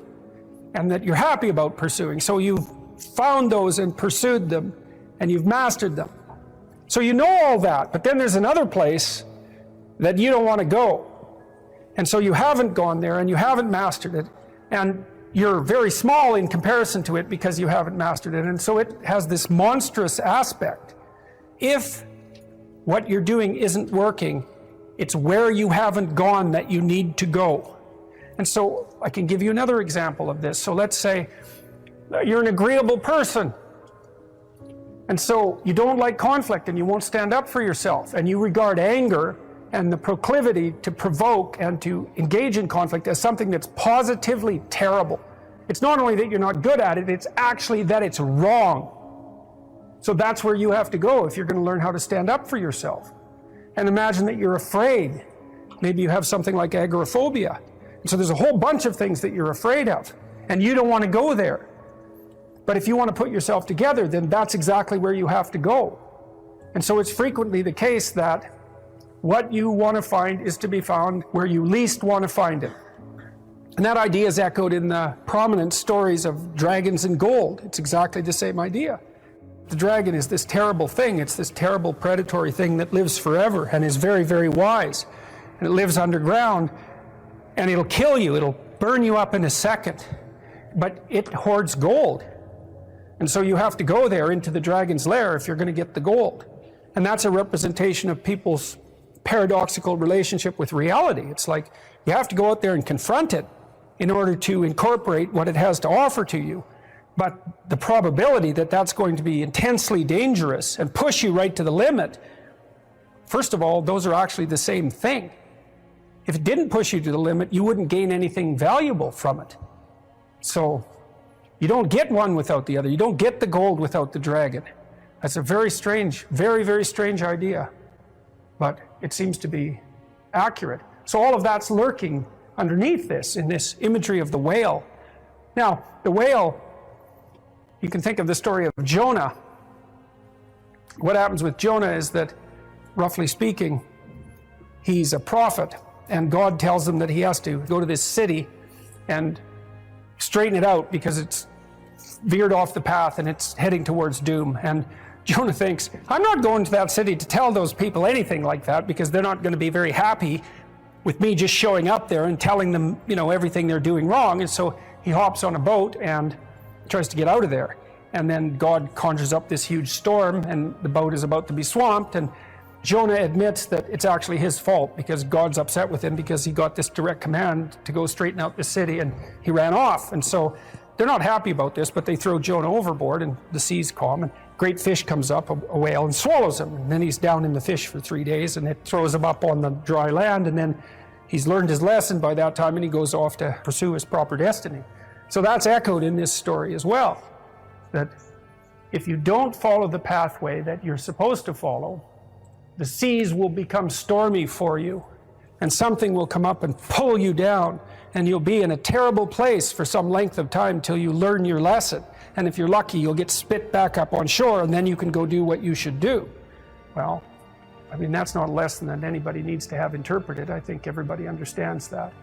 and that you're happy about pursuing. So you've found those and pursued them, and you've mastered them. So you know all that, but then there's another place that you don't want to go. And so you haven't gone there, and you haven't mastered it, and you're very small in comparison to it because you haven't mastered it. And so it has this monstrous aspect. If what you're doing isn't working, it's where you haven't gone that you need to go. And so I can give you another example of this. So let's say you're an agreeable person, and so you don't like conflict, and you won't stand up for yourself, and you regard anger and the proclivity to provoke and to engage in conflict as something that's positively terrible. It's not only that you're not good at it, it's actually that it's wrong. So that's where you have to go if you're going to learn how to stand up for yourself. And imagine that you're afraid. Maybe you have something like agoraphobia. And so there's a whole bunch of things that you're afraid of, and you don't want to go there. But if you want to put yourself together, then that's exactly where you have to go. And so it's frequently the case that what you want to find is to be found where you least want to find it. And that idea is echoed in the prominent stories of dragons and gold. It's exactly the same idea. The dragon is this terrible thing. It's this terrible predatory thing that lives forever and is very, very wise. And it lives underground, and it'll kill you. It'll burn you up in a second. But it hoards gold. And so you have to go there into the dragon's lair if you're going to get the gold. And that's a representation of people's paradoxical relationship with reality. It's like you have to go out there and confront it in order to incorporate what it has to offer to you. But the probability that that's going to be intensely dangerous and push you right to the limit, first of all, those are actually the same thing. If it didn't push you to the limit, you wouldn't gain anything valuable from it. So you don't get one without the other. You don't get the gold without the dragon. That's a very strange, very, very strange idea. But it seems to be accurate. So all of that's lurking underneath this, in this imagery of the whale. Now, the whale, you can think of the story of Jonah. What happens with Jonah is that, roughly speaking, he's a prophet, and God tells him that he has to go to this city and straighten it out because it's veered off the path and it's heading towards doom. And Jonah thinks, I'm not going to that city to tell those people anything like that because they're not going to be very happy with me just showing up there and telling them, everything they're doing wrong. And so he hops on a boat and tries to get out of there. And then God conjures up this huge storm, and the boat is about to be swamped, and Jonah admits that it's actually his fault because God's upset with him because he got this direct command to go straighten out the city, and he ran off. And so they're not happy about this, but they throw Jonah overboard, and the sea's calm, and a great fish comes up, a whale, and swallows him. And then he's down in the fish for 3 days, and it throws him up on the dry land, and then he's learned his lesson by that time, and he goes off to pursue his proper destiny. So that's echoed in this story as well, that if you don't follow the pathway that you're supposed to follow, the seas will become stormy for you, and something will come up and pull you down, and you'll be in a terrible place for some length of time till you learn your lesson. And if you're lucky, you'll get spit back up on shore, and then you can go do what you should do. Well, I mean, that's not a lesson that anybody needs to have interpreted. I think everybody understands that.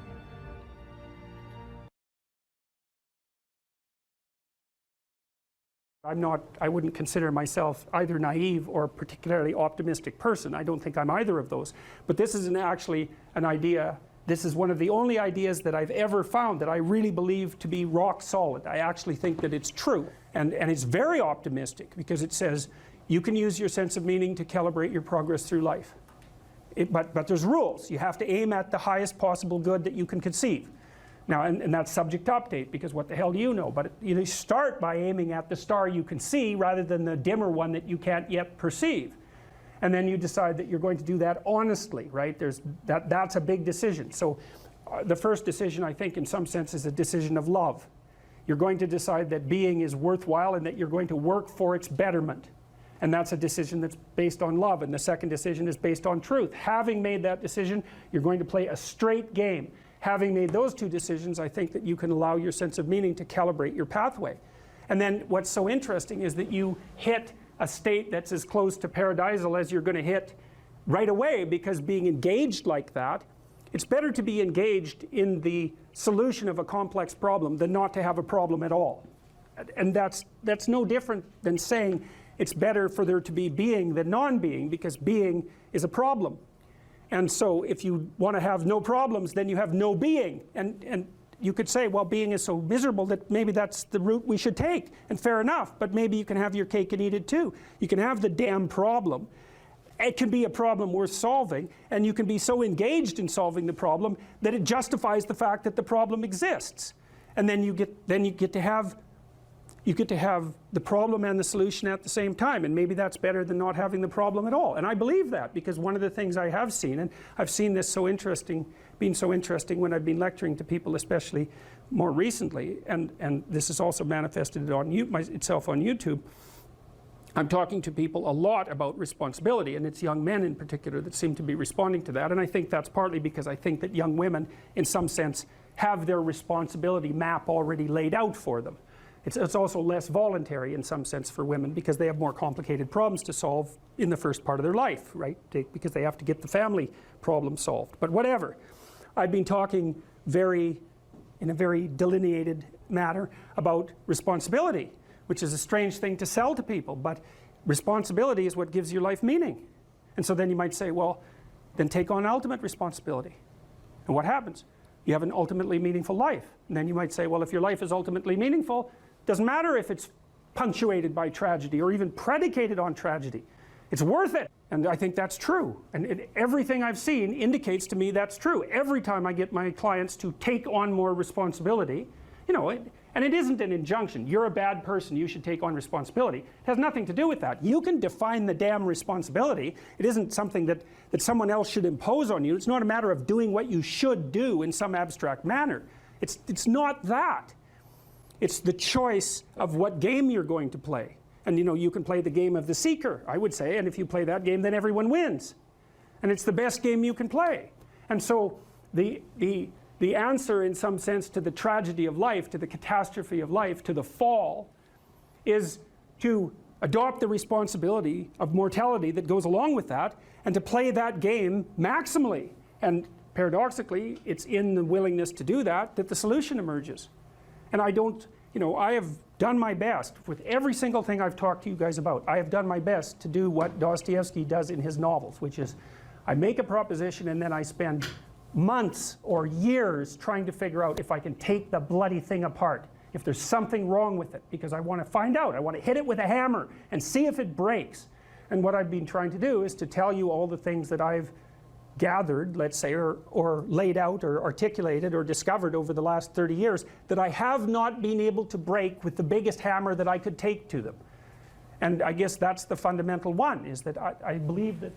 I wouldn't consider myself either naive or particularly optimistic person. I don't think I'm either of those. But this is actually an idea, this is one of the only ideas that I've ever found that I really believe to be rock solid. I actually think that it's true. And it's very optimistic because it says you can use your sense of meaning to calibrate your progress through life. But there's rules. You have to aim at the highest possible good that you can conceive. Now, and that's subject to update, because what the hell do you know? But you start by aiming at the star you can see rather than the dimmer one that you can't yet perceive. And then you decide that you're going to do that honestly, right? That's a big decision. So the first decision, I think, in some sense, is a decision of love. You're going to decide that being is worthwhile and that you're going to work for its betterment. And that's a decision that's based on love. And the second decision is based on truth. Having made that decision, you're going to play a straight game. Having made those two decisions, I think that you can allow your sense of meaning to calibrate your pathway. And then what's so interesting is that you hit a state that's as close to paradisal as you're going to hit right away, because being engaged like that, it's better to be engaged in the solution of a complex problem than not to have a problem at all. And that's no different than saying it's better for there to be being than non-being, because being is a problem. And so if you want to have no problems, then you have no being. And you could say, well, being is so miserable that maybe that's the route we should take. And fair enough, but maybe you can have your cake and eat it too. You can have the damn problem. It can be a problem worth solving, and you can be so engaged in solving the problem that it justifies the fact that the problem exists. And then you get to have the problem and the solution at the same time, and maybe that's better than not having the problem at all. And I believe that, because one of the things I have seen, and I've seen this being so interesting when I've been lecturing to people, especially more recently, and this is also manifested itself on YouTube. I'm talking to people a lot about responsibility, and it's young men in particular that seem to be responding to that. And I think that's partly because I think that young women, in some sense, have their responsibility map already laid out for them. It's also less voluntary in some sense for women, because they have more complicated problems to solve in the first part of their life, right? Because they have to get the family problem solved. But whatever. I've been talking in a very delineated manner about responsibility, which is a strange thing to sell to people, but responsibility is what gives your life meaning. And so then you might say, well, then take on ultimate responsibility. And what happens? You have an ultimately meaningful life. And then you might say, well, if your life is ultimately meaningful, doesn't matter if it's punctuated by tragedy or even predicated on tragedy. It's worth it. And I think that's true. And everything I've seen indicates to me that's true. Every time I get my clients to take on more responsibility, and it isn't an injunction. You're a bad person, you should take on responsibility. It has nothing to do with that. You can define the damn responsibility. It isn't something that someone else should impose on you. It's not a matter of doing what you should do in some abstract manner. It's not that. It's the choice of what game you're going to play. And you can play the game of the seeker, I would say, and if you play that game, then everyone wins. And it's the best game you can play. And so the answer, in some sense, to the tragedy of life, to the catastrophe of life, to the fall, is to adopt the responsibility of mortality that goes along with that, and to play that game maximally. And paradoxically, it's in the willingness to do that the solution emerges. And I have done my best with every single thing I've talked to you guys about. I have done my best to do what Dostoevsky does in his novels, which is I make a proposition and then I spend months or years trying to figure out if I can take the bloody thing apart, if there's something wrong with it, because I want to find out. I want to hit it with a hammer and see if it breaks. And what I've been trying to do is to tell you all the things that I've gathered, let's say, or laid out or articulated or discovered over the last 30 years that I have not been able to break with the biggest hammer that I could take to them. And I guess that's the fundamental one, is that I believe that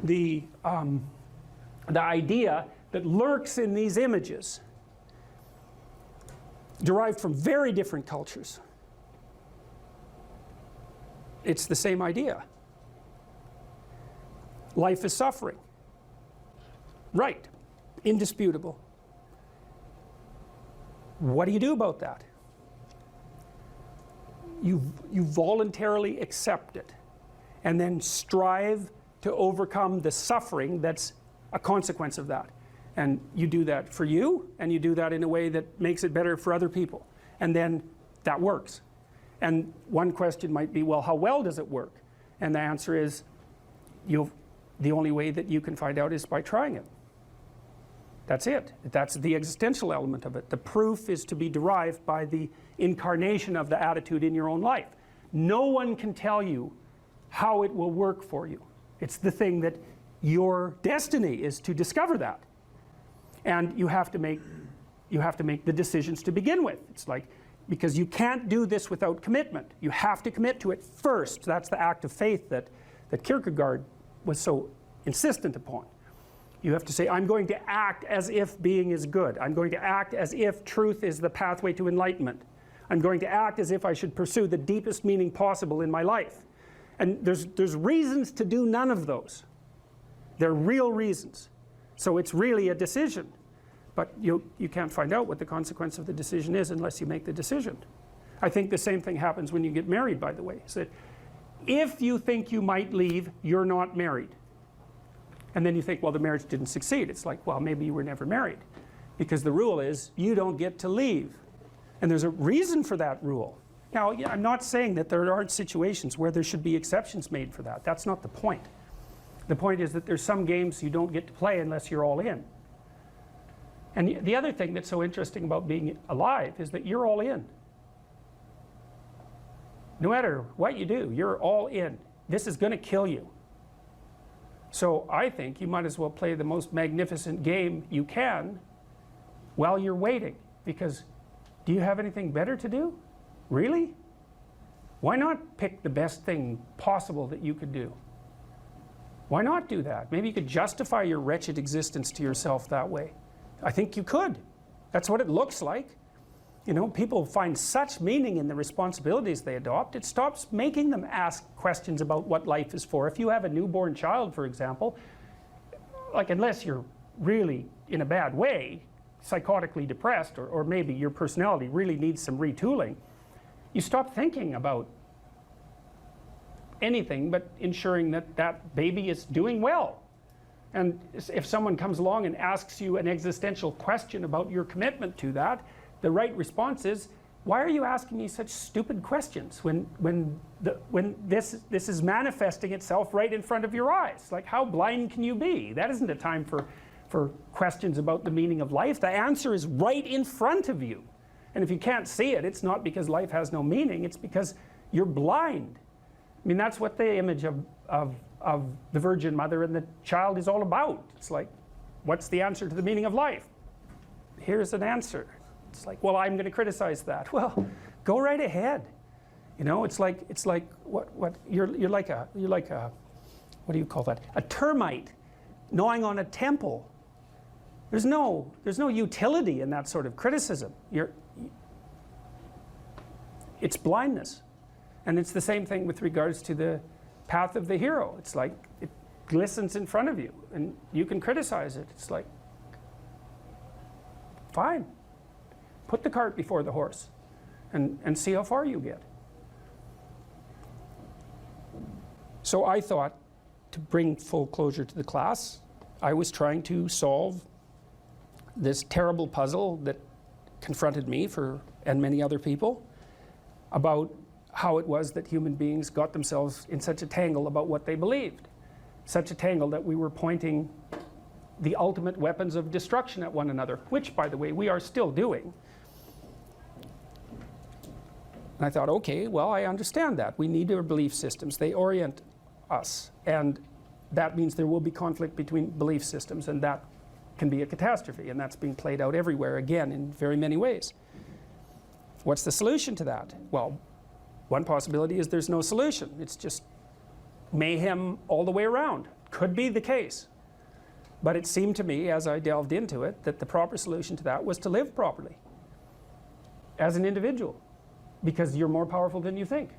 the idea that lurks in these images, derived from very different cultures, it's the same idea. Life is suffering. right, indisputable. What do you do about that? You voluntarily accept it and then strive to overcome the suffering that's a consequence of that. And you do that for you, and you do that in a way that makes it better for other people. And then that works. And one question might be, well, how well does it work? And the answer is, the only way that you can find out is by trying it. That's it. That's the existential element of it. The proof is to be derived by the incarnation of the attitude in your own life. No one can tell you how it will work for you. It's the thing that your destiny is to discover that. And you have to make the decisions to begin with. It's like, because you can't do this without commitment. You have to commit to it first. That's the act of faith that Kierkegaard was so insistent upon. You have to say, I'm going to act as if being is good. I'm going to act as if truth is the pathway to enlightenment. I'm going to act as if I should pursue the deepest meaning possible in my life. And there's reasons to do none of those. They're real reasons. So it's really a decision. But you can't find out what the consequence of the decision is unless you make the decision. I think the same thing happens when you get married, by the way. Is that if you think you might leave, you're not married. And then you think, well, the marriage didn't succeed. It's like, well, maybe you were never married. Because the rule is, you don't get to leave. And there's a reason for that rule. Now, I'm not saying that there aren't situations where there should be exceptions made for that. That's not the point. The point is that there's some games you don't get to play unless you're all in. And the other thing that's so interesting about being alive is that you're all in. No matter what you do, you're all in. This is going to kill you. So I think you might as well play the most magnificent game you can while you're waiting. Because do you have anything better to do? Really? Why not pick the best thing possible that you could do? Why not do that? Maybe you could justify your wretched existence to yourself that way. I think you could. That's what it looks like. You know, people find such meaning in the responsibilities they adopt, it stops making them ask questions about what life is for. If you have a newborn child, for example, like unless you're really in a bad way, psychotically depressed, or maybe your personality really needs some retooling, you stop thinking about anything but ensuring that that baby is doing well. And if someone comes along and asks you an existential question about your commitment to that, the right response is, why are you asking me such stupid questions when this is manifesting itself right in front of your eyes? Like, how blind can you be? That isn't a time for questions about the meaning of life. The answer is right in front of you. And if you can't see it, it's not because life has no meaning, it's because you're blind. I mean, that's what the image of the Virgin Mother and the child is all about. It's like, what's the answer to the meaning of life? Here's an answer. It's like, well, I'm going to criticize that. Well, go right ahead. You know, it's like what you're like a what do you call that? A termite gnawing on a temple. There's no utility in that sort of criticism. It's blindness. And it's the same thing with regards to the path of the hero. It's like it glistens in front of you and you can criticize it. It's like, fine. Put the cart before the horse and see how far you get. So I thought, to bring full closure to the class, I was trying to solve this terrible puzzle that confronted me and many other people about how it was that human beings got themselves in such a tangle about what they believed. Such a tangle that we were pointing the ultimate weapons of destruction at one another, which, by the way, we are still doing. And I thought, okay, well, I understand that. We need our belief systems. They orient us. And that means there will be conflict between belief systems, and that can be a catastrophe. And that's being played out everywhere, again, in very many ways. What's the solution to that? Well, one possibility is there's no solution. It's just mayhem all the way around. Could be the case. But it seemed to me, as I delved into it, that the proper solution to that was to live properly as an individual. Because you're more powerful than you think.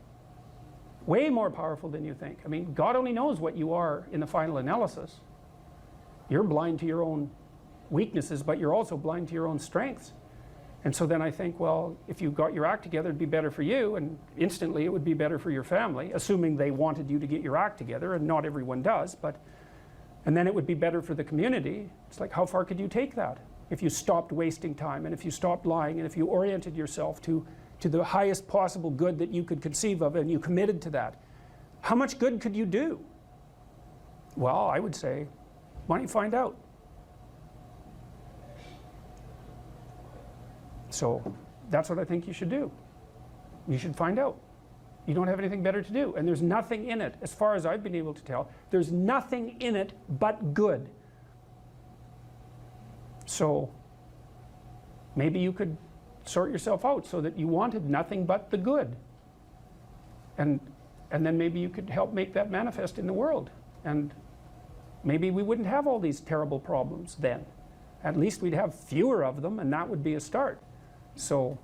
Way more powerful than you think. I mean, God only knows what you are in the final analysis. You're blind to your own weaknesses, but you're also blind to your own strengths. And so then I think, well, if you got your act together, it'd be better for you, and instantly it would be better for your family, assuming they wanted you to get your act together, and not everyone does, but, and then it would be better for the community. It's like, how far could you take that? If you stopped wasting time, and if you stopped lying, and if you oriented yourself to the highest possible good that you could conceive of, and you committed to that, how much good could you do? Well, I would say, why don't you find out? So that's what I think you should do. You should find out. You don't have anything better to do, and there's nothing in it, as far as I've been able to tell, there's nothing in it but good. So maybe you could sort yourself out so that you wanted nothing but the good, and then maybe you could help make that manifest in the world, and maybe we wouldn't have all these terrible problems then. At least we'd have fewer of them, and that would be a start. So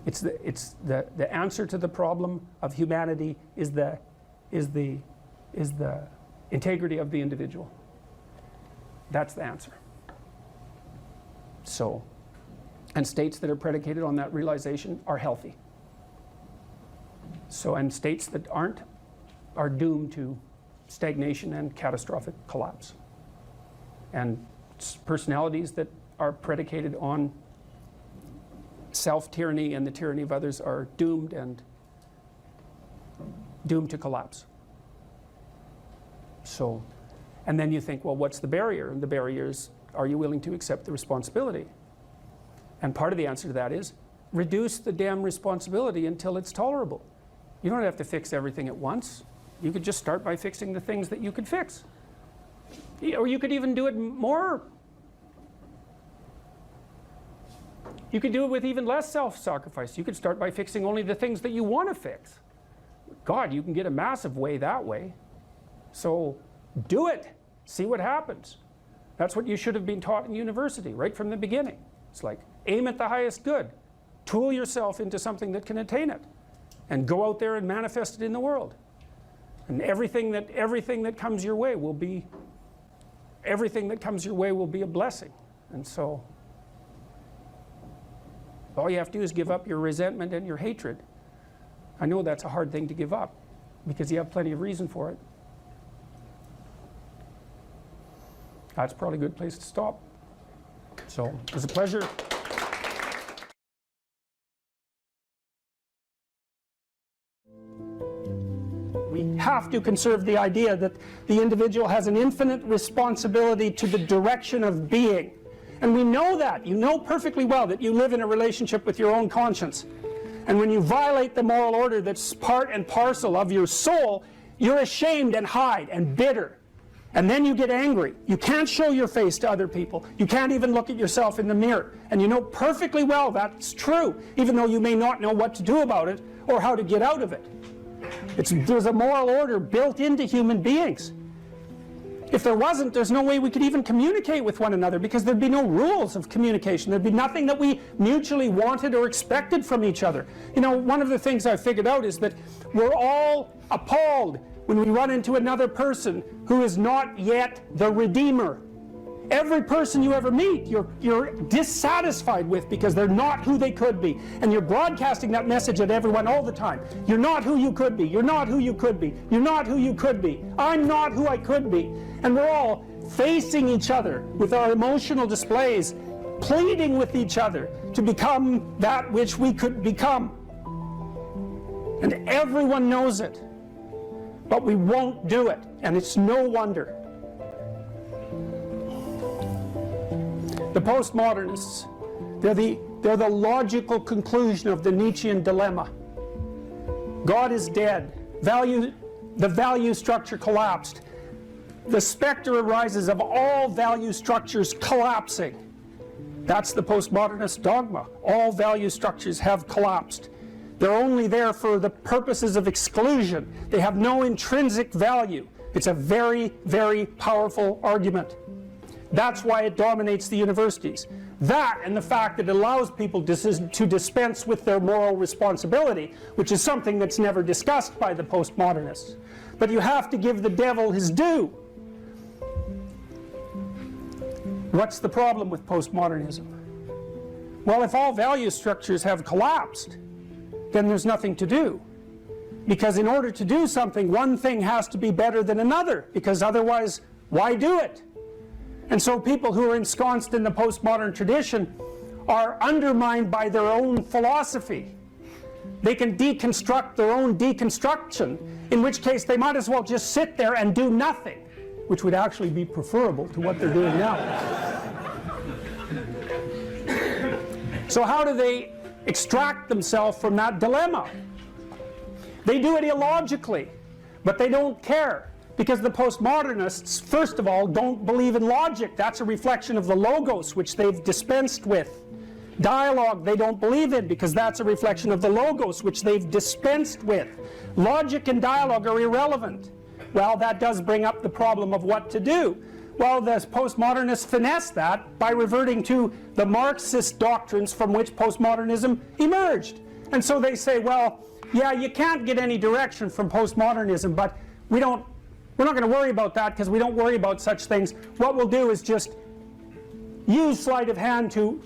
it's the answer to the problem of humanity is the integrity of the individual. That's the answer. So, and states that are predicated on that realization are healthy. So, and states that aren't are doomed to stagnation and catastrophic collapse. And personalities that are predicated on self-tyranny and the tyranny of others are doomed to collapse. So, and then you think, well, what's the barrier? And the barrier is, are you willing to accept the responsibility? And part of the answer to that is, reduce the damn responsibility until it's tolerable. You don't have to fix everything at once. You could just start by fixing the things that you could fix. Or you could even do it more. You could do it with even less self-sacrifice. You could start by fixing only the things that you want to fix. God, you can get a massive way that way. So do it. See what happens. That's what you should have been taught in university right from the beginning. It's like, aim at the highest good. Tool yourself into something that can attain it. And go out there and manifest it in the world. And everything that comes your way will be a blessing. And so all you have to do is give up your resentment and your hatred. I know that's a hard thing to give up because you have plenty of reason for it. That's probably a good place to stop. So it was a pleasure. We have to conserve the idea that the individual has an infinite responsibility to the direction of being. And we know that. You know perfectly well that you live in a relationship with your own conscience. And when you violate the moral order that's part and parcel of your soul, you're ashamed and hide and bitter. And then you get angry. You can't show your face to other people. You can't even look at yourself in the mirror. And you know perfectly well that's true, even though you may not know what to do about it or how to get out of it. There's a moral order built into human beings. If there wasn't, there's no way we could even communicate with one another because there'd be no rules of communication. There'd be nothing that we mutually wanted or expected from each other. You know, one of the things I've figured out is that we're all appalled when we run into another person who is not yet the Redeemer. Every person you ever meet, you're dissatisfied with because they're not who they could be. And you're broadcasting that message at everyone all the time. You're not who you could be. You're not who you could be. You're not who you could be. I'm not who I could be. And we're all facing each other with our emotional displays, pleading with each other to become that which we could become. And everyone knows it. But we won't do it. And it's no wonder. The postmodernists, they're the logical conclusion of the Nietzschean dilemma. God is dead. The value structure collapsed. The specter arises of all value structures collapsing. That's the postmodernist dogma. All value structures have collapsed. They're only there for the purposes of exclusion. They have no intrinsic value. It's a very, very powerful argument. That's why it dominates the universities. That and the fact that it allows people to dispense with their moral responsibility, which is something that's never discussed by the postmodernists. But you have to give the devil his due. What's the problem with postmodernism? Well, if all value structures have collapsed, then there's nothing to do. Because in order to do something, one thing has to be better than another, because otherwise, why do it? And so people who are ensconced in the postmodern tradition are undermined by their own philosophy. They can deconstruct their own deconstruction, in which case they might as well just sit there and do nothing, which would actually be preferable to what they're doing now. So how do they extract themselves from that dilemma? They do it illogically, but they don't care, because the postmodernists, first of all, don't believe in logic. That's a reflection of the logos, which they've dispensed with. Dialogue they don't believe in, because that's a reflection of the logos, which they've dispensed with. Logic and dialogue are irrelevant. Well, that does bring up the problem of what to do. Well, the postmodernists finesse that by reverting to the Marxist doctrines from which postmodernism emerged. And so they say, well, yeah, you can't get any direction from postmodernism, but we're not going to worry about that because we don't worry about such things. What we'll do is just use sleight of hand to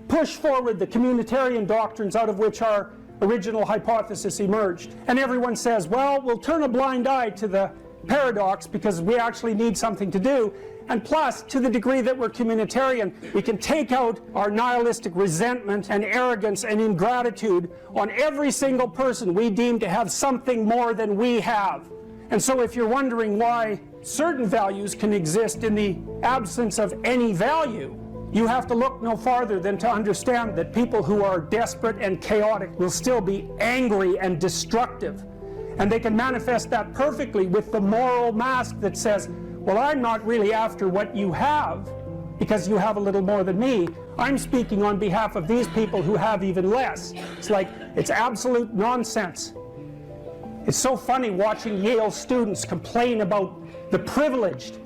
push forward the communitarian doctrines out of which our original hypothesis emerged. And everyone says, well, we'll turn a blind eye to the paradox because we actually need something to do. And plus, to the degree that we're communitarian, we can take out our nihilistic resentment and arrogance and ingratitude on every single person we deem to have something more than we have. And so if you're wondering why certain values can exist in the absence of any value, you have to look no farther than to understand that people who are desperate and chaotic will still be angry and destructive. And they can manifest that perfectly with the moral mask that says, well, I'm not really after what you have, because you have a little more than me. I'm speaking on behalf of these people who have even less. It's like, it's absolute nonsense. It's so funny watching Yale students complain about the privileged.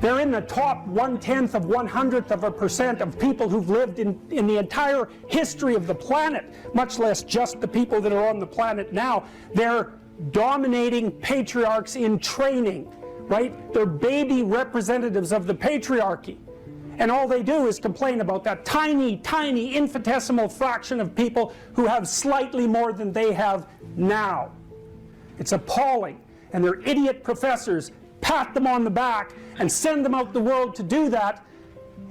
They're in the top 1/10 of 100% of people who've lived in the entire history of the planet, much less just the people that are on the planet now. They're dominating patriarchs in training, right? They're baby representatives of the patriarchy. And all they do is complain about that tiny, tiny, infinitesimal fraction of people who have slightly more than they have now. It's appalling. And their idiot professors pat them on the back and send them out the world to do that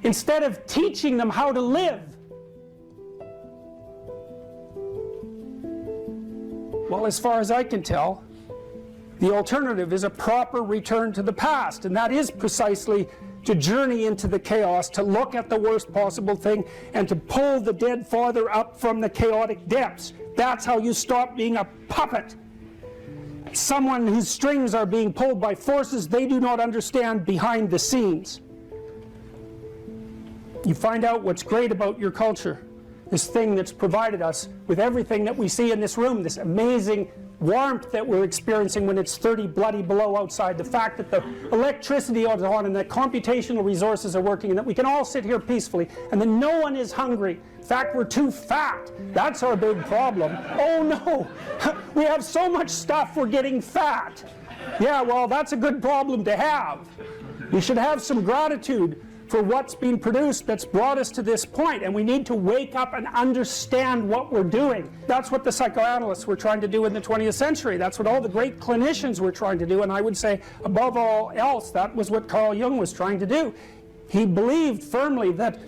instead of teaching them how to live. Well, as far as I can tell, the alternative is a proper return to the past, and that is precisely to journey into the chaos, to look at the worst possible thing, and to pull the dead father up from the chaotic depths. That's how you stop being a puppet. Someone whose strings are being pulled by forces they do not understand behind the scenes. You find out what's great about your culture, this thing that's provided us with everything that we see in this room, this amazing warmth that we're experiencing when it's 30 bloody below outside, the fact that the electricity is on and that computational resources are working and that we can all sit here peacefully and that no one is hungry. In fact, we're too fat. That's our big problem. Oh no, we have so much stuff we're getting fat. Yeah, well, that's a good problem to have. We should have some gratitude for what's been produced that's brought us to this point, and we need to wake up and understand what we're doing. That's what the psychoanalysts were trying to do in the 20th century. That's what all the great clinicians were trying to do, and I would say, above all else, that was what Carl Jung was trying to do. He believed firmly that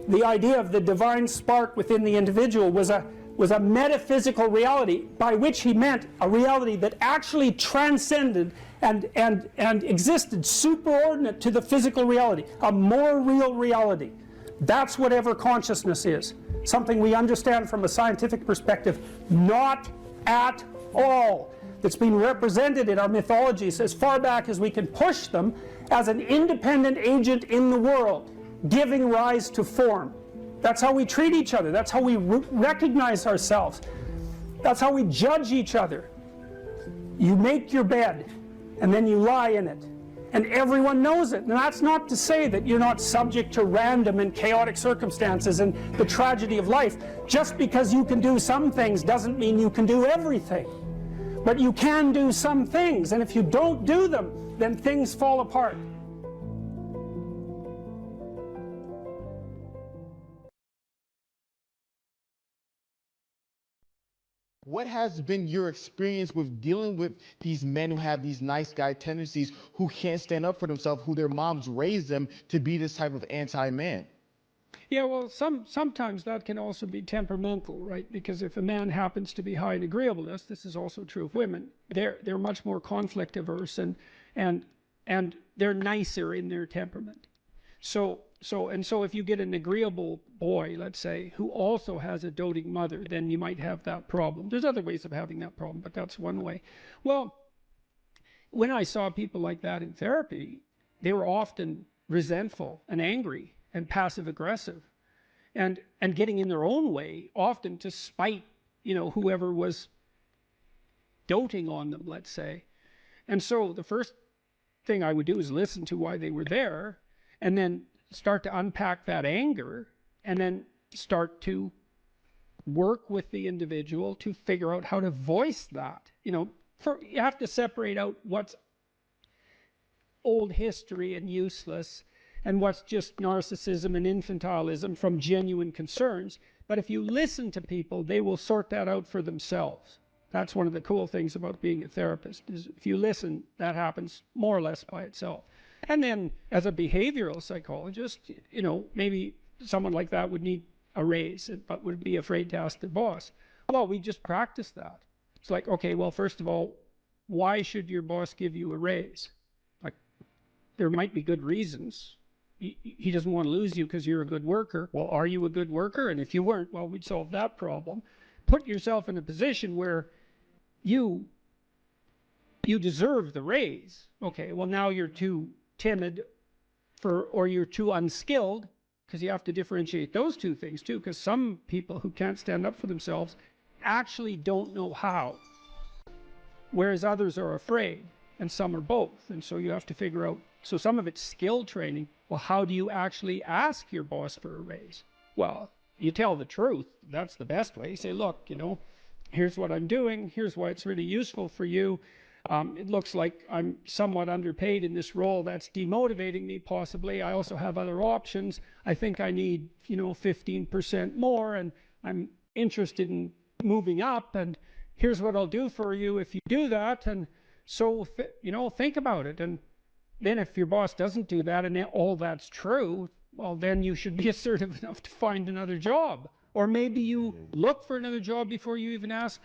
the idea of the divine spark within the individual was a metaphysical reality, by which he meant a reality that actually transcended and existed superordinate to the physical reality, a more real reality. That's whatever consciousness is, something we understand from a scientific perspective, not at all. That's been represented in our mythologies as far back as we can push them as an independent agent in the world, giving rise to form. That's how we treat each other. That's how we recognize ourselves. That's how we judge each other. You make your bed, and then you lie in it. And everyone knows it. And that's not to say that you're not subject to random and chaotic circumstances and the tragedy of life. Just because you can do some things doesn't mean you can do everything. But you can do some things, and if you don't do them, then things fall apart. What has been your experience with dealing with these men who have these nice guy tendencies, who can't stand up for themselves, who their moms raised them to be this type of anti-man? Yeah, well, sometimes that can also be temperamental, right? Because if a man happens to be high in agreeableness, this is also true of women. They're much more conflict averse and they're nicer in their temperament. So if you get an agreeable boy, let's say, who also has a doting mother, then you might have that problem. There's other ways of having that problem, but that's one way. Well, when I saw people like that in therapy, they were often resentful and angry and passive aggressive and getting in their own way, often to spite, whoever was doting on them, let's say. And so the first thing I would do is listen to why they were there, and then start to unpack that anger, and then start to work with the individual to figure out how to voice that. You have to separate out what's old history and useless and what's just narcissism and infantilism from genuine concerns. But if you listen to people, they will sort that out for themselves. That's one of the cool things about being a therapist, is if you listen, that happens more or less by itself. And then as a behavioral psychologist, maybe someone like that would need a raise, but would be afraid to ask their boss. Well, we just practice that. It's like, okay, well, first of all, why should your boss give you a raise? Like, there might be good reasons. He doesn't want to lose you because you're a good worker. Well, are you a good worker? And if you weren't, well, we'd solve that problem. Put yourself in a position where you deserve the raise. Okay, well, now you're too timid or you're too unskilled, because you have to differentiate those two things too, because some people who can't stand up for themselves actually don't know how, whereas others are afraid, and some are both. And so you have to figure out, so some of it's skill training. Well, how do you actually ask your boss for a raise? Well, you tell the truth. That's the best way. You say, look, here's what I'm doing. Here's why it's really useful for you. It looks like I'm somewhat underpaid in this role. That's demotivating me, possibly. I also have other options. I think I need, 15% more, and I'm interested in moving up, and here's what I'll do for you if you do that. And so, think about it. And then if your boss doesn't do that, and all that's true, well, then you should be assertive enough to find another job. Or maybe you look for another job before you even ask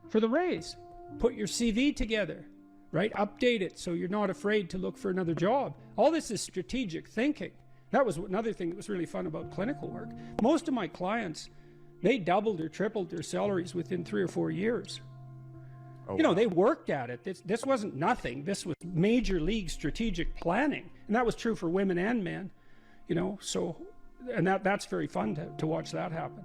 for the raise. Put your CV together, right? Update it so you're not afraid to look for another job. All this is strategic thinking. That was another thing that was really fun about clinical work. Most of my clients, they doubled or tripled their salaries within 3 or 4 years. Oh, wow. They worked at it. This wasn't nothing. This was major league strategic planning. And that was true for women and men, and that's very fun to watch that happen.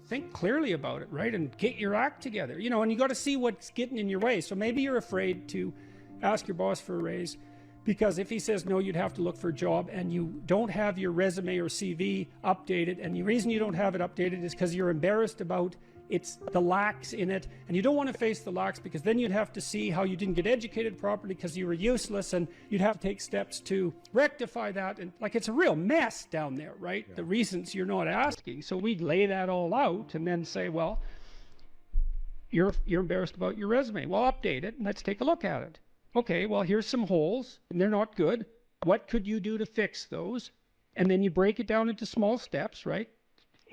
Think clearly about it, right? And get your act together, and you got to see what's getting in your way. So maybe you're afraid to ask your boss for a raise because if he says no, you'd have to look for a job, and you don't have your resume or CV updated. And the reason you don't have it updated is because you're embarrassed about the lacks in it, and you don't want to face the lacks because then you'd have to see how you didn't get educated properly because you were useless, and you'd have to take steps to rectify that. And it's a real mess down there, right? Yeah. The reasons you're not asking. So we'd lay that all out and then say, well, you're embarrassed about your resume. Well, update it and let's take a look at it. Okay, well, here's some holes and they're not good. What could you do to fix those? And then you break it down into small steps, right?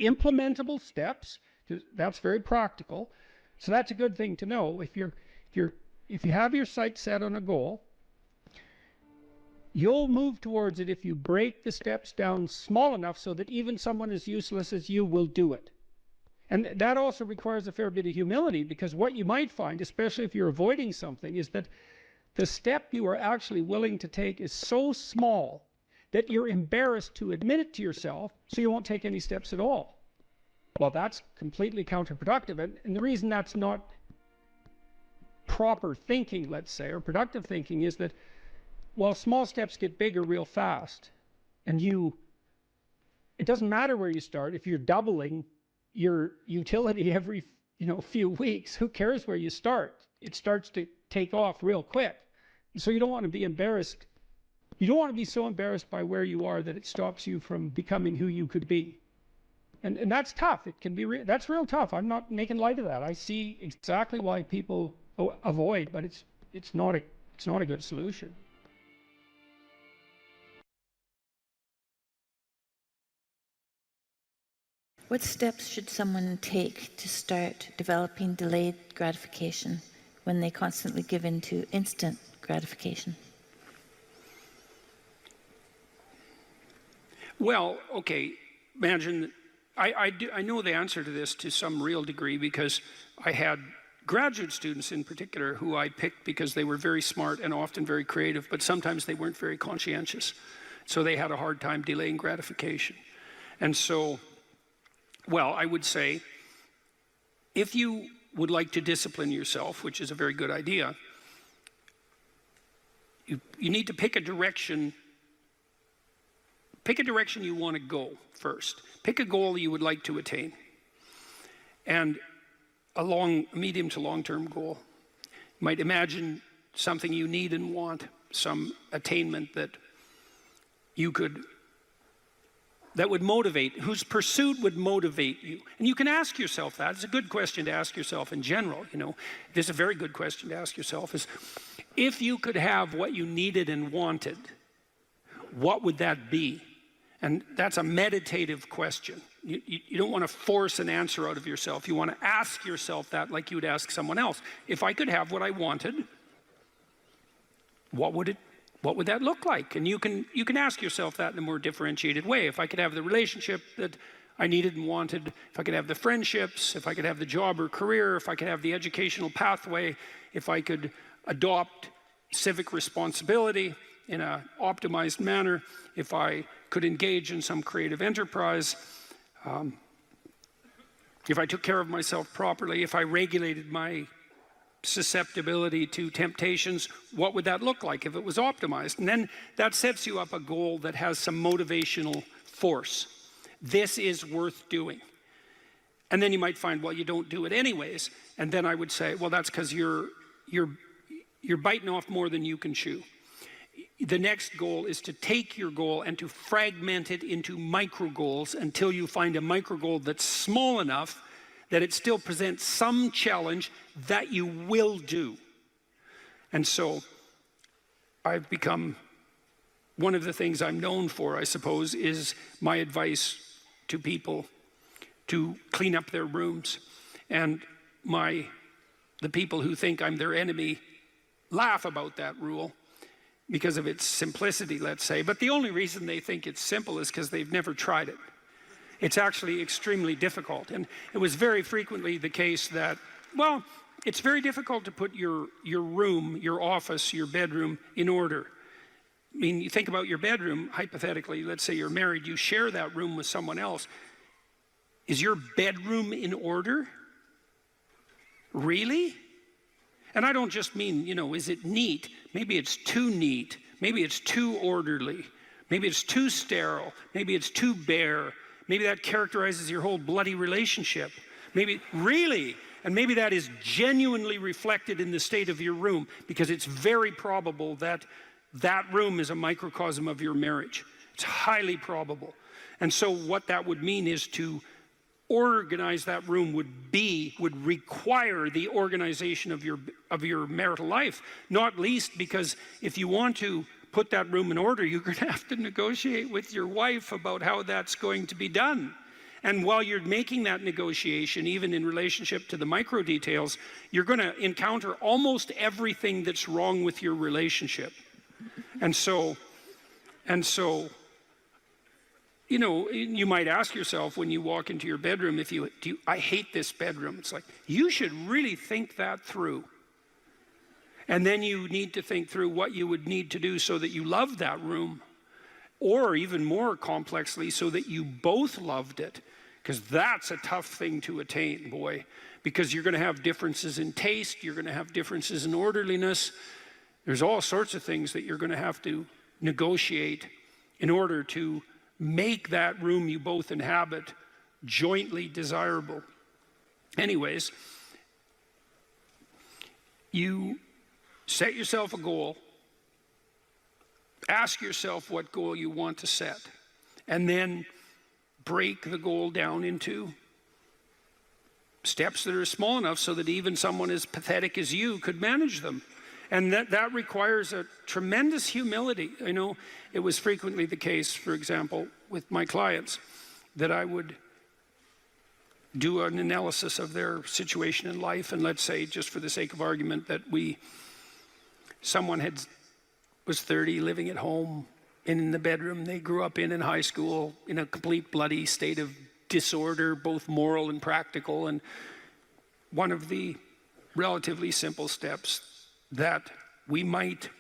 Implementable steps. That's very practical. So that's a good thing to know. If you have your sights set on a goal, you'll move towards it if you break the steps down small enough so that even someone as useless as you will do it. And that also requires a fair bit of humility, because what you might find, especially if you're avoiding something, is that the step you are actually willing to take is so small that you're embarrassed to admit it to yourself, so you won't take any steps at all. Well, that's completely counterproductive. And the reason that's not proper thinking, let's say, or productive thinking, is that, well, small steps get bigger real fast. And it doesn't matter where you start. If you're doubling your utility every, few weeks, who cares where you start? It starts to take off real quick. So you don't want to be embarrassed. You don't want to be so embarrassed by where you are that it stops you from becoming who you could be. And that's tough. It can be that's real tough. I'm not making light of that. I see exactly why people avoid, but it's not a good solution. What steps should someone take to start developing delayed gratification when they constantly give in to instant gratification? Well, okay, imagine, I know the answer to this to some real degree because I had graduate students in particular who I picked because they were very smart and often very creative, but sometimes they weren't very conscientious. So they had a hard time delaying gratification. And so, well, I would say, if you would like to discipline yourself, which is a very good idea, you need to pick a direction. Pick a direction you want to go first. Pick a goal you would like to attain. And a medium to long-term goal. You might imagine something you need and want, some attainment that would motivate, whose pursuit would motivate you. And you can ask yourself that. It's a good question to ask yourself in general, you know. This is a very good question to ask yourself is, if you could have what you needed and wanted, what would that be? And that's a meditative question. You don't want to force an answer out of yourself. You want to ask yourself that like you would ask someone else. If I could have what I wanted, what would that look like? And you can ask yourself that in a more differentiated way. If I could have the relationship that I needed and wanted, if I could have the friendships, if I could have the job or career, if I could have the educational pathway, if I could adopt civic responsibility in an optimized manner, if I could engage in some creative enterprise, if I took care of myself properly, if I regulated my susceptibility to temptations, what would that look like if it was optimized? And then that sets you up a goal that has some motivational force. This is worth doing. And then you might find, well, you don't do it anyways. And then I would say, well, that's because you're biting off more than you can chew. The next goal is to take your goal and to fragment it into micro goals until you find a micro goal that's small enough that it still presents some challenge that you will do. And so I've become, one of the things I'm known for, I suppose, is my advice to people to clean up their rooms. And the people who think I'm their enemy laugh about that rule because of its simplicity, let's say. But the only reason they think it's simple is because they've never tried it. It's actually extremely difficult. And it was very frequently the case that, well, it's very difficult to put your room, your office, your bedroom in order. I mean, you think about your bedroom, hypothetically, let's say you're married, you share that room with someone else. Is your bedroom in order? Really? And I don't just mean, you know, is it neat? Maybe it's too neat. Maybe it's too orderly. Maybe it's too sterile. Maybe it's too bare. Maybe that characterizes your whole bloody relationship. Maybe, really? And maybe that is genuinely reflected in the state of your room, because it's very probable that that room is a microcosm of your marriage. It's highly probable. And so what that would mean is to organize that room would require the organization of your marital life, not least because if you want to put that room in order, you're going to have to negotiate with your wife about how that's going to be done. And while you're making that negotiation, even in relationship to the micro details, you're going to encounter almost everything that's wrong with your relationship. And so, you know, you might ask yourself when you walk into your bedroom, I hate this bedroom. It's like, you should really think that through. And then you need to think through what you would need to do so that you love that room, or even more complexly, so that you both loved it. Because that's a tough thing to attain, boy. Because you're going to have differences in taste, you're going to have differences in orderliness. There's all sorts of things that you're going to have to negotiate in order to make that room you both inhabit jointly desirable. Anyways, you set yourself a goal, ask yourself what goal you want to set, and then break the goal down into steps that are small enough so that even someone as pathetic as you could manage them. And that requires a tremendous humility. I know it was frequently the case, for example, with my clients, that I would do an analysis of their situation in life, and let's say, just for the sake of argument, that someone was 30, living at home, in the bedroom they grew up in high school, in a complete bloody state of disorder, both moral and practical. And one of the relatively simple steps that we might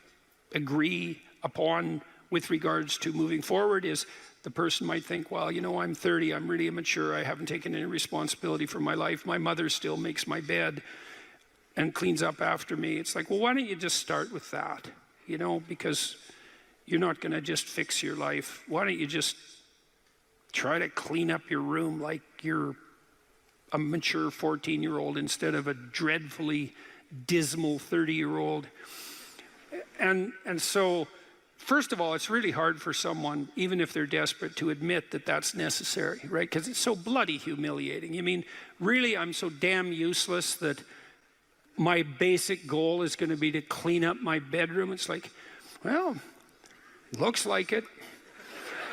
agree upon with regards to moving forward is the person might think, well, you know, I'm 30, I'm really immature, I haven't taken any responsibility for my life, my mother still makes my bed and cleans up after me. It's like, well, why don't you just start with that? You know, because you're not going to just fix your life. Why don't you just try to clean up your room like you're a mature 14-year-old instead of a dreadfully dismal 30-year-old. And so, first of all, it's really hard for someone, even if they're desperate, to admit that that's necessary, right? Because it's so bloody humiliating. I mean, really, I'm so damn useless that my basic goal is going to be to clean up my bedroom. It's like, well, looks like it.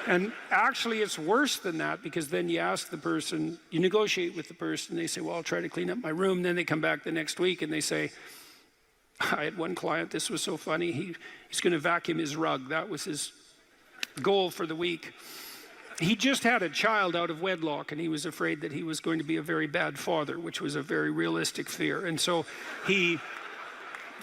And actually, it's worse than that, because then you ask the person, you negotiate with the person, they say, well, I'll try to clean up my room. Then they come back the next week and they say, I had one client, this was so funny, he's going to vacuum his rug. That was his goal for the week. He just had a child out of wedlock, and he was afraid that he was going to be a very bad father, which was a very realistic fear. And so he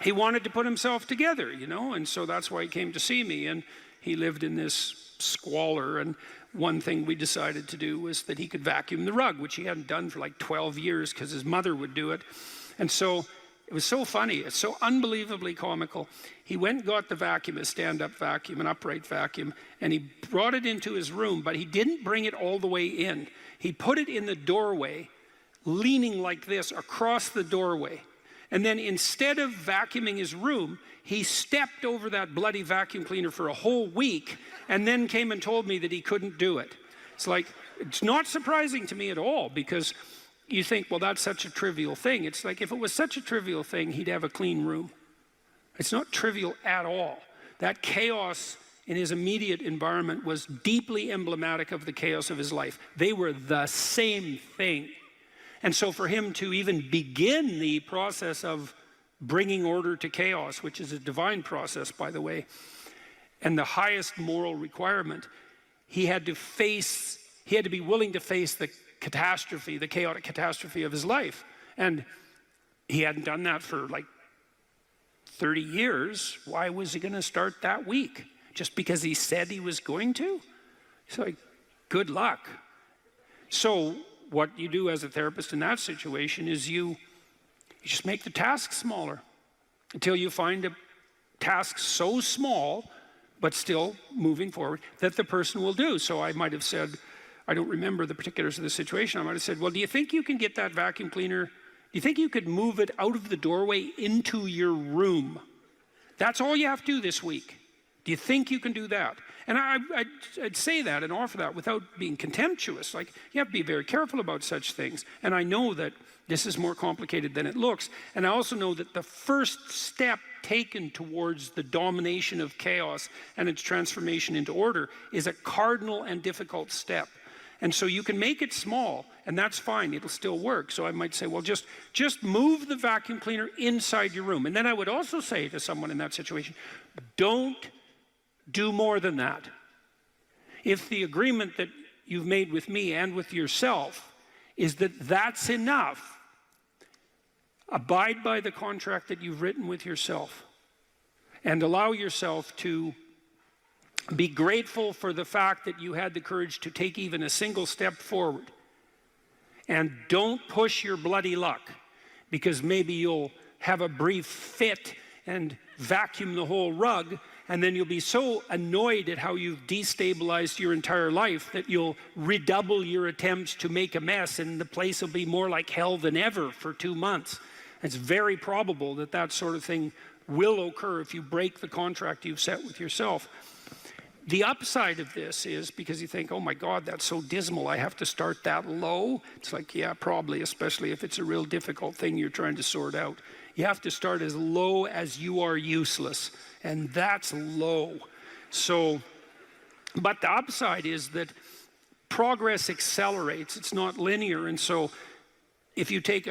wanted to put himself together, you know, and so that's why he came to see me. And he lived in this squalor, and one thing we decided to do was that he could vacuum the rug, which he hadn't done for like 12 years because his mother would do it. And so it was so funny, it's so unbelievably comical. He went and got the vacuum, a stand-up vacuum, an upright vacuum, and he brought it into his room, but he didn't bring it all the way in. He put it in the doorway, leaning like this across the doorway. And then instead of vacuuming his room, he stepped over that bloody vacuum cleaner for a whole week and then came and told me that he couldn't do it. It's like, it's not surprising to me at all, because you think, well, that's such a trivial thing. It's like, if it was such a trivial thing, he'd have a clean room. It's not trivial at all. That chaos in his immediate environment was deeply emblematic of the chaos of his life. They were the same thing. And so for him to even begin the process of bringing order to chaos, which is a divine process, by the way, and the highest moral requirement, he had to be willing to face the catastrophe, the chaotic catastrophe of his life. And he hadn't done that for like 30 years. Why was he going to start that week? Just because he said he was going to? It's like, good luck. So what you do as a therapist in that situation is you just make the task smaller until you find a task so small, but still moving forward, that the person will do. So I might have said, I don't remember the particulars of the situation, I might have said, well, do you think you can get that vacuum cleaner, do you think you could move it out of the doorway into your room? That's all you have to do this week. Do you think you can do that? And I'd say that and offer that without being contemptuous. Like, you have to be very careful about such things. And I know that this is more complicated than it looks. And I also know that the first step taken towards the domination of chaos and its transformation into order is a cardinal and difficult step. And so you can make it small, and that's fine, it'll still work. So I might say, well, just move the vacuum cleaner inside your room. And then I would also say to someone in that situation, don't do more than that. If the agreement that you've made with me and with yourself is that that's enough, abide by the contract that you've written with yourself, and allow yourself to be grateful for the fact that you had the courage to take even a single step forward. And don't push your bloody luck, because maybe you'll have a brief fit and vacuum the whole rug, and then you'll be so annoyed at how you've destabilized your entire life that you'll redouble your attempts to make a mess, and the place will be more like hell than ever for 2 months. It's very probable that that sort of thing will occur if you break the contract you've set with yourself. The upside of this is because you think, oh my God, that's so dismal, I have to start that low. It's like, yeah, probably, especially if it's a real difficult thing you're trying to sort out. You have to start as low as you are useless, and that's low. So, but the upside is that progress accelerates, it's not linear, and so if you take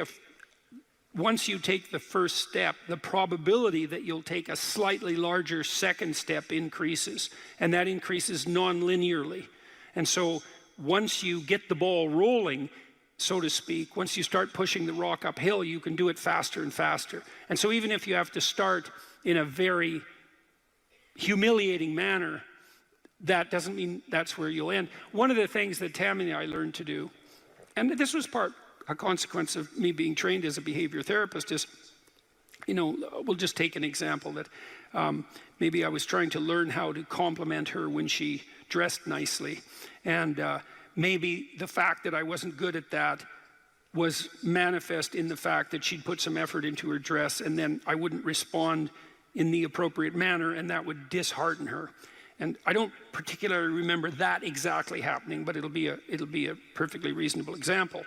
once you take the first step, the probability that you'll take a slightly larger second step increases, and that increases non-linearly. And so once you get the ball rolling, so to speak, once you start pushing the rock uphill, you can do it faster and faster. And so even if you have to start in a very humiliating manner, that doesn't mean that's where you'll end. One of the things that Tammy and I learned to do, and this was a consequence of me being trained as a behavior therapist, is, you know, we'll just take an example that maybe I was trying to learn how to compliment her when she dressed nicely. And maybe the fact that I wasn't good at that was manifest in the fact that she'd put some effort into her dress and then I wouldn't respond in the appropriate manner, and that would dishearten her. And I don't particularly remember that exactly happening, but it'll be a perfectly reasonable example.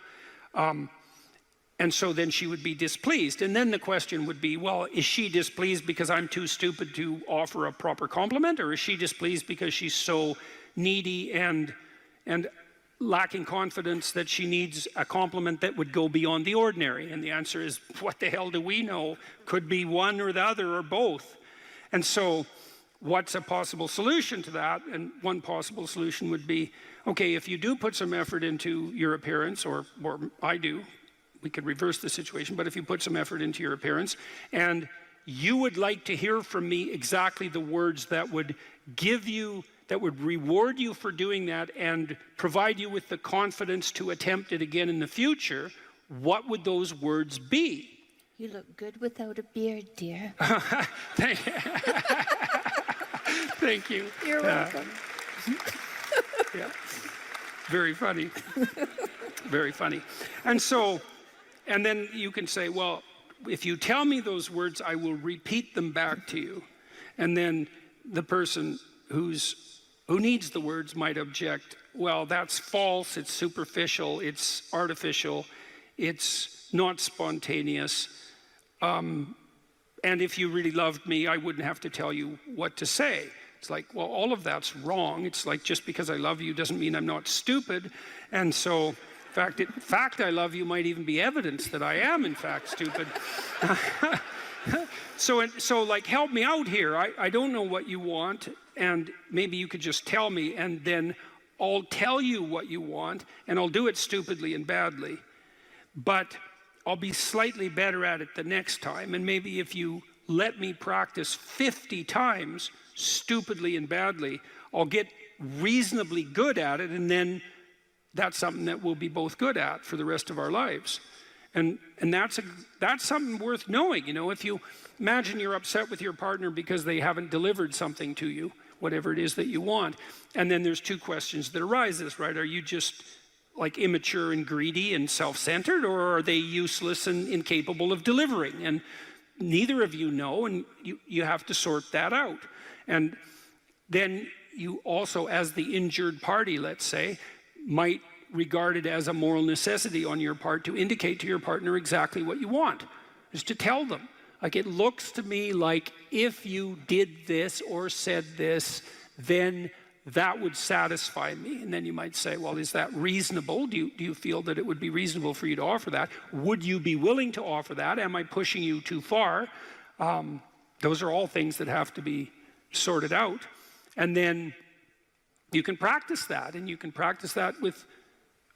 And so then she would be displeased. And then the question would be, well, is she displeased because I'm too stupid to offer a proper compliment, or is she displeased because she's so needy and lacking confidence that she needs a compliment that would go beyond the ordinary? And the answer is, what the hell do we know? Could be one or the other or both. And so what's a possible solution to that? And one possible solution would be, okay, if you do put some effort into your appearance, or I do, we could reverse the situation, but if you put some effort into your appearance and you would like to hear from me exactly the words that would give you, that would reward you for doing that and provide you with the confidence to attempt it again in the future, what would those words be? You look good without a beard, dear. Thank you. You're welcome. Yeah. Very funny. Very funny. And so, and then you can say, well, if you tell me those words, I will repeat them back to you. And then the person who needs the words might object, well, that's false, it's superficial, it's artificial, it's not spontaneous. And if you really loved me, I wouldn't have to tell you what to say. It's like, well, all of that's wrong. It's like, just because I love you doesn't mean I'm not stupid. And so, in fact, I love you might even be evidence that I am, in fact, stupid. So like, help me out here. I don't know what you want, and maybe you could just tell me, and then I'll tell you what you want, and I'll do it stupidly and badly. But I'll be slightly better at it the next time, and maybe if you let me practice 50 times stupidly and badly, I'll get reasonably good at it, and then that's something that we'll be both good at for the rest of our lives. And that's something worth knowing. You know, if you imagine you're upset with your partner because they haven't delivered something to you, whatever it is that you want, and then there's two questions that arises, right? Are you just like immature and greedy and self-centered, or are they useless and incapable of delivering? And neither of you know, and you have to sort that out. And then you also, as the injured party, let's say, might regard it as a moral necessity on your part to indicate to your partner exactly what you want, is to tell them. Like, it looks to me like if you did this or said this, then that would satisfy me. And then you might say, well, is that reasonable? Do you feel that it would be reasonable for you to offer that? Would you be willing to offer that? Am I pushing you too far? Those are all things that have to be sorted out. And then you can practice that, and you can practice that with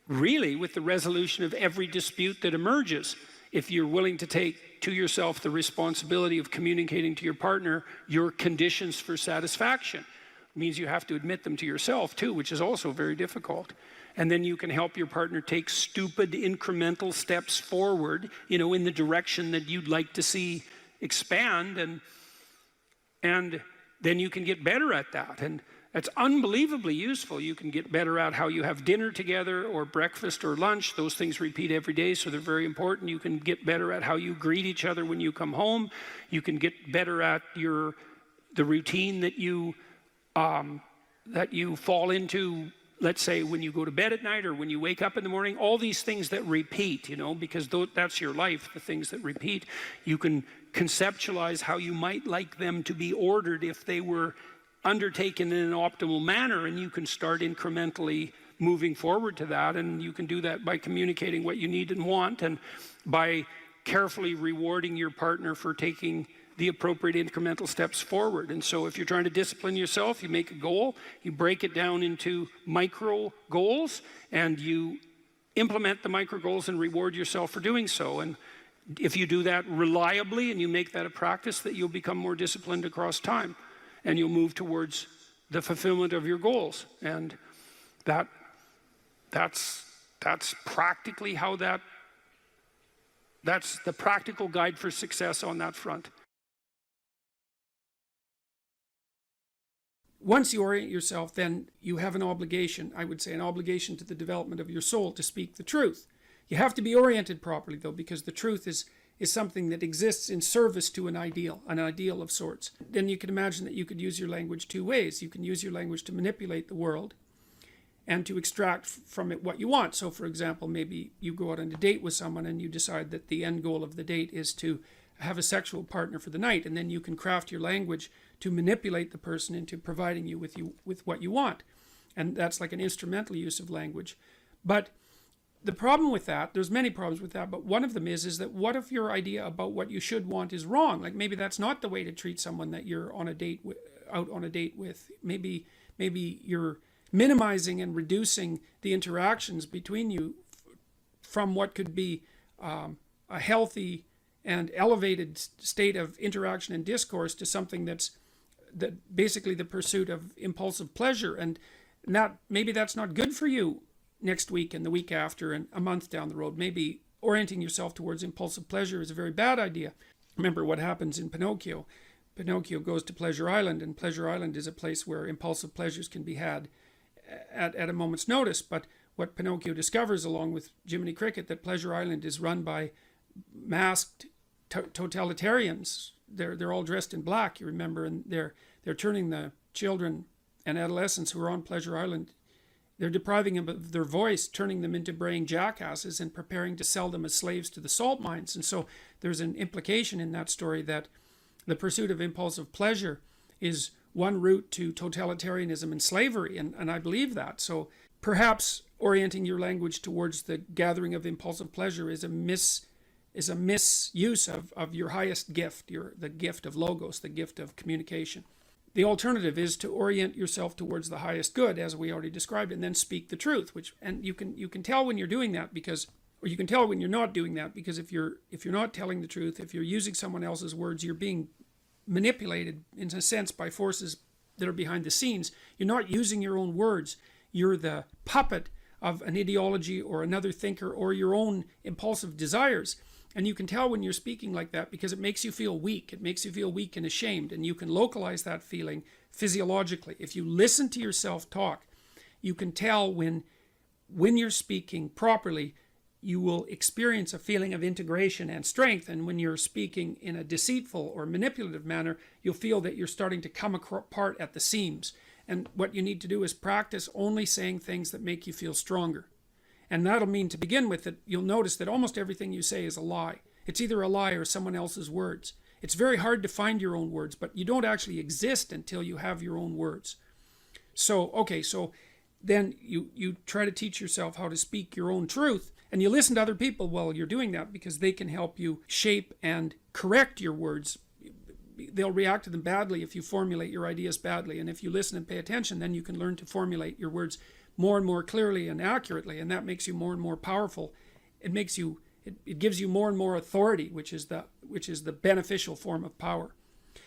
the resolution of every dispute that emerges. If you're willing to take to yourself the responsibility of communicating to your partner your conditions for satisfaction. It means you have to admit them to yourself too, which is also very difficult. And then you can help your partner take stupid incremental steps forward, you know, in the direction that you'd like to see expand, and then you can get better at that. And it's unbelievably useful. You can get better at how you have dinner together, or breakfast or lunch. Those things repeat every day, so they're very important. You can get better at how you greet each other when you come home. You can get better at the routine that you that you fall into, let's say when you go to bed at night or when you wake up in the morning, all these things that repeat, because that's your life, the things that repeat. You can conceptualize how you might like them to be ordered if they were undertaken in an optimal manner, and you can start incrementally moving forward to that. And you can do that by communicating what you need and want, and by carefully rewarding your partner for taking the appropriate incremental steps forward. And so if you're trying to discipline yourself, you make a goal, you break it down into micro goals, and you implement the micro goals and reward yourself for doing so. And if you do that reliably and you make that a practice, that you'll become more disciplined across time, and you'll move towards the fulfillment of your goals. And that's practically how that's the practical guide for success on that front. Once you orient yourself, then you have an obligation, I would say an obligation to the development of your soul, to speak the truth. You have to be oriented properly, though, because the truth is something that exists in service to an ideal of sorts. Then you can imagine that you could use your language two ways. You can use your language to manipulate the world and to extract from it what you want. So, for example, maybe you go out on a date with someone and you decide that the end goal of the date is to have a sexual partner for the night, and then you can craft your language to manipulate the person into providing you with what you want. And that's like an instrumental use of language. But the problem with that, there's many problems with that, but one of them is that what if your idea about what you should want is wrong? Like maybe that's not the way to treat someone that you're on a date with, out on a date with. Maybe you're minimizing and reducing the interactions between you from what could be a healthy and elevated state of interaction and discourse to something that basically the pursuit of impulsive pleasure. And maybe that's not good for you next week and the week after and a month down the road. Maybe orienting yourself towards impulsive pleasure is a very bad idea. Remember what happens in Pinocchio. Pinocchio goes to Pleasure Island, and Pleasure Island is a place where impulsive pleasures can be had at a moment's notice. But what Pinocchio discovers, along with Jiminy Cricket, that Pleasure Island is run by masked totalitarians. They're all dressed in black, you remember, and they're turning the children and adolescents who are on Pleasure Island, they're depriving them of their voice, turning them into braying jackasses, and preparing to sell them as slaves to the salt mines. And so there's an implication in that story that the pursuit of impulsive pleasure is one route to totalitarianism and slavery, and I believe that. So perhaps orienting your language towards the gathering of impulsive pleasure is a misuse of your highest gift, the gift of logos, the gift of communication. The alternative is to orient yourself towards the highest good, as we already described, and then speak the truth. And you can tell when you're doing that, or you can tell when you're not doing that, because if you're not telling the truth, if you're using someone else's words, you're being manipulated in a sense by forces that are behind the scenes. You're not using your own words. You're the puppet of an ideology or another thinker or your own impulsive desires. And you can tell when you're speaking like that because it makes you feel weak. It makes you feel weak and ashamed. And you can localize that feeling physiologically. If you listen to yourself talk, you can tell when you're speaking properly, you will experience a feeling of integration and strength. And when you're speaking in a deceitful or manipulative manner, you'll feel that you're starting to come apart at the seams. And what you need to do is practice only saying things that make you feel stronger. And that'll mean, to begin with, that you'll notice that almost everything you say is a lie. It's either a lie or someone else's words. It's very hard to find your own words, but you don't actually exist until you have your own words. So then you try to teach yourself how to speak your own truth, and you listen to other people while you're doing that, because they can help you shape and correct your words. They'll react to them badly if you formulate your ideas badly, and if you listen and pay attention, then you can learn to formulate your words more and more clearly and accurately, and that makes you more and more powerful. It gives you more and more authority, which is the beneficial form of power.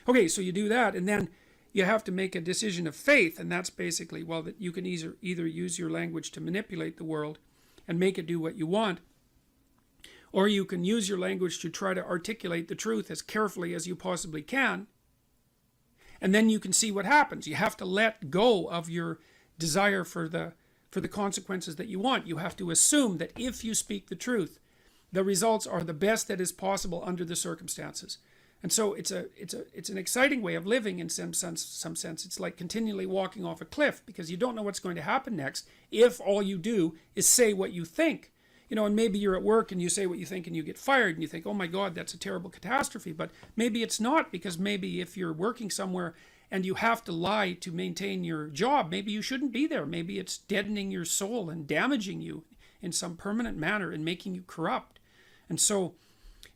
Okay, so you do that, and then you have to make a decision of faith, and that's basically, that you can either use your language to manipulate the world and make it do what you want, or you can use your language to try to articulate the truth as carefully as you possibly can, and then you can see what happens. You have to let go of your desire for the consequences that you want. You have to assume that if you speak the truth, the results are the best that is possible under the circumstances. And so it's an exciting way of living in some sense. It's like continually walking off a cliff because you don't know what's going to happen next if all you do is say what you think. You know, and maybe you're at work and you say what you think and you get fired and you think, oh my God, that's a terrible catastrophe. But maybe it's not, because maybe if you're working somewhere and you have to lie to maintain your job, maybe you shouldn't be there. Maybe it's deadening your soul and damaging you in some permanent manner and making you corrupt. And so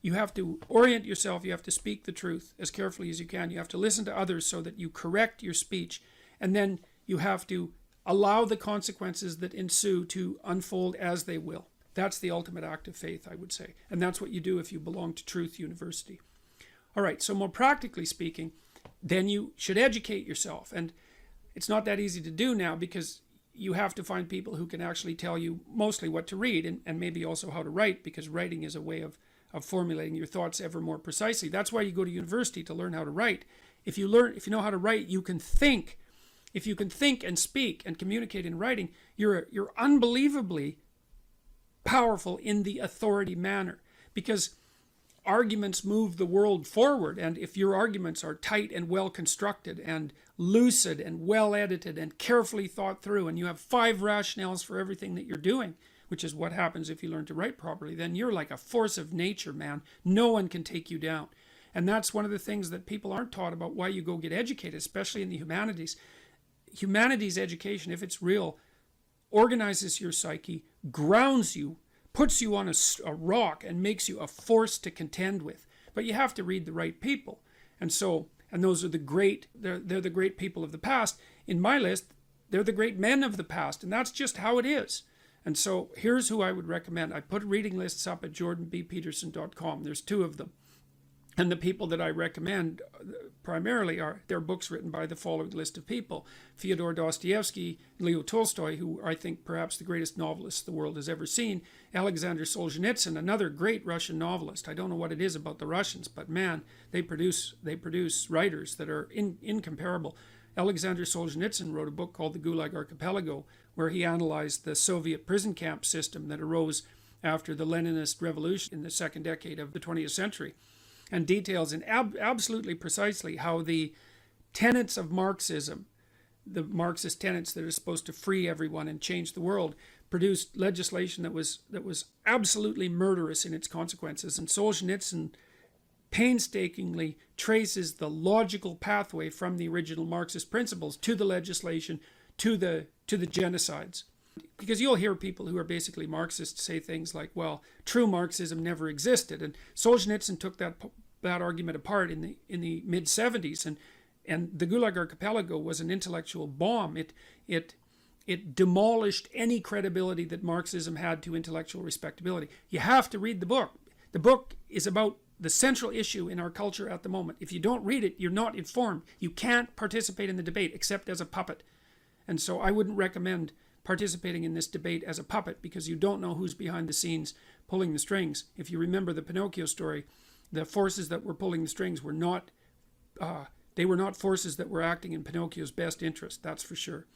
you have to orient yourself. You have to speak the truth as carefully as you can. You have to listen to others so that you correct your speech. And then you have to allow the consequences that ensue to unfold as they will. That's the ultimate act of faith, I would say. And that's what you do if you belong to Truth University. All right, so more practically speaking, then you should educate yourself. And it's not that easy to do now because you have to find people who can actually tell you mostly what to read and maybe also how to write, because writing is a way of formulating your thoughts ever more precisely. That's why you go to university, to learn how to write. If you know how to write, you can think. If you can think and speak and communicate in writing, you're unbelievably powerful in the authority manner, because arguments move the world forward. And if your arguments are tight and well constructed and lucid and well edited and carefully thought through, and you have 5 rationales for everything that you're doing, which is what happens if you learn to write properly, then you're like a force of nature, man. No one can take you down. And that's one of the things that people aren't taught about why you go get educated, especially in the humanities. Humanities education, if it's real, organizes your psyche, grounds you, puts you on a rock, and makes you a force to contend with. But you have to read the right people. And those are the great, they're the great people of the past. In my list, they're the great men of the past, and that's just how it is. And so here's who I would recommend. I put reading lists up at jordanbpeterson.com. There's 2 of them. And the people that I recommend primarily they're books written by the following list of people: Fyodor Dostoevsky, Leo Tolstoy, who I think perhaps the greatest novelist the world has ever seen, Alexander Solzhenitsyn, another great Russian novelist. I don't know what it is about the Russians, but man, they produce writers that are incomparable. Alexander Solzhenitsyn wrote a book called The Gulag Archipelago, where he analyzed the Soviet prison camp system that arose after the Leninist revolution in the second decade of the 20th century. And details in absolutely precisely how the tenets of Marxism, the Marxist tenets that are supposed to free everyone and change the world, produced legislation that was absolutely murderous in its consequences. And Solzhenitsyn painstakingly traces the logical pathway from the original Marxist principles to the legislation, to the genocides. Because you'll hear people who are basically Marxists say things like, well, true Marxism never existed. And Solzhenitsyn took that argument apart in the mid-70s, and the Gulag Archipelago was an intellectual bomb. It demolished any credibility that Marxism had to intellectual respectability. You have to read the book. The book is about the central issue in our culture at the moment. If you don't read it, you're not informed. You can't participate in the debate except as a puppet. And so I wouldn't recommend participating in this debate as a puppet, because you don't know who's behind the scenes pulling the strings. If you remember the Pinocchio story, the forces that were pulling the strings were not forces that were acting in Pinocchio's best interest, that's for sure.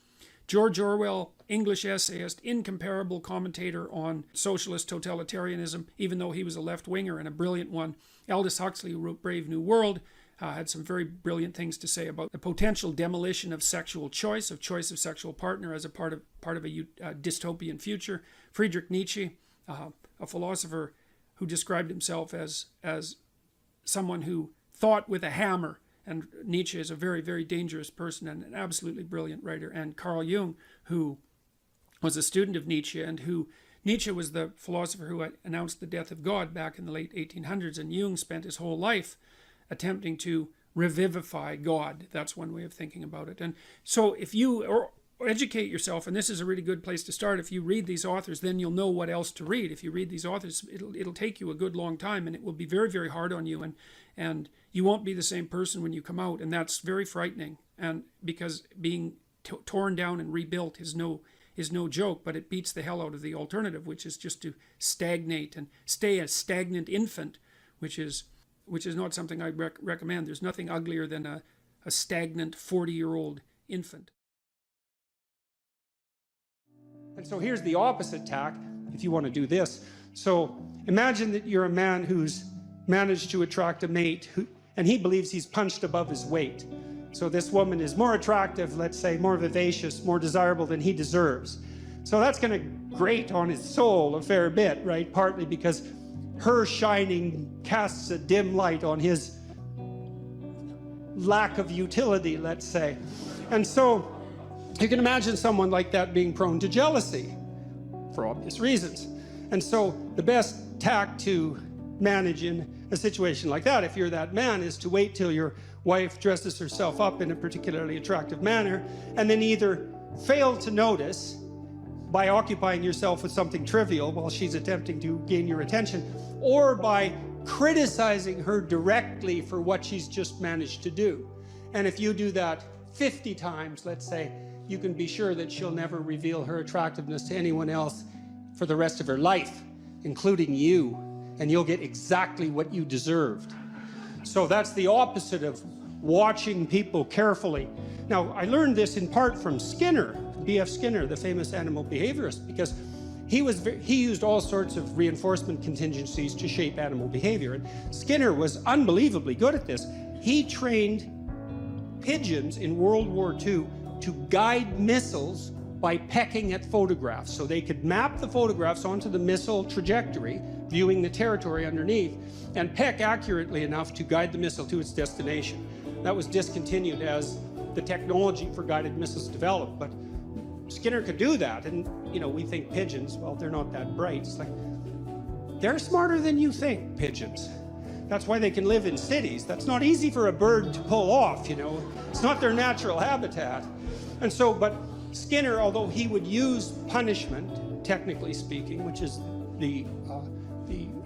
George Orwell, English essayist, incomparable commentator on socialist totalitarianism, even though he was a left-winger and a brilliant one. Aldous Huxley, who wrote Brave New World, had some very brilliant things to say about the potential demolition of sexual choice, of sexual partner as a part of a dystopian future. Friedrich Nietzsche, a philosopher who described himself as someone who thought with a hammer. And Nietzsche is a very, very dangerous person and an absolutely brilliant writer. And Carl Jung, who was a student of Nietzsche, and Nietzsche was the philosopher who announced the death of God back in the late 1800s. And Jung spent his whole life attempting to revivify God. That's one way of thinking about it. And so if you educate yourself, and this is a really good place to start, if you read these authors, then you'll know what else to read. If you read these authors, it'll take you a good long time, and it will be very, very hard on you, and you won't be the same person when you come out, and that's very frightening. And because being torn down and rebuilt is no joke, but it beats the hell out of the alternative, which is just to stagnate and stay a stagnant infant, which is not something I recommend. There's nothing uglier than a stagnant 40-year-old infant. And so here's the opposite tack, if you want to do this. So imagine that you're a man who's managed to attract a mate and he believes he's punched above his weight. So this woman is more attractive, let's say, more vivacious, more desirable than he deserves. So that's going to grate on his soul a fair bit, right? Partly because her shining casts a dim light on his lack of utility, let's say. And so you can imagine someone like that being prone to jealousy for obvious reasons. And so the best tact to manage in a situation like that, if you're that man, is to wait till your wife dresses herself up in a particularly attractive manner, and then either fail to notice by occupying yourself with something trivial while she's attempting to gain your attention, or by criticizing her directly for what she's just managed to do. And if you do that 50 times, let's say, you can be sure that she'll never reveal her attractiveness to anyone else for the rest of her life, including you, and you'll get exactly what you deserved. So that's the opposite of watching people carefully. Now, I learned this in part from Skinner, B.F. Skinner, the famous animal behaviorist, because he used all sorts of reinforcement contingencies to shape animal behavior. And Skinner was unbelievably good at this. He trained pigeons in World War II to guide missiles by pecking at photographs. So they could map the photographs onto the missile trajectory, viewing the territory underneath, and peck accurately enough to guide the missile to its destination. That was discontinued as the technology for guided missiles developed, but Skinner could do that. And, you know, we think pigeons, well, they're not that bright. It's like, they're smarter than you think, pigeons. That's why they can live in cities. That's not easy for a bird to pull off, you know. It's not their natural habitat. And so, but Skinner, although he would use punishment, technically speaking, which is the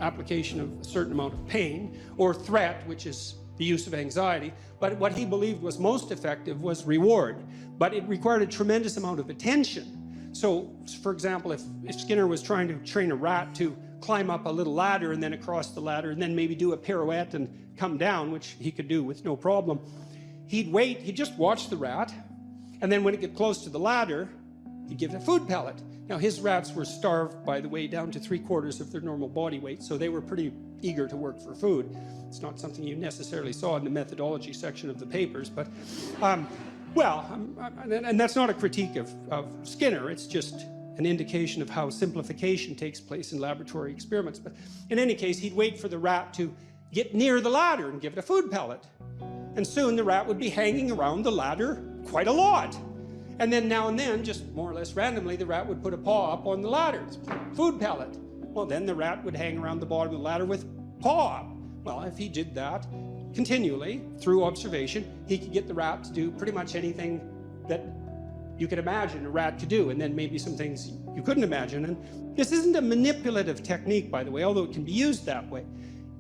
application of a certain amount of pain, or threat, which is the use of anxiety, but what he believed was most effective was reward. But it required a tremendous amount of attention. So, for example, if Skinner was trying to train a rat to climb up a little ladder and then across the ladder and then maybe do a pirouette and come down, which he could do with no problem, he'd wait, he'd just watch the rat, and then when it got close to the ladder, he'd give it a food pellet. Now, his rats were starved, by the way, down to 3/4 of their normal body weight, so they were pretty eager to work for food. It's not something you necessarily saw in the methodology section of the papers, but, and that's not a critique of Skinner, it's just an indication of how simplification takes place in laboratory experiments. But in any case, he'd wait for the rat to get near the ladder and give it a food pellet. And soon the rat would be hanging around the ladder quite a lot. And then now and then, just more or less randomly, the rat would put a paw up on the ladder. Food pellet. Well, then the rat would hang around the bottom of the ladder with paw up. Well, if he did that continually, through observation, he could get the rat to do pretty much anything that you could imagine a rat could do, and then maybe some things you couldn't imagine. And this isn't a manipulative technique, by the way, although it can be used that way.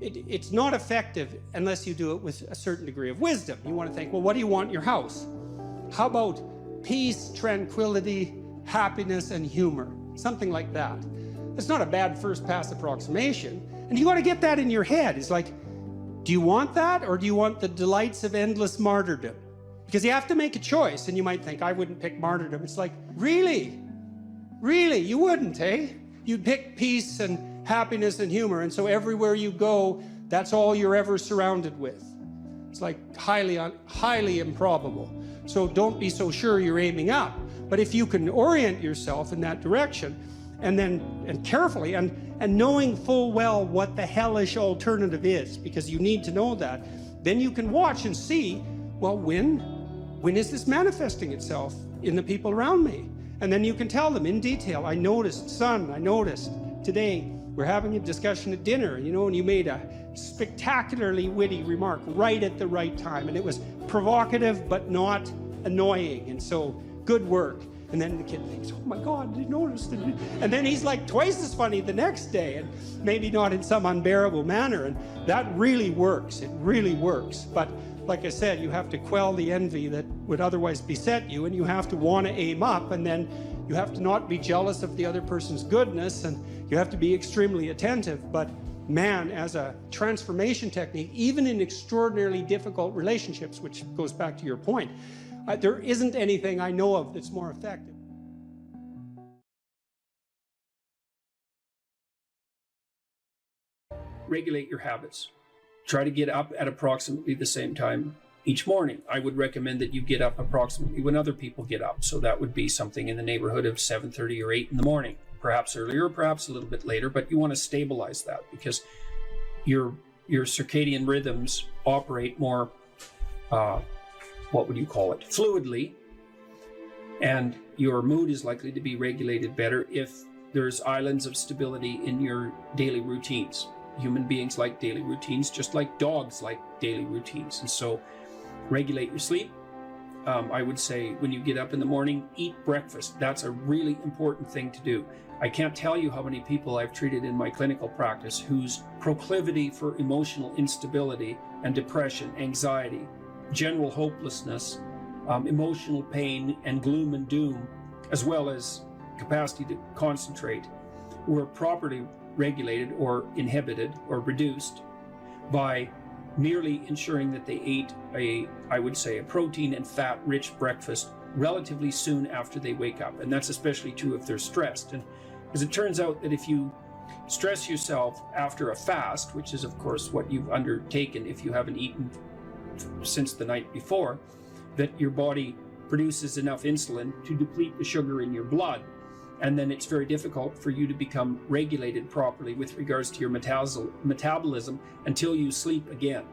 It's not effective unless you do it with a certain degree of wisdom. You want to think, well, what do you want in your house? How about peace, tranquility, happiness, and humor? Something like that. It's not a bad first pass approximation. And you got to get that in your head. It's like, do you want that, or do you want the delights of endless martyrdom? Because you have to make a choice, and you might think, I wouldn't pick martyrdom. It's like, really? Really? You wouldn't, eh? You'd pick peace and happiness and humor, and so everywhere you go, that's all you're ever surrounded with. It's like highly improbable. So don't be so sure you're aiming up. But if you can orient yourself in that direction, and carefully, and knowing full well what the hellish alternative is, because you need to know that, then you can watch and see, well, when is this manifesting itself in the people around me? And then you can tell them in detail, I noticed today we're having a discussion at dinner, you know, and you made a spectacularly witty remark right at the right time, and it was provocative but not annoying, and so good work. And then the kid thinks, oh my God, you noticed it. And then he's like twice as funny the next day, and maybe not in some unbearable manner, and that really works. It really works. But like I said, you have to quell the envy that would otherwise beset you, and you have to want to aim up, and then you have to not be jealous of the other person's goodness, and you have to be extremely attentive. But man, as a transformation technique, even in extraordinarily difficult relationships, which goes back to your point, there isn't anything I know of that's more effective. Regulate your habits. try to get up at approximately the same time each morning. I would recommend that you get up approximately when other people get up. So that would be something in the neighborhood of 7:30 or 8 in the morning, perhaps earlier, perhaps a little bit later, but you want to stabilize that because your circadian rhythms operate more, fluidly, and your mood is likely to be regulated better if there's islands of stability in your daily routines. Human beings like daily routines, just like dogs like daily routines. And so regulate your sleep. I would say when you get up in the morning, eat breakfast. That's a really important thing to do. I can't tell you how many people I've treated in my clinical practice whose proclivity for emotional instability and depression, anxiety, general hopelessness, emotional pain and gloom and doom, as well as capacity to concentrate, were properly regulated or inhibited or reduced by merely ensuring that they ate a protein and fat rich breakfast relatively soon after they wake up. And that's especially true if they're stressed. And as it turns out that if you stress yourself after a fast, which is of course what you've undertaken if you haven't eaten since the night before, that your body produces enough insulin to deplete the sugar in your blood. And then it's very difficult for you to become regulated properly with regards to your metabolism until you sleep again.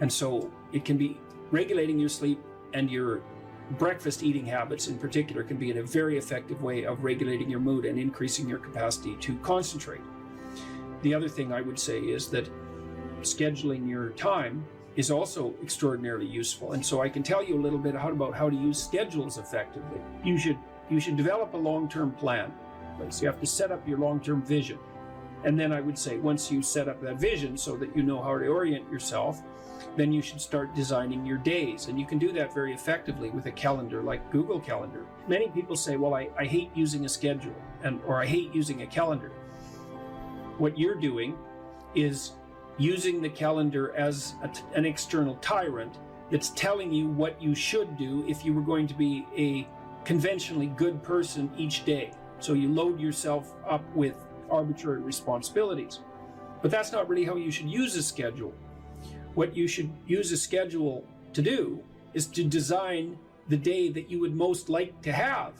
And so it can be regulating your sleep, and your breakfast eating habits in particular can be a very effective way of regulating your mood and increasing your capacity to concentrate. The other thing I would say is that scheduling your time is also extraordinarily useful. And so I can tell you a little bit about how to use schedules effectively. You should develop a long-term plan. So you have to set up your long-term vision. And then I would say once you set up that vision so that you know how to orient yourself, then you should start designing your days. And you can do that very effectively with a calendar like Google Calendar. Many people say, well, I hate using a schedule or I hate using a calendar. What you're doing is using the calendar as an external tyrant that's telling you what you should do if you were going to be a conventionally good person each day. So you load yourself up with arbitrary responsibilities. But that's not really how you should use a schedule. What you should use a schedule to do is to design the day that you would most like to have.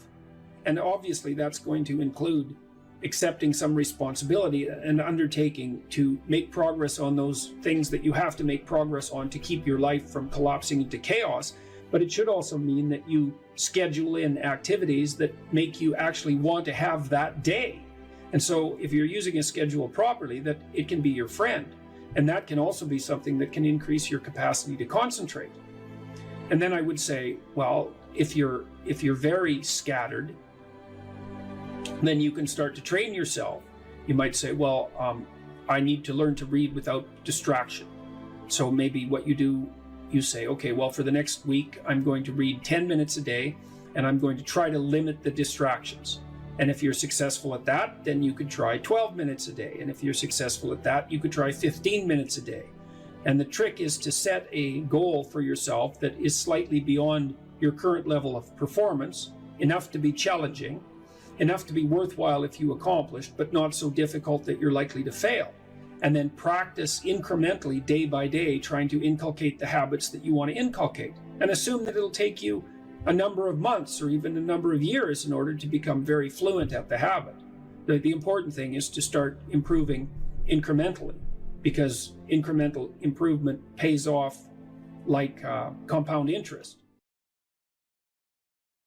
And obviously that's going to include accepting some responsibility and undertaking to make progress on those things that you have to make progress on to keep your life from collapsing into chaos. But it should also mean that you schedule in activities that make you actually want to have that day. And so if you're using a schedule properly, that it can be your friend. And that can also be something that can increase your capacity to concentrate. And then I would say, well, if you're very scattered, then you can start to train yourself. You might say, well, I need to learn to read without distraction. So maybe what you do, you say, okay, well, for the next week, I'm going to read 10 minutes a day, and I'm going to try to limit the distractions. And if you're successful at that, then you could try 12 minutes a day. And if you're successful at that, you could try 15 minutes a day. And the trick is to set a goal for yourself that is slightly beyond your current level of performance, enough to be challenging, enough to be worthwhile if you accomplish, but not so difficult that you're likely to fail. And then practice incrementally, day by day, trying to inculcate the habits that you want to inculcate. And assume that it'll take you a number of months or even a number of years in order to become very fluent at the habit. The important thing is to start improving incrementally, because incremental improvement pays off like compound interest.